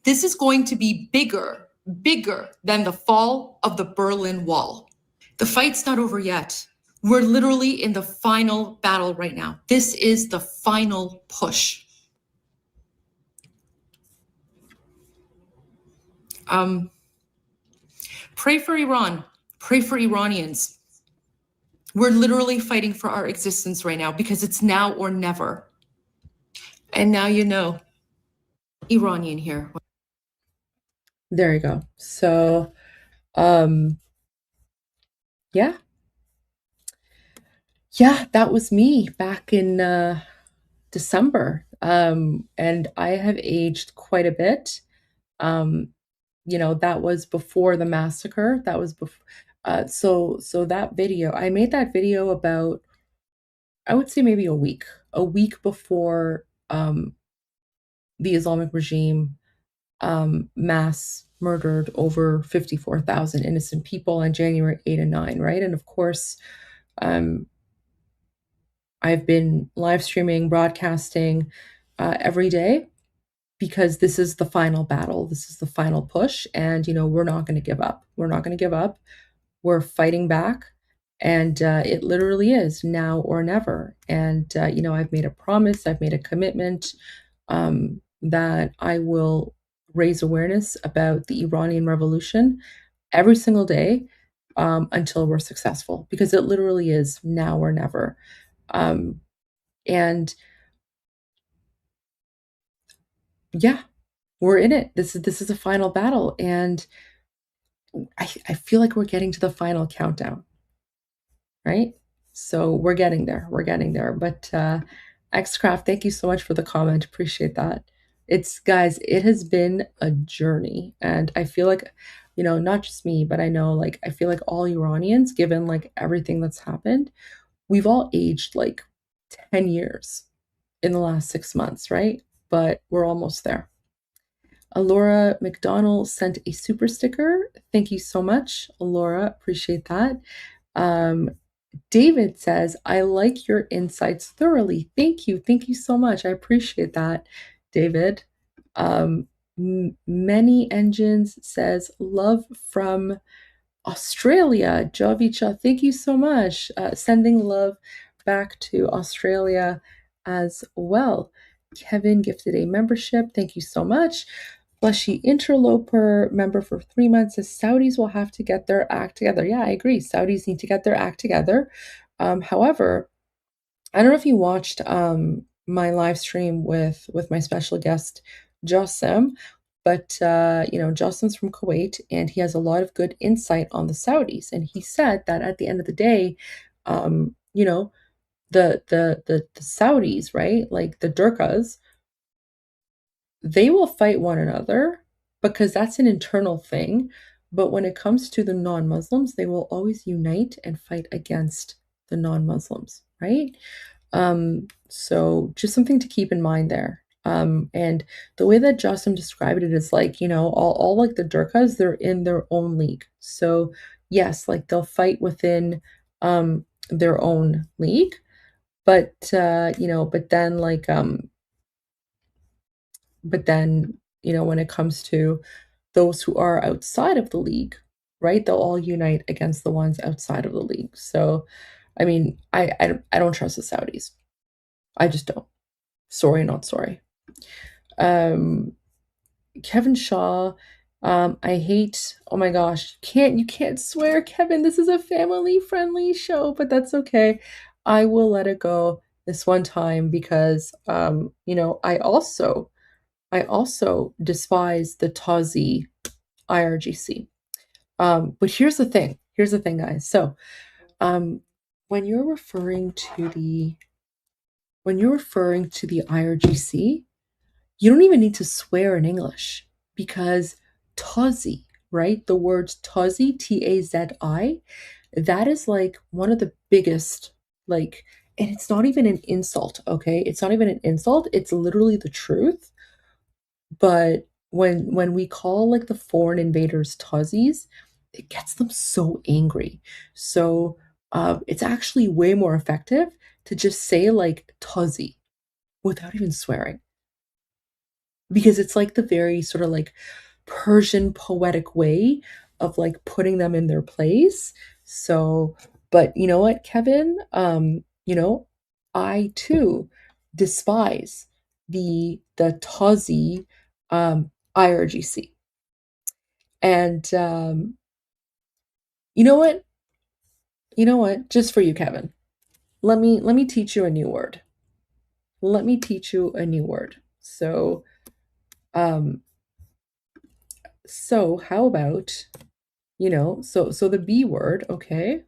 this is going to be bigger than the fall of the Berlin Wall. The fight's not over yet. We're literally in the final battle right now. This is the final push. Pray for Iran. Pray for Iranians. We're literally fighting for our existence right now because it's now or never. And now you know, Iranian here. There you go. So, yeah. Yeah, that was me back in December. And I have aged quite a bit. That was before the massacre. That was before. So that video, I made that video about, I would say maybe a week before the Islamic regime mass murdered over 54,000 innocent people on January 8 and 9, right? And of course, I've been live streaming, broadcasting every day because this is the final battle. This is the final push. And, we're not going to give up. We're not going to give up. We're fighting back. And it literally is now or never. And, I've made a promise, I've made a commitment that I will raise awareness about the Iranian Revolution every single day until we're successful, because it literally is now or never. And yeah, we're in it. This is a final battle, and I feel like we're getting to the final countdown, right? So we're getting there. We're getting there. But Xcraft, thank you so much for the comment. Appreciate that. Guys, it has been a journey, and I feel like, not just me, but I know, like, I feel like all Iranians, given like everything that's happened, we've all aged like 10 years in the last 6 months, right? But we're almost there. Alora McDonald sent a super sticker. Thank you so much, Alora. Appreciate that. David says, I like your insights thoroughly. Thank you. Thank you so much. I appreciate that, David. Many Engines says, love from Australia. Jovicha, thank you so much. Sending love back to Australia as well. Kevin gifted a membership. Thank you so much. Fleshy Interloper, member for 3 months, says Saudis will have to get their act together. Yeah, I agree. Saudis need to get their act together. However, I don't know if you watched my live stream with my special guest, Jossem, but Jossem's from Kuwait, and he has a lot of good insight on the Saudis. And he said that at the end of the day, the Saudis, right, like the Durkas, they will fight one another because that's an internal thing. But when it comes to the non-Muslims, they will always unite and fight against the non-Muslims, right? So just something to keep in mind there. And the way that Jossem described it is like, all like the Durkas, they're in their own league. So yes, like they'll fight within their own league, but then when it comes to those who are outside of the league, right, they'll all unite against the ones outside of the league. So I mean, I don't trust the Saudis. I just don't. Sorry, not sorry. Kevin Shaw, I hate, oh my gosh, you can't swear, Kevin. This is a family-friendly show, but that's okay. I will let it go this one time because, I also despise the Tazi IRGC. But here's the thing, guys. So, when you're referring to the IRGC, you don't even need to swear in English, because Tazi, right? The word Tazi, Tazi, that is like one of the biggest, like, and it's not even an insult, okay? It's not even an insult. It's literally the truth. But when we call like the foreign invaders Tazis, it gets them so angry. So it's actually way more effective to just say like Tazi without even swearing, because it's like the very sort of like Persian poetic way of like putting them in their place. So, but you know what, Kevin? I too despise the Tazi IRGC. And you know what? You know what? Just for you, Kevin. Let me teach you a new word. Let me teach you a new word. So how about, so the B word, okay?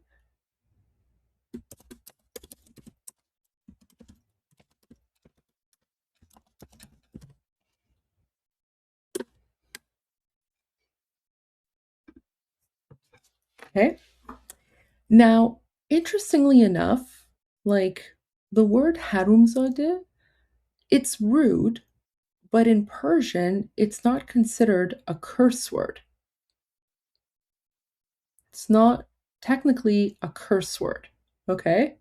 Okay. Now, interestingly enough, like the word harumzade, it's rude, but in Persian, it's not considered a curse word. It's not technically a curse word, okay?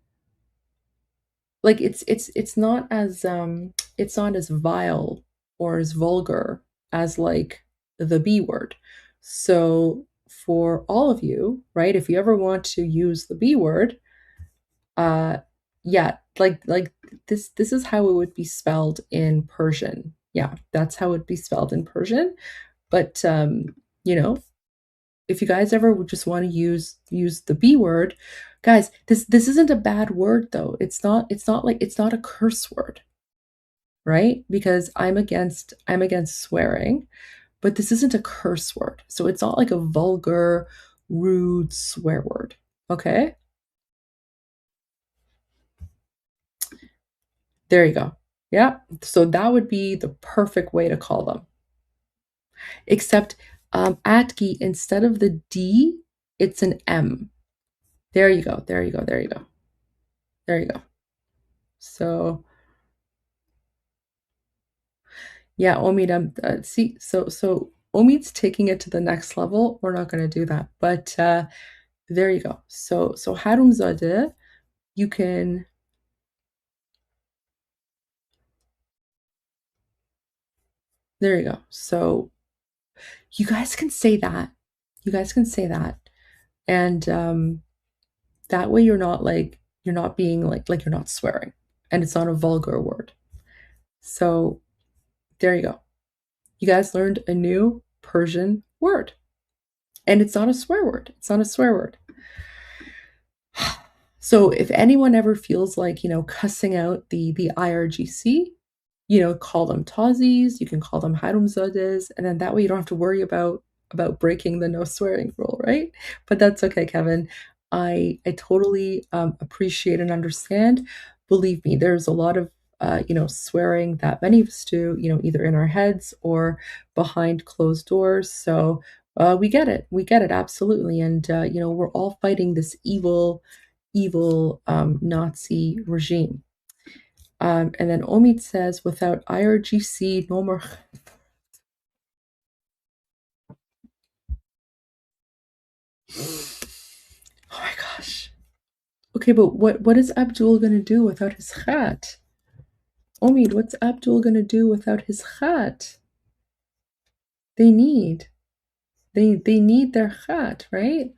Like it's not as vile or as vulgar as like the B word. So for all of you, right, if you ever want to use the B word, yeah, like this is how it would be spelled in Persian. Yeah, that's how it would be spelled in Persian. But if you guys ever just want to use the B word, guys, this isn't a bad word though. It's not a curse word, right? Because I'm against swearing, but this isn't a curse word. So it's not like a vulgar, rude swear word. Okay? There you go. Yeah. So that would be the perfect way to call them. Except Atki, instead of the D, it's an M. There you go. There you go. There you go. There you go. So yeah, Omid, see, so Omid's taking it to the next level. We're not going to do that, but there you go. So Harumzadeh, you can. There you go. So you guys can say that. You guys can say that, and that way you're not being like you're not swearing, and it's not a vulgar word. So there you go. You guys learned a new Persian word. And it's not a swear word. It's not a swear word. So if anyone ever feels like, cussing out the IRGC, call them Tazis, you can call them Harumzades, and then that way you don't have to worry about breaking the no swearing rule, right? But that's okay, Kevin. I totally appreciate and understand. Believe me, there's a lot of swearing that many of us do, either in our heads or behind closed doors. So we get it, absolutely, and we're all fighting this evil Nazi regime. And then Omid says, without IRGC, no more. Oh my gosh. Okay, but what is Abdul gonna do without his khat? Omid, what's Abdul gonna do without his khat? They need their khat, right?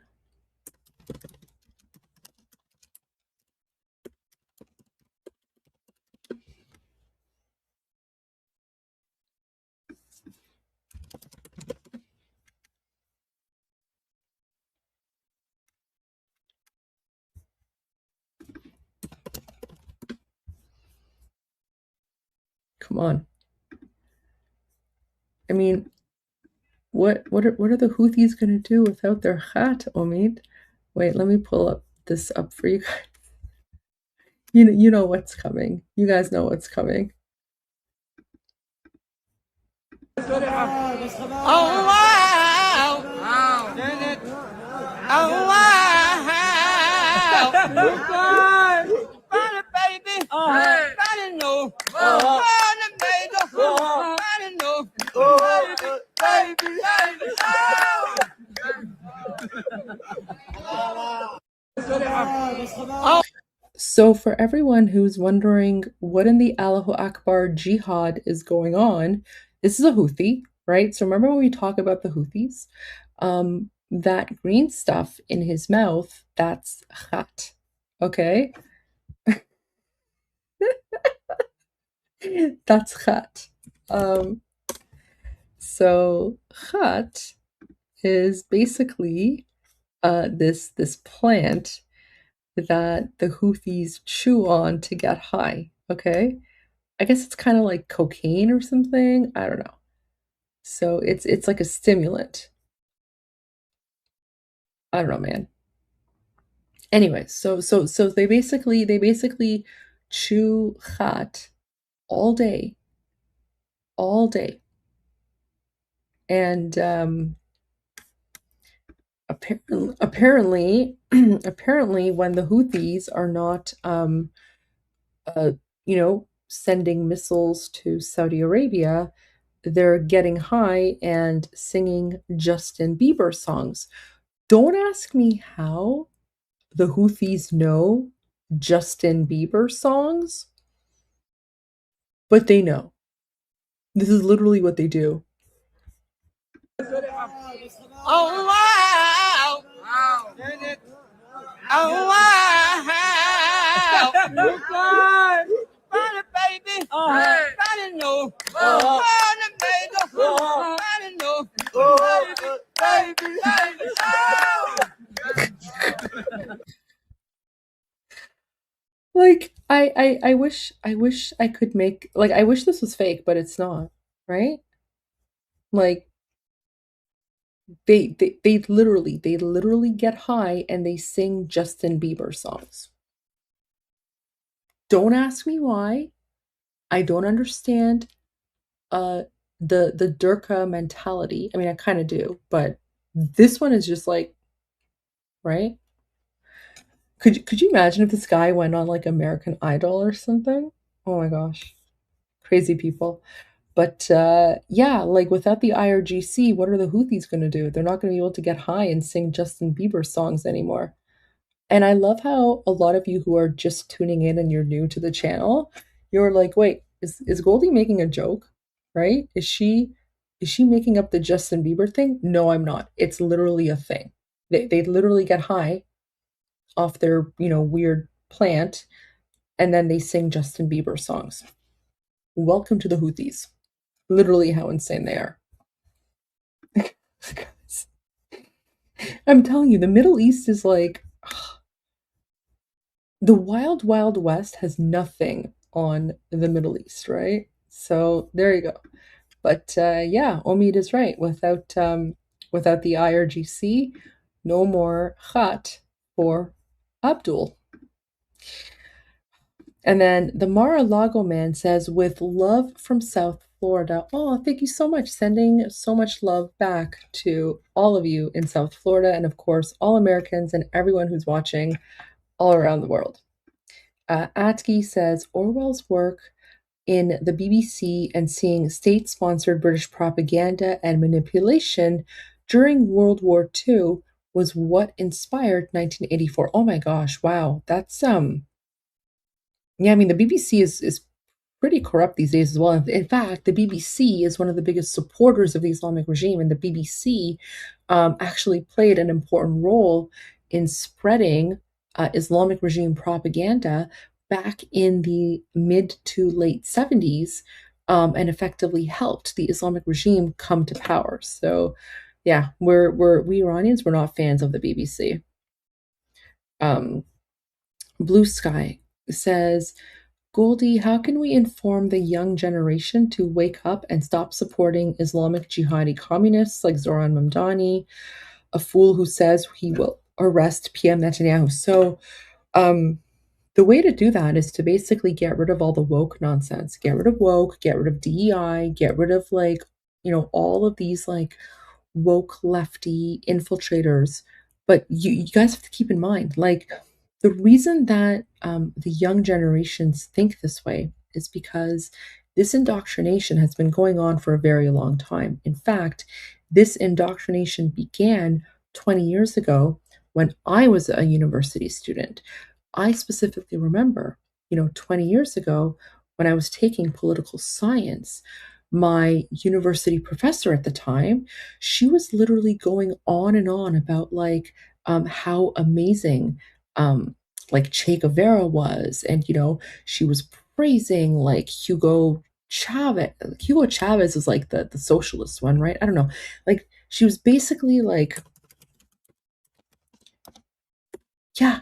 Come on. I mean, what are the Houthis gonna do without their khat, Omid? Wait, let me pull this up for you guys. You know what's coming. You guys know what's coming. Oh wow! Oh wow! Baby, I know. So for everyone who's wondering what in the Allahu Akbar jihad is going on, this is a Houthi, right? So remember when we talk about the Houthis? That green stuff in his mouth, that's khat, okay? That's khat. So khat is basically this plant that the Houthis chew on to get high, okay? I guess it's kind of like cocaine or something. I don't know. So it's like a stimulant. I don't know, man. Anyway, so they basically chew khat all day, and apparently apparently when the Houthis are not sending missiles to Saudi Arabia, they're getting high and singing Justin Bieber songs. Don't ask me how the Houthis know Justin Bieber songs, but they know. This is literally what they do. Oh, wow. Oh, wow. Funny, baby. Funny, no. Funny, baby. Funny, no. Baby. Like, I wish I could make, like, I wish this was fake, but it's not, right? Like, they literally get high and they sing Justin Bieber songs. Don't ask me why. I don't understand the Durkha mentality. I mean, I kind of do, but this one is just like, right? Could you imagine if this guy went on like American Idol or something? Oh my gosh. Crazy people. But yeah, like without the IRGC, what are the Houthis going to do? They're not going to be able to get high and sing Justin Bieber songs anymore. And I love how a lot of you who are just tuning in and you're new to the channel, you're like, wait, is Goldie making a joke? Right? Is she making up the Justin Bieber thing? No, I'm not. It's literally a thing. They literally get high off their, weird plant, and then they sing Justin Bieber songs. Welcome to the Houthis. Literally how insane they are. I'm telling you, the Middle East is like the wild, wild west has nothing on the Middle East, right? So there you go. But yeah, Omid is right. Without the IRGC, no more khat for Abdul. And then the Mar-a-Lago man says, with love from South Florida. Oh, thank you so much. Sending so much love back to all of you in South Florida, and of course, all Americans and everyone who's watching all around the world. Atki says, Orwell's work in the BBC and seeing state-sponsored British propaganda and manipulation during World War II was what inspired 1984. Oh my gosh, wow. That's yeah, I mean, the BBC is pretty corrupt these days as well. In fact, the BBC is one of the biggest supporters of the Islamic regime, and the BBC actually played an important role in spreading Islamic regime propaganda back in the mid to late 70s, and effectively helped the Islamic regime come to power. So, yeah, we Iranians, we're not fans of the BBC. Blue Sky says, Goldie, how can we inform the young generation to wake up and stop supporting Islamic jihadi communists like Zoran Mamdani, a fool who says he will arrest PM Netanyahu? So the way to do that is to basically get rid of all the woke nonsense. Get rid of woke, get rid of DEI, get rid of all of these woke lefty infiltrators. But you guys have to keep in mind, the reason that the young generations think this way is because this indoctrination has been going on for a very long time. In fact, this indoctrination began 20 years ago when I was a university student. I specifically remember, 20 years ago when I was taking political science, my university professor at the time, she was literally going on and on about how amazing Che Guevara was, and she was praising Hugo Chavez. Hugo Chavez is the socialist one, right? I don't know. She was basically yeah,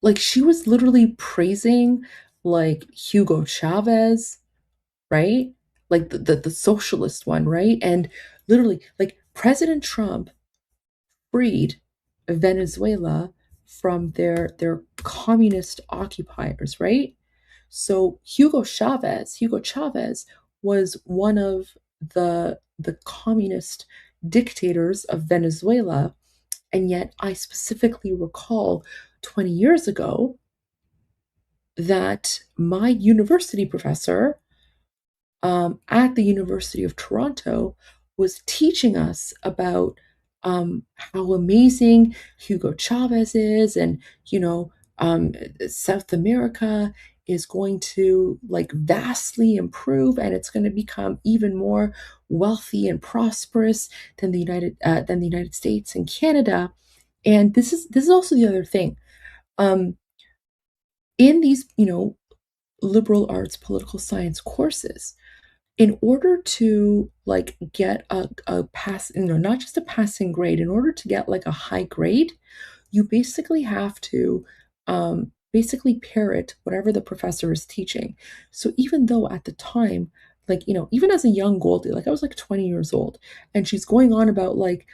like she was literally praising like Hugo Chavez, right? Like the socialist one, right? And literally like President Trump freed Venezuela from their communist occupiers, right? So Hugo Chavez was one of the communist dictators of Venezuela, and yet I specifically recall 20 years ago that my university professor at the University of Toronto was teaching us about how amazing Hugo Chavez is, and South America is going to like vastly improve, and it's going to become even more wealthy and prosperous than the United States and Canada. And this is also the other thing. In these liberal arts political science courses, in order to like get a pass, not just a passing grade, in order to get like a high grade, you basically have to basically parrot whatever the professor is teaching. So even though at the time, like, even as a young Goldie, like I was like 20 years old, and she's going on about like,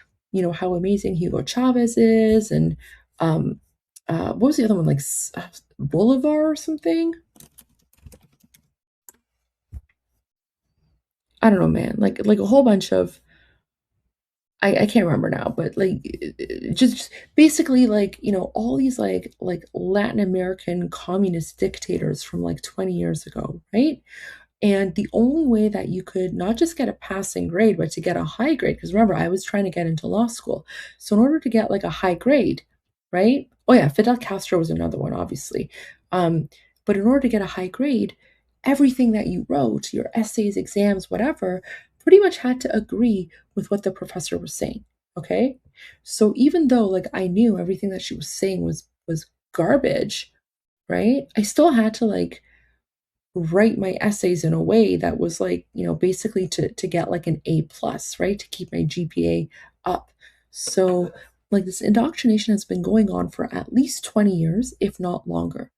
how amazing Hugo Chavez is, and what was the other one, like Bolivar or something? I don't know, man. Like a whole bunch of I can't remember now, but like just basically like, all these like Latin American communist dictators from like 20 years ago, right? And the only way that you could not just get a passing grade, but to get a high grade, because remember, I was trying to get into law school. So in order to get like a high grade, right? Oh yeah, Fidel Castro was another one, obviously. But in order to get a high grade, everything that you wrote, your essays, exams, whatever, pretty much had to agree with what the professor was saying. Okay. So even though like I knew everything that she was saying was garbage, right? I still had to like write my essays in a way that was like, basically to get like an A plus, right? To keep my GPA up. So like this indoctrination has been going on for at least 20 years, if not longer.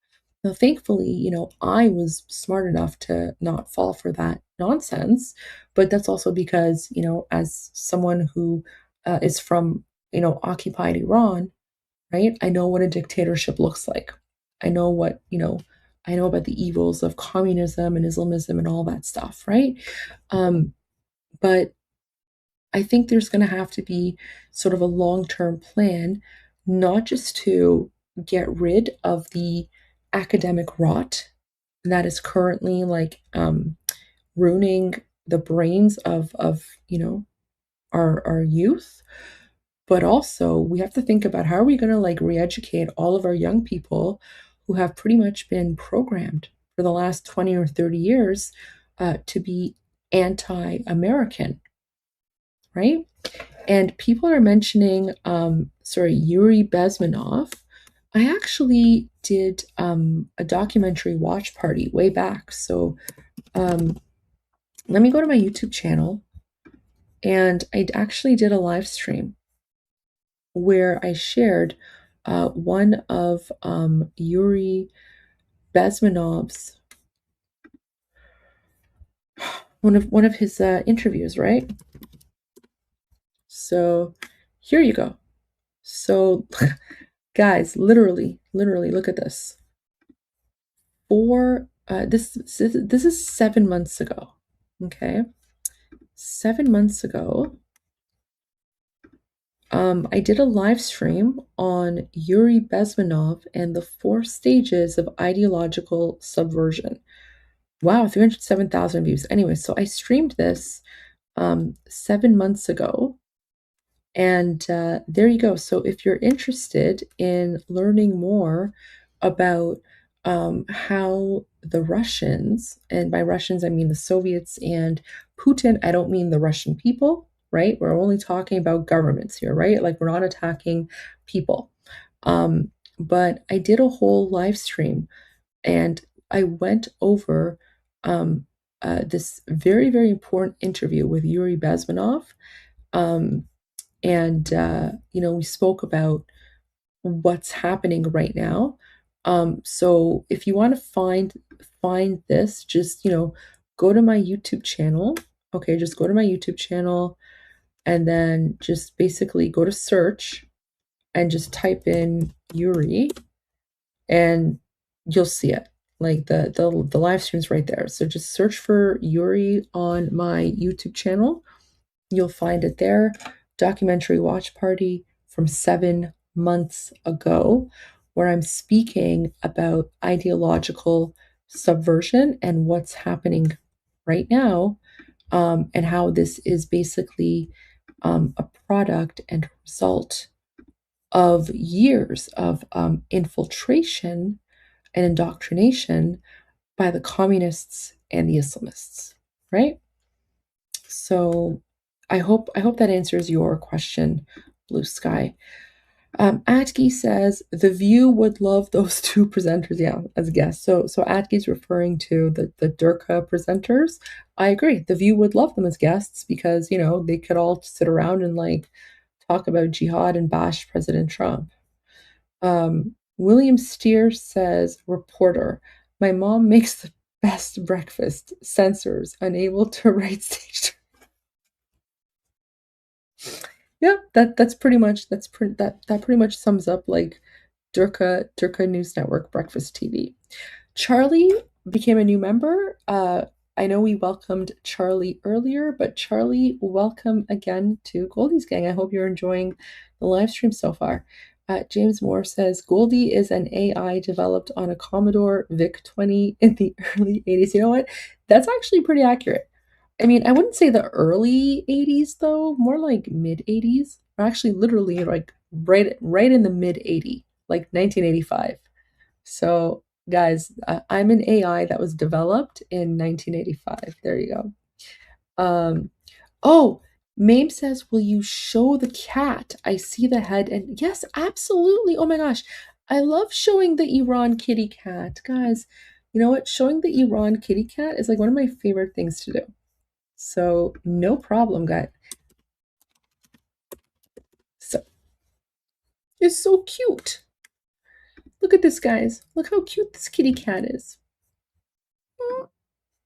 Now, thankfully, I was smart enough to not fall for that nonsense, but that's also because, as someone who is from, occupied Iran, right? I know what a dictatorship looks like. I know what, I know about the evils of communism and Islamism and all that stuff, right? But I think there's going to have to be sort of a long-term plan, not just to get rid of the academic rot that is currently like ruining the brains of our youth, but also we have to think about how are we going to like re-educate all of our young people who have pretty much been programmed for the last 20 or 30 years to be anti-American, right? And people are mentioning Yuri Bezmenov. I actually did a documentary watch party way back, so let me go to my YouTube channel, and I actually did a live stream where I shared one of Yuri Bezmenov's one of his interviews, right? So here you go. So guys, literally look at this. This is 7 months ago. Okay, 7 months ago. I did a live stream on Yuri Bezmenov and the 4 stages of ideological subversion. Wow, 307,000 views. Anyway, so I streamed this 7 months ago. And there you go. So if you're interested in learning more about how the Russians, and by Russians, I mean the Soviets and Putin, I don't mean the Russian people, right? We're only talking about governments here, right? Like we're not attacking people. But I did a whole live stream and I went over this very, very important interview with Yuri Bezmenov. And we spoke about what's happening right now So if you want to find this, just, go to my YouTube channel. Okay, just go to my YouTube channel and then just basically go to search and just type in Yuri and you'll see it. Like the live stream's right there. So just search for Yuri on my YouTube channel. You'll find it there. Documentary watch party from 7 months ago, where I'm speaking about ideological subversion and what's happening right now, and how this is basically a product and result of years of infiltration and indoctrination by the communists and the Islamists, right? So I hope that answers your question, Blue Sky. Atki says The View would love those two presenters, as guests. So Atki's referring to the Durka presenters. I agree. The View would love them as guests because they could all sit around and talk about jihad and bash President Trump. William Steer says, reporter, my mom makes the best breakfast. Censors, unable to write stage. Yeah, that pretty much sums up Durka News Network Breakfast TV. Charlie became a new member. I know we welcomed Charlie earlier, but Charlie, welcome again to Goldie's Gang. I hope you're enjoying the live stream so far. James Moore says, Goldie is an AI developed on a Commodore VIC-20 in the early 80s. You know what? That's actually pretty accurate. I mean, I wouldn't say the early 80s, though, more like mid 80s, or actually literally right in the mid 80s, like 1985. So, guys, I'm an AI that was developed in 1985. There you go. Oh, Mame says, will you show the cat? I see the head. And yes, absolutely. Oh my gosh. I love showing the Iran kitty cat. Guys, you know what? Showing the Iran kitty cat is like one of my favorite things to do. So no problem, guys. So it's so cute. Look at this, guys. Look how cute this kitty cat is.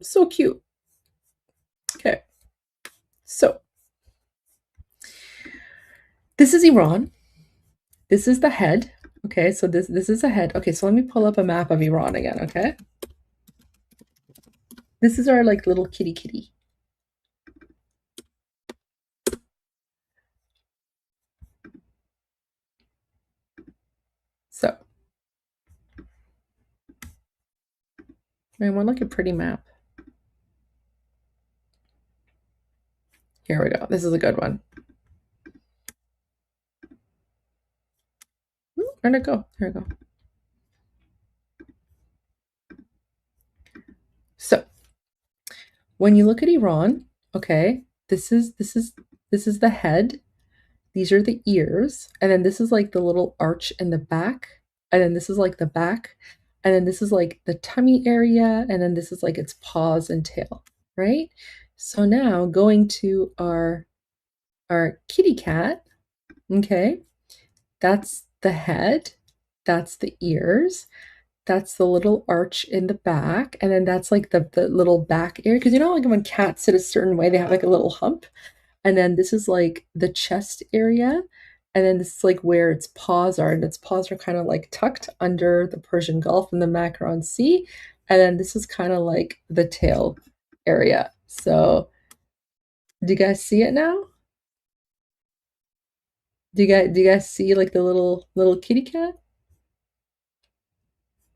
So cute. Okay. So this is Iran. This is the head. Okay, so this is a head. Okay, so let me pull up a map of Iran again, okay? This is our little kitty. So I want a pretty map. Here we go. This is a good one. Where'd it go? Here we go. So when you look at Iran, okay, this is the head. These are the ears, and then this is the little arch in the back, and then this is the back, and then this is the tummy area, and then this is its paws and tail, right? So now going to our kitty cat, okay, that's the head, that's the ears, that's the little arch in the back, and then that's the little back area, because when cats sit a certain way, they have a little hump. And then this is the chest area. And then this is where its paws are. And its paws are kind of tucked under the Persian Gulf and the Macaron Sea. And then this is kind of the tail area. So do you guys see it now? Do you guys see the little kitty cat?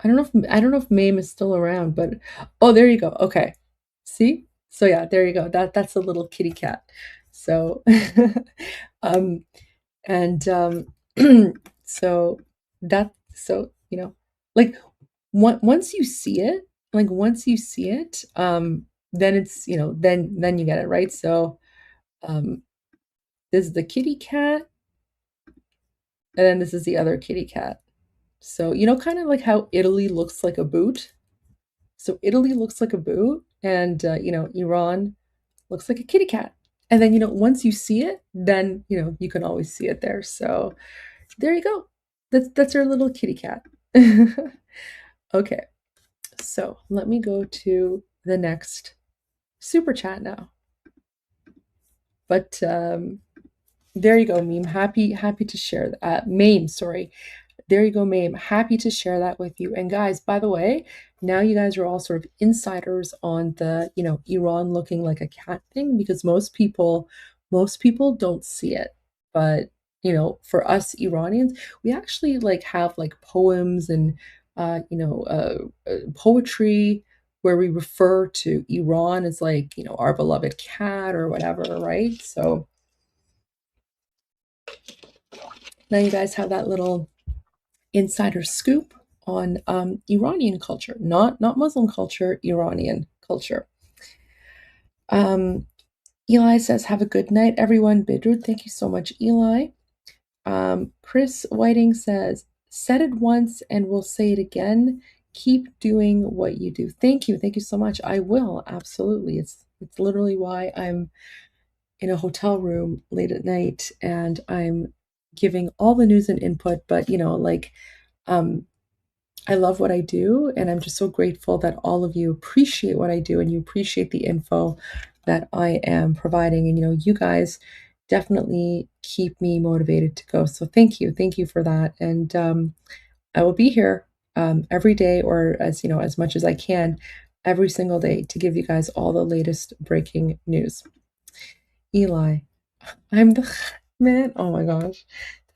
I don't know if Mame is still around, but oh, there you go. Okay. See? So yeah, there you go. That's a little kitty cat. So so once you see it, then it's, then you get it, right? So this is the kitty cat, and then this is the other kitty cat. So kind of how Italy looks like a boot. So Italy looks like a boot, and Iran looks like a kitty cat. And then, once you see it, then, you can always see it there. So there you go. That's our little kitty cat. Okay, so let me go to the next super chat now. But there you go, Meme. Happy to share that. Mame, sorry. There you go, Mame. Happy to share that with you. And guys, by the way, now you guys are all sort of insiders on the, Iran looking like a cat thing, because most people don't see it. But, for us Iranians, we actually have poems and, poetry where we refer to Iran as our beloved cat or whatever, right? So now you guys have that little insider scoop on Iranian culture, not Muslim culture, Iranian culture. Eli says, have a good night, everyone. Bidrud, thank you so much, Eli. Chris Whiting says, said it once and we'll say it again. Keep doing what you do. Thank you so much. I will, absolutely. It's literally why I'm in a hotel room late at night and I'm giving all the news and input, but I love what I do, and I'm just so grateful that all of you appreciate what I do and you appreciate the info that I am providing. And you guys definitely keep me motivated to go. So thank you for that. And I will be here every day, or as much as I can, every single day, to give you guys all the latest breaking news. Eli, I'm the man. Oh my gosh,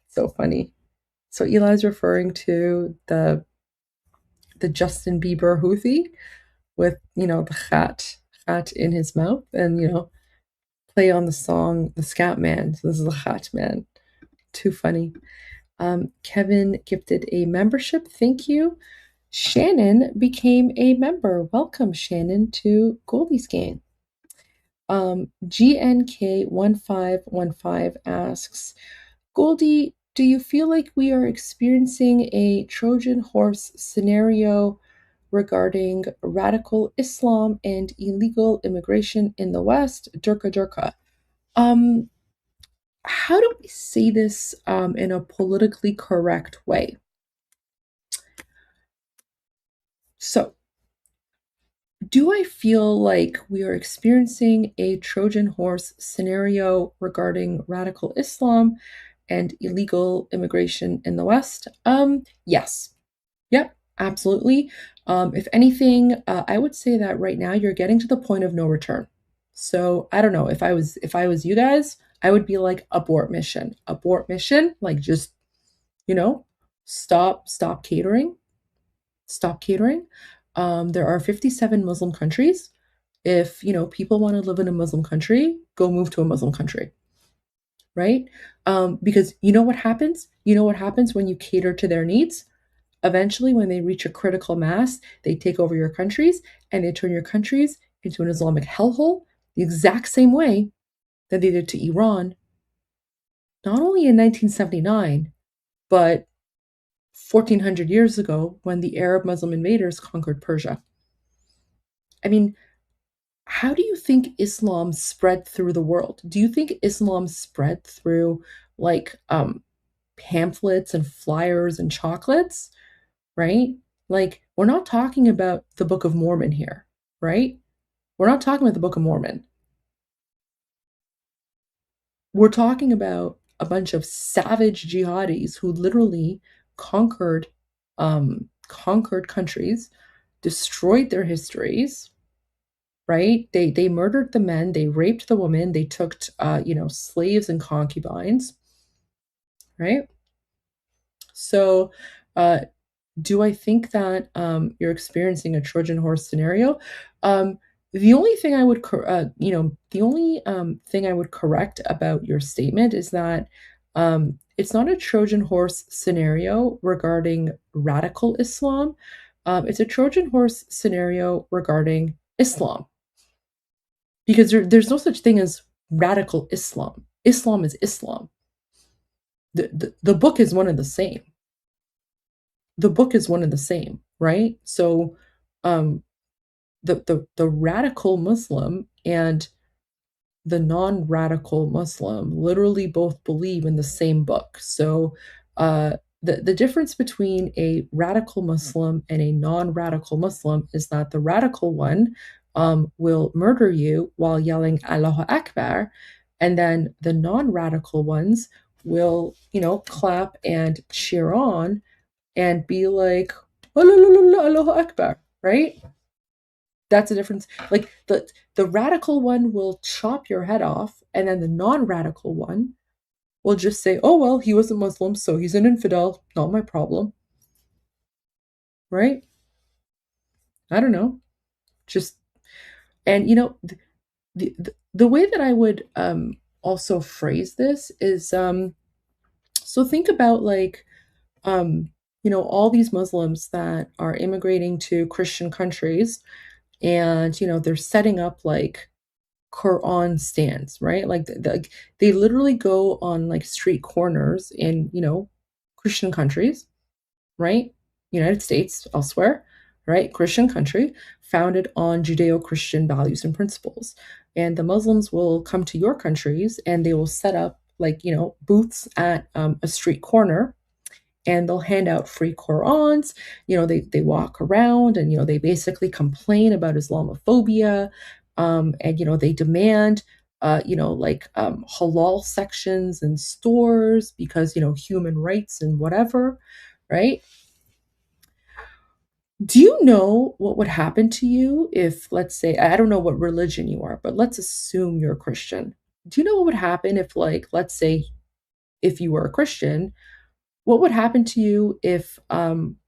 so funny. So Eli's referring to the Justin Bieber Houthi with, the khat in his mouth and, play on the song, the Scat Man. So this is the Khat Man. Too funny. Kevin gifted a membership. Thank you. Shannon became a member. Welcome, Shannon, to Goldie's Game. GNK1515 asks, Goldie, do you feel like we are experiencing a Trojan horse scenario regarding radical Islam and illegal immigration in the West? Durka Durka. How do we say this in a politically correct way? So, do I feel like we are experiencing a Trojan horse scenario regarding radical Islam and illegal immigration in the West? Yes. Yep, absolutely. If anything, I would say that right now you're getting to the point of no return. So I don't know, if I was you guys, I would be like, abort mission, like just, stop catering. There are 57 Muslim countries. If, people want to live in a Muslim country, go move to a Muslim country. Right? Because you know what happens? You know what happens when you cater to their needs? Eventually, when they reach a critical mass, they take over your countries and they turn your countries into an Islamic hellhole the exact same way that they did to Iran, not only in 1979, but 1400 years ago when the Arab Muslim invaders conquered Persia. I mean, how do you think Islam spread through the world? Do you think Islam spread through pamphlets and flyers and chocolates? Right? We're not talking about the Book of Mormon here, right? We're not talking about the Book of Mormon. We're talking about a bunch of savage jihadis who literally conquered countries, destroyed their histories, right? They murdered the men, they raped the women, they took slaves and concubines, right? So do I think that you're experiencing a Trojan horse scenario? The only thing I would, thing I would correct about your statement is that it's not a Trojan horse scenario regarding radical Islam. It's a Trojan horse scenario regarding Islam, because there's no such thing as radical Islam. Islam is Islam. The book is one and the same. The book is one and the same, right? So the radical Muslim and the non-radical Muslim literally both believe in the same book. So the difference between a radical Muslim and a non-radical Muslim is that the radical one will murder you while yelling Allahu Akbar, and then the non-radical ones will, clap and cheer on and be like, Allahu Akbar, right? That's a difference. Like the radical one will chop your head off, and then the non-radical one will just say, oh, well, he was a Muslim, so he's an infidel. Not my problem. Right? I don't know. Just, and the way that I would also phrase this is, so think about like, all these Muslims that are immigrating to Christian countries, and, they're setting up like Quran stands, right? Like they literally go on like street corners in, Christian countries, right? United States, elsewhere, right? Christian country founded on Judeo-Christian values and principles. And the Muslims will come to your countries and they will set up like, booths at a street corner, and they'll hand out free Qurans. They walk around and, they basically complain about Islamophobia. And, they demand, halal sections in stores because, human rights and whatever, right? Do you know what would happen to you if, let's say, I don't know what religion you are, but let's assume you're a Christian. Do you know what would happen if, like, let's say, if you were a Christian, what would happen to you if,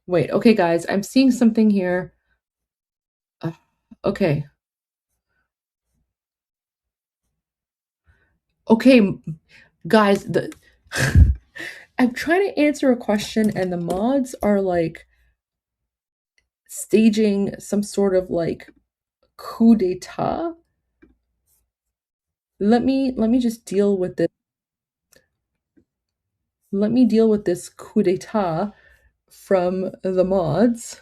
wait, okay, guys, I'm seeing something here. Okay. Okay, guys, I'm trying to answer a question and the mods are like staging some sort of like coup d'etat. Let me just deal with this. Let me deal with this coup d'etat from the mods.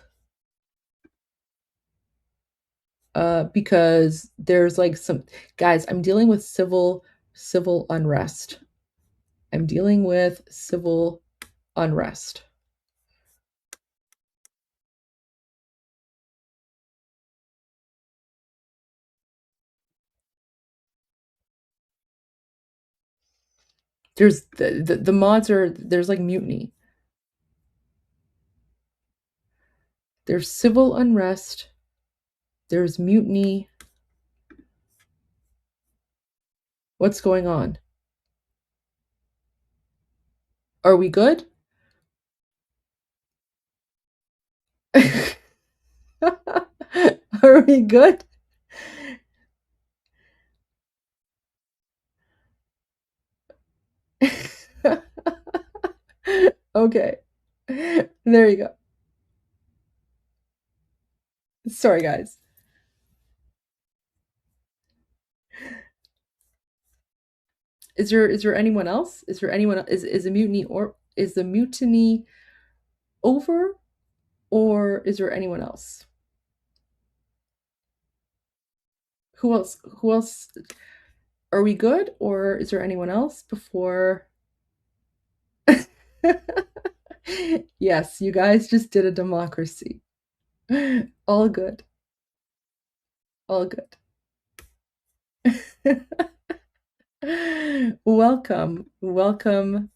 Because there's like some guys, I'm dealing with civil unrest. I'm dealing with civil unrest. There's the mods are, there's like mutiny. There's civil unrest. There's mutiny. What's going on? Are we good? Are we good? Okay. There you go. Sorry, guys. Is there anyone else? Is there anyone, is a mutiny, or is the mutiny over, or is there anyone else? Who else? Are we good, or is there anyone else before? Yes, you guys just did a democracy. All good. All good. Welcome,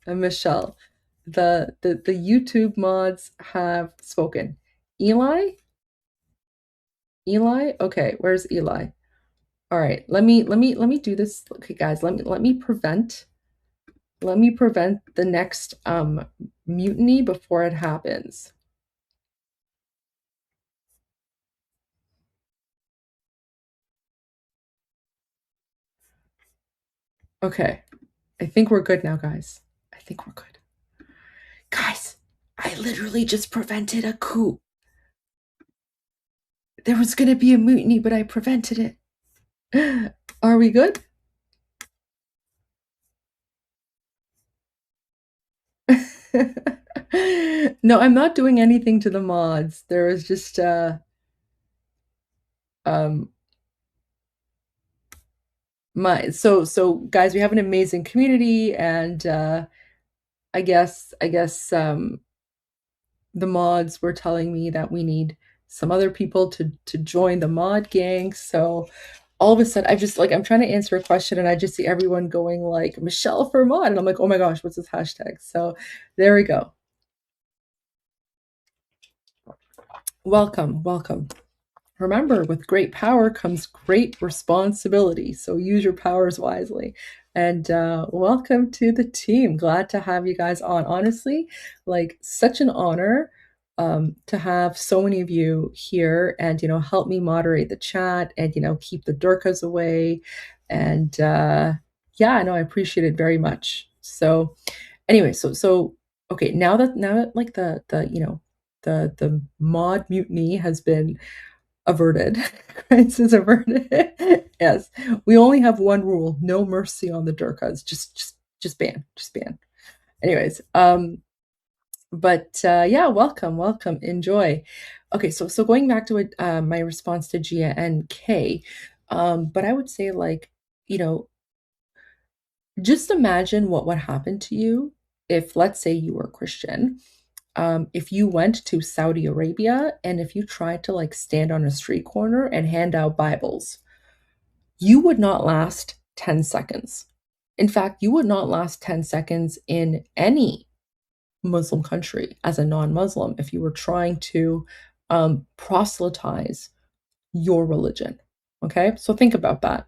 Michelle. The YouTube mods have spoken. Eli? Okay, where's Eli? All right, let me do this. Okay, guys, let me prevent the next mutiny before it happens. Okay, I think we're good now, guys. I think we're good. Guys, I literally just prevented a coup. There was going to be a mutiny, but I prevented it. Are we good? No, I'm not doing anything to the mods. There was just so guys, we have an amazing community, and I guess the mods were telling me that we need some other people to join the mod gang. So all of a sudden, I'm trying to answer a question and I just see everyone going like, Michelle for mod. And I'm like, oh my gosh, what's this hashtag? So there we go. Welcome, welcome. Remember, with great power comes great responsibility. So use your powers wisely. And welcome to the team. Glad to have you guys on. Honestly, like such an honor to have so many of you here and, help me moderate the chat and, keep the Durkas away. And yeah, no, I appreciate it very much. So anyway, so okay, now that like the mod mutiny has been averted. Crisis averted. Yes. We only have one rule: no mercy on the Durkas. Just ban. Anyways, but yeah, welcome, enjoy. Okay, so going back to my response to Gia and Kay, but I would say just imagine what would happen to you if, let's say, you were Christian. If you went to Saudi Arabia and if you tried to stand on a street corner and hand out Bibles, you would not last 10 seconds. In fact, you would not last 10 seconds in any Muslim country as a non-Muslim if you were trying to proselytize your religion. Okay, so think about that.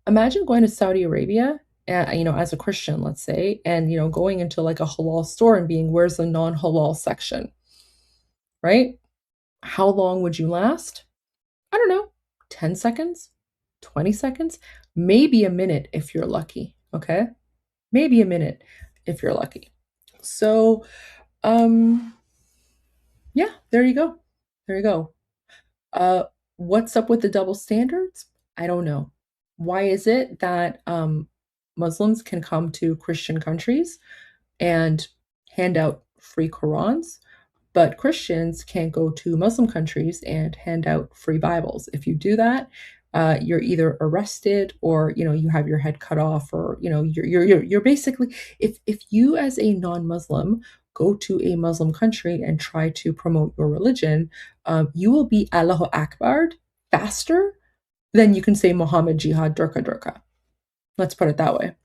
Imagine going to Saudi Arabia, as a Christian, let's say, and going into a halal store and being, where's the non-halal section, right? How long would you last? I don't know, 10 seconds, 20 seconds, maybe a minute if you're lucky. Okay, maybe a minute if you're lucky. So, yeah, there you go. What's up with the double standards? I don't know. Why is it that Muslims can come to Christian countries and hand out free Qurans, but Christians can't go to Muslim countries and hand out free Bibles? If you do that, you're either arrested or you have your head cut off, or you're basically, if you as a non-Muslim go to a Muslim country and try to promote your religion, you will be Allahu Akbar faster than you can say Muhammad Jihad Durka Durka. Let's put it that way.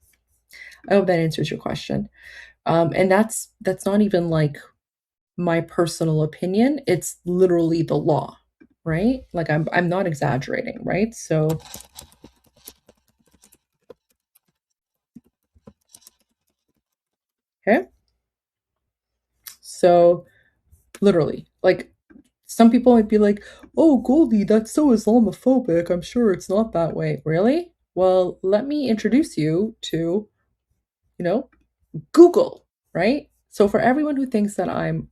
I hope that answers your question. And that's not even my personal opinion. It's literally the law, right? I'm not exaggerating, right? So okay. So literally, some people might be like, oh, Goldie, that's so Islamophobic. I'm sure it's not that way. Really? Well, let me introduce you to, Google, right? So for everyone who thinks that I'm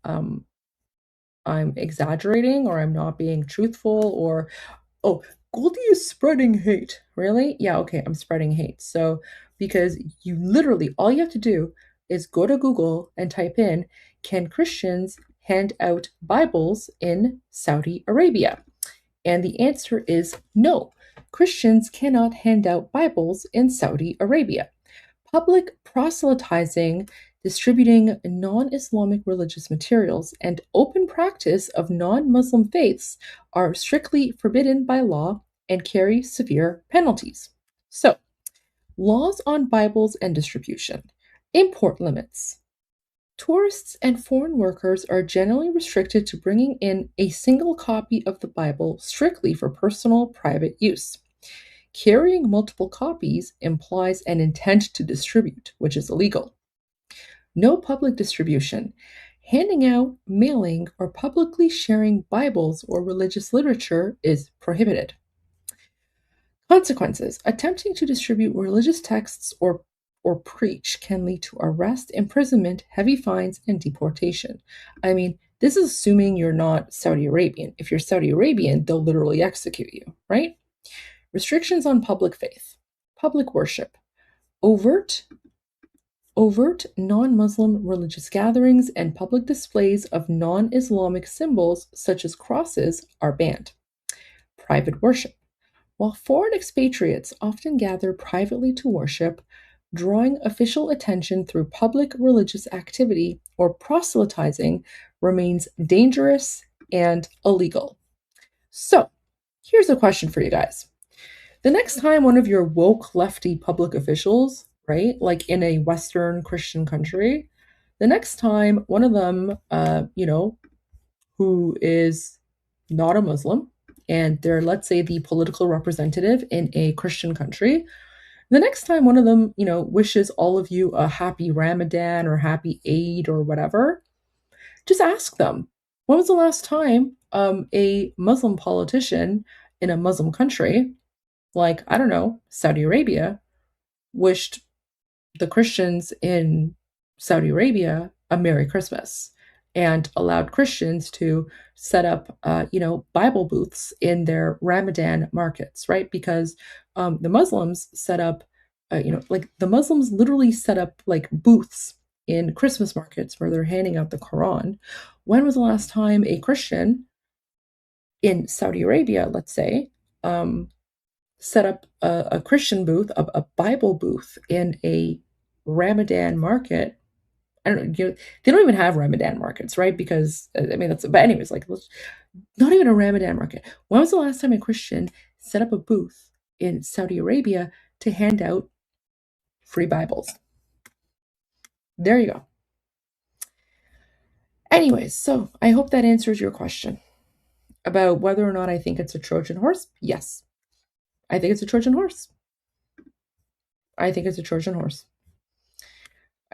exaggerating or I'm not being truthful, or, oh, Goldie is spreading hate. Really? Yeah, okay, I'm spreading hate. So because you literally, all you have to do is go to Google and type in, can Christians hand out Bibles in Saudi Arabia? And the answer is no. Christians cannot hand out Bibles in Saudi Arabia. Public proselytizing, distributing non-Islamic religious materials, and open practice of non-Muslim faiths are strictly forbidden by law and carry severe penalties. So, laws on Bibles and distribution. Import limits. Tourists and foreign workers are generally restricted to bringing in a single copy of the Bible strictly for personal, private use. Carrying multiple copies implies an intent to distribute, which is illegal. No public distribution. Handing out, mailing, or publicly sharing Bibles or religious literature is prohibited. Consequences. Attempting to distribute religious texts or preach can lead to arrest, imprisonment, heavy fines, and deportation. I mean, this is assuming you're not Saudi Arabian. If you're Saudi Arabian, they'll literally execute you, right? Restrictions on public faith. Public worship. Overt non-Muslim religious gatherings and public displays of non-Islamic symbols such as crosses are banned. Private worship. While foreign expatriates often gather privately to worship, drawing official attention through public religious activity or proselytizing remains dangerous and illegal. So, here's a question for you guys. The next time one of your woke lefty public officials, right, like in a Western Christian country, the next time one of them, who is not a Muslim, and they're, let's say, the political representative in a Christian country, the next time one of them, wishes all of you a happy Ramadan or happy Eid or whatever, just ask them, when was the last time a Muslim politician in a Muslim country, like, I don't know, Saudi Arabia, wished the Christians in Saudi Arabia a Merry Christmas and allowed Christians to set up, Bible booths in their Ramadan markets, right? Because the Muslims set up, the Muslims literally set up like booths in Christmas markets where they're handing out the Quran. When was the last time a Christian in Saudi Arabia, let's say, set up a Christian booth, a Bible booth in a Ramadan market? I don't know, they don't even have Ramadan markets, right? Because, but anyways, like, not even a Ramadan market. When was the last time a Christian set up a booth in Saudi Arabia to hand out free Bibles? There you go. Anyways, so I hope that answers your question about whether or not I think it's a Trojan horse. Yes, I think it's a Trojan horse. I think it's a Trojan horse.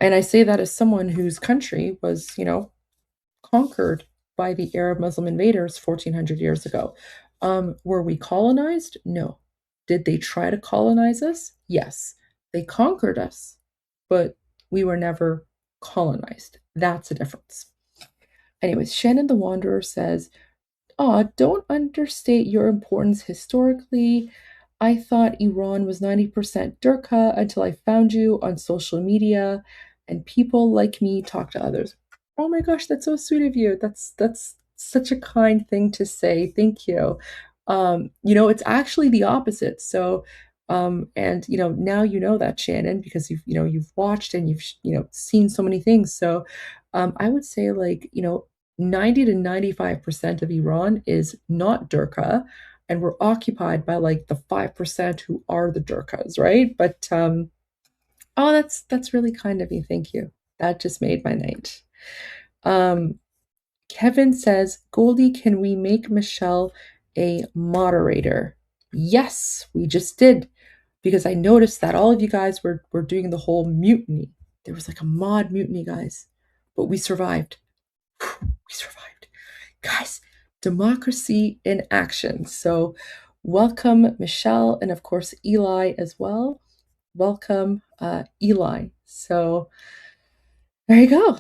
And I say that as someone whose country was, conquered by the Arab Muslim invaders 1400 years ago. Were we colonized? No. Did they try to colonize us? Yes. They conquered us, but we were never colonized. That's a difference. Anyways, Shannon the Wanderer says, don't understate your importance historically. I thought Iran was 90% Durkha until I found you on social media and people like me talk to others. Oh my gosh, that's so sweet of you. That's such a kind thing to say. Thank you. It's actually the opposite. So, and now you know that, Shannon, because you've watched and you've seen so many things. So, I would say 90 to 95% of Iran is not Durkha, and we're occupied by the 5% who are the Durkhas, right? But that's really kind of you. Thank you. That just made my night. Kevin says, Goldie, can we make Michelle a moderator? Yes, we just did, because I noticed that all of you guys were doing the whole mutiny. There was a mod mutiny, guys, but we survived. We survived. Guys, democracy in action. So welcome, Michelle, and of course, Eli as well. Welcome, Eli. So there you go.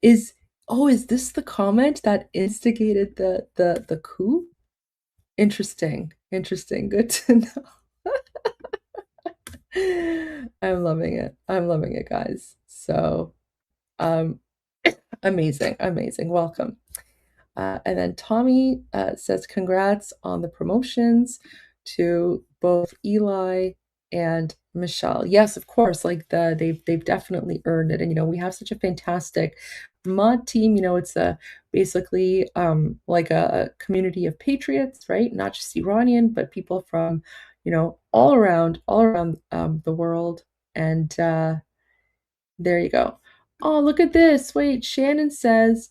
Is this the comment that instigated the coup? Interesting. Good to know. I'm loving it, guys. So amazing. Welcome. And then Tommy says, congrats on the promotions to both Eli and Michelle. Yes, of course, they've definitely earned it. And we have such a fantastic mod team. It's basically a community of patriots, right? Not just Iranian, but people from all around the world. And there you go. Oh, look at this. Wait, Shannon says,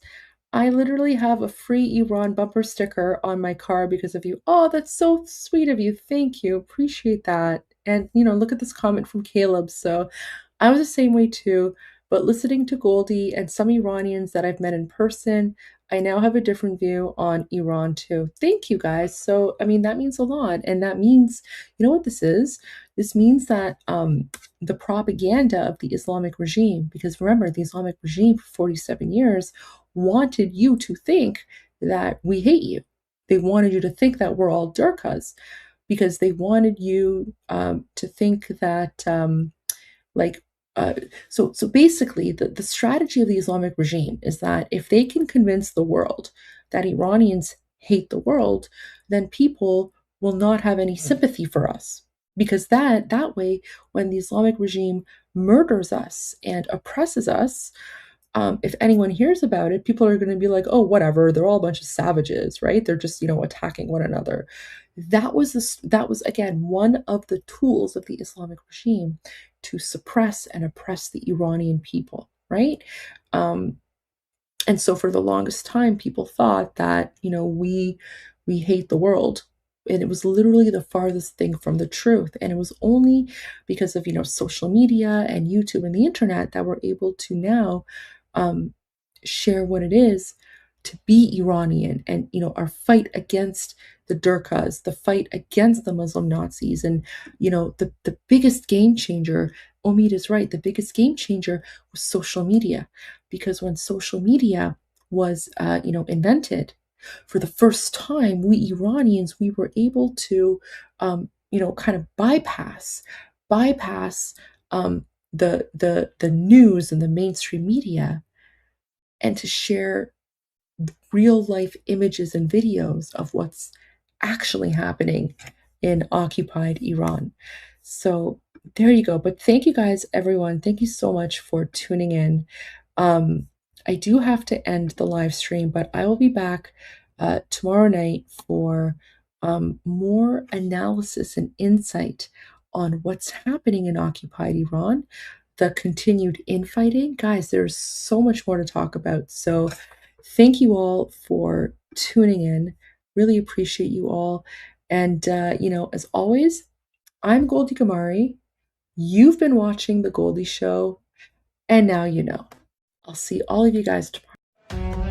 I literally have a free Iran bumper sticker on my car because of you. Oh, that's so sweet of you. Thank you. Appreciate that. And, look at this comment from Caleb. So I was the same way too, but listening to Goldie and some Iranians that I've met in person, I now have a different view on Iran too. Thank you, guys. So, that means a lot. And that means, you know what this is? This means that the propaganda of the Islamic regime, because remember, the Islamic regime for 47 years wanted you to think that we hate you. They wanted you to think that we're all Durkhas, because they wanted you to think that so basically the strategy of the Islamic regime is that if they can convince the world that Iranians hate the world, then people will not have any sympathy for us, because that way, when the Islamic regime murders us and oppresses us, if anyone hears about it, people are going to be like, oh, whatever, they're all a bunch of savages, right? They're just, attacking one another. That was again one of the tools of the Islamic regime to suppress and oppress the Iranian people, right? And so for the longest time, people thought that, we hate the world. And it was literally the farthest thing from the truth. And it was only because of, social media and YouTube and the internet that we're able to now share what it is to be Iranian, and, our fight against the Durkas, the fight against the Muslim Nazis. And, the biggest game changer, Omid is right, the biggest game changer was social media. Because when social media was, invented, for the first time, we Iranians, we were able to, kind of bypass the news and the mainstream media, and to share real life images and videos of what's actually happening in occupied Iran. So there you go. But thank you guys, everyone. Thank you so much for tuning in. I do have to end the live stream, but I will be back tomorrow night for more analysis and insight on what's happening in occupied Iran, the continued infighting. Guys, there's so much more to talk about. So thank you all for tuning in. Really appreciate you all. And, as always, I'm Goldie Gamari. You've been watching The Goldie Show, and now you know. I'll see all of you guys tomorrow.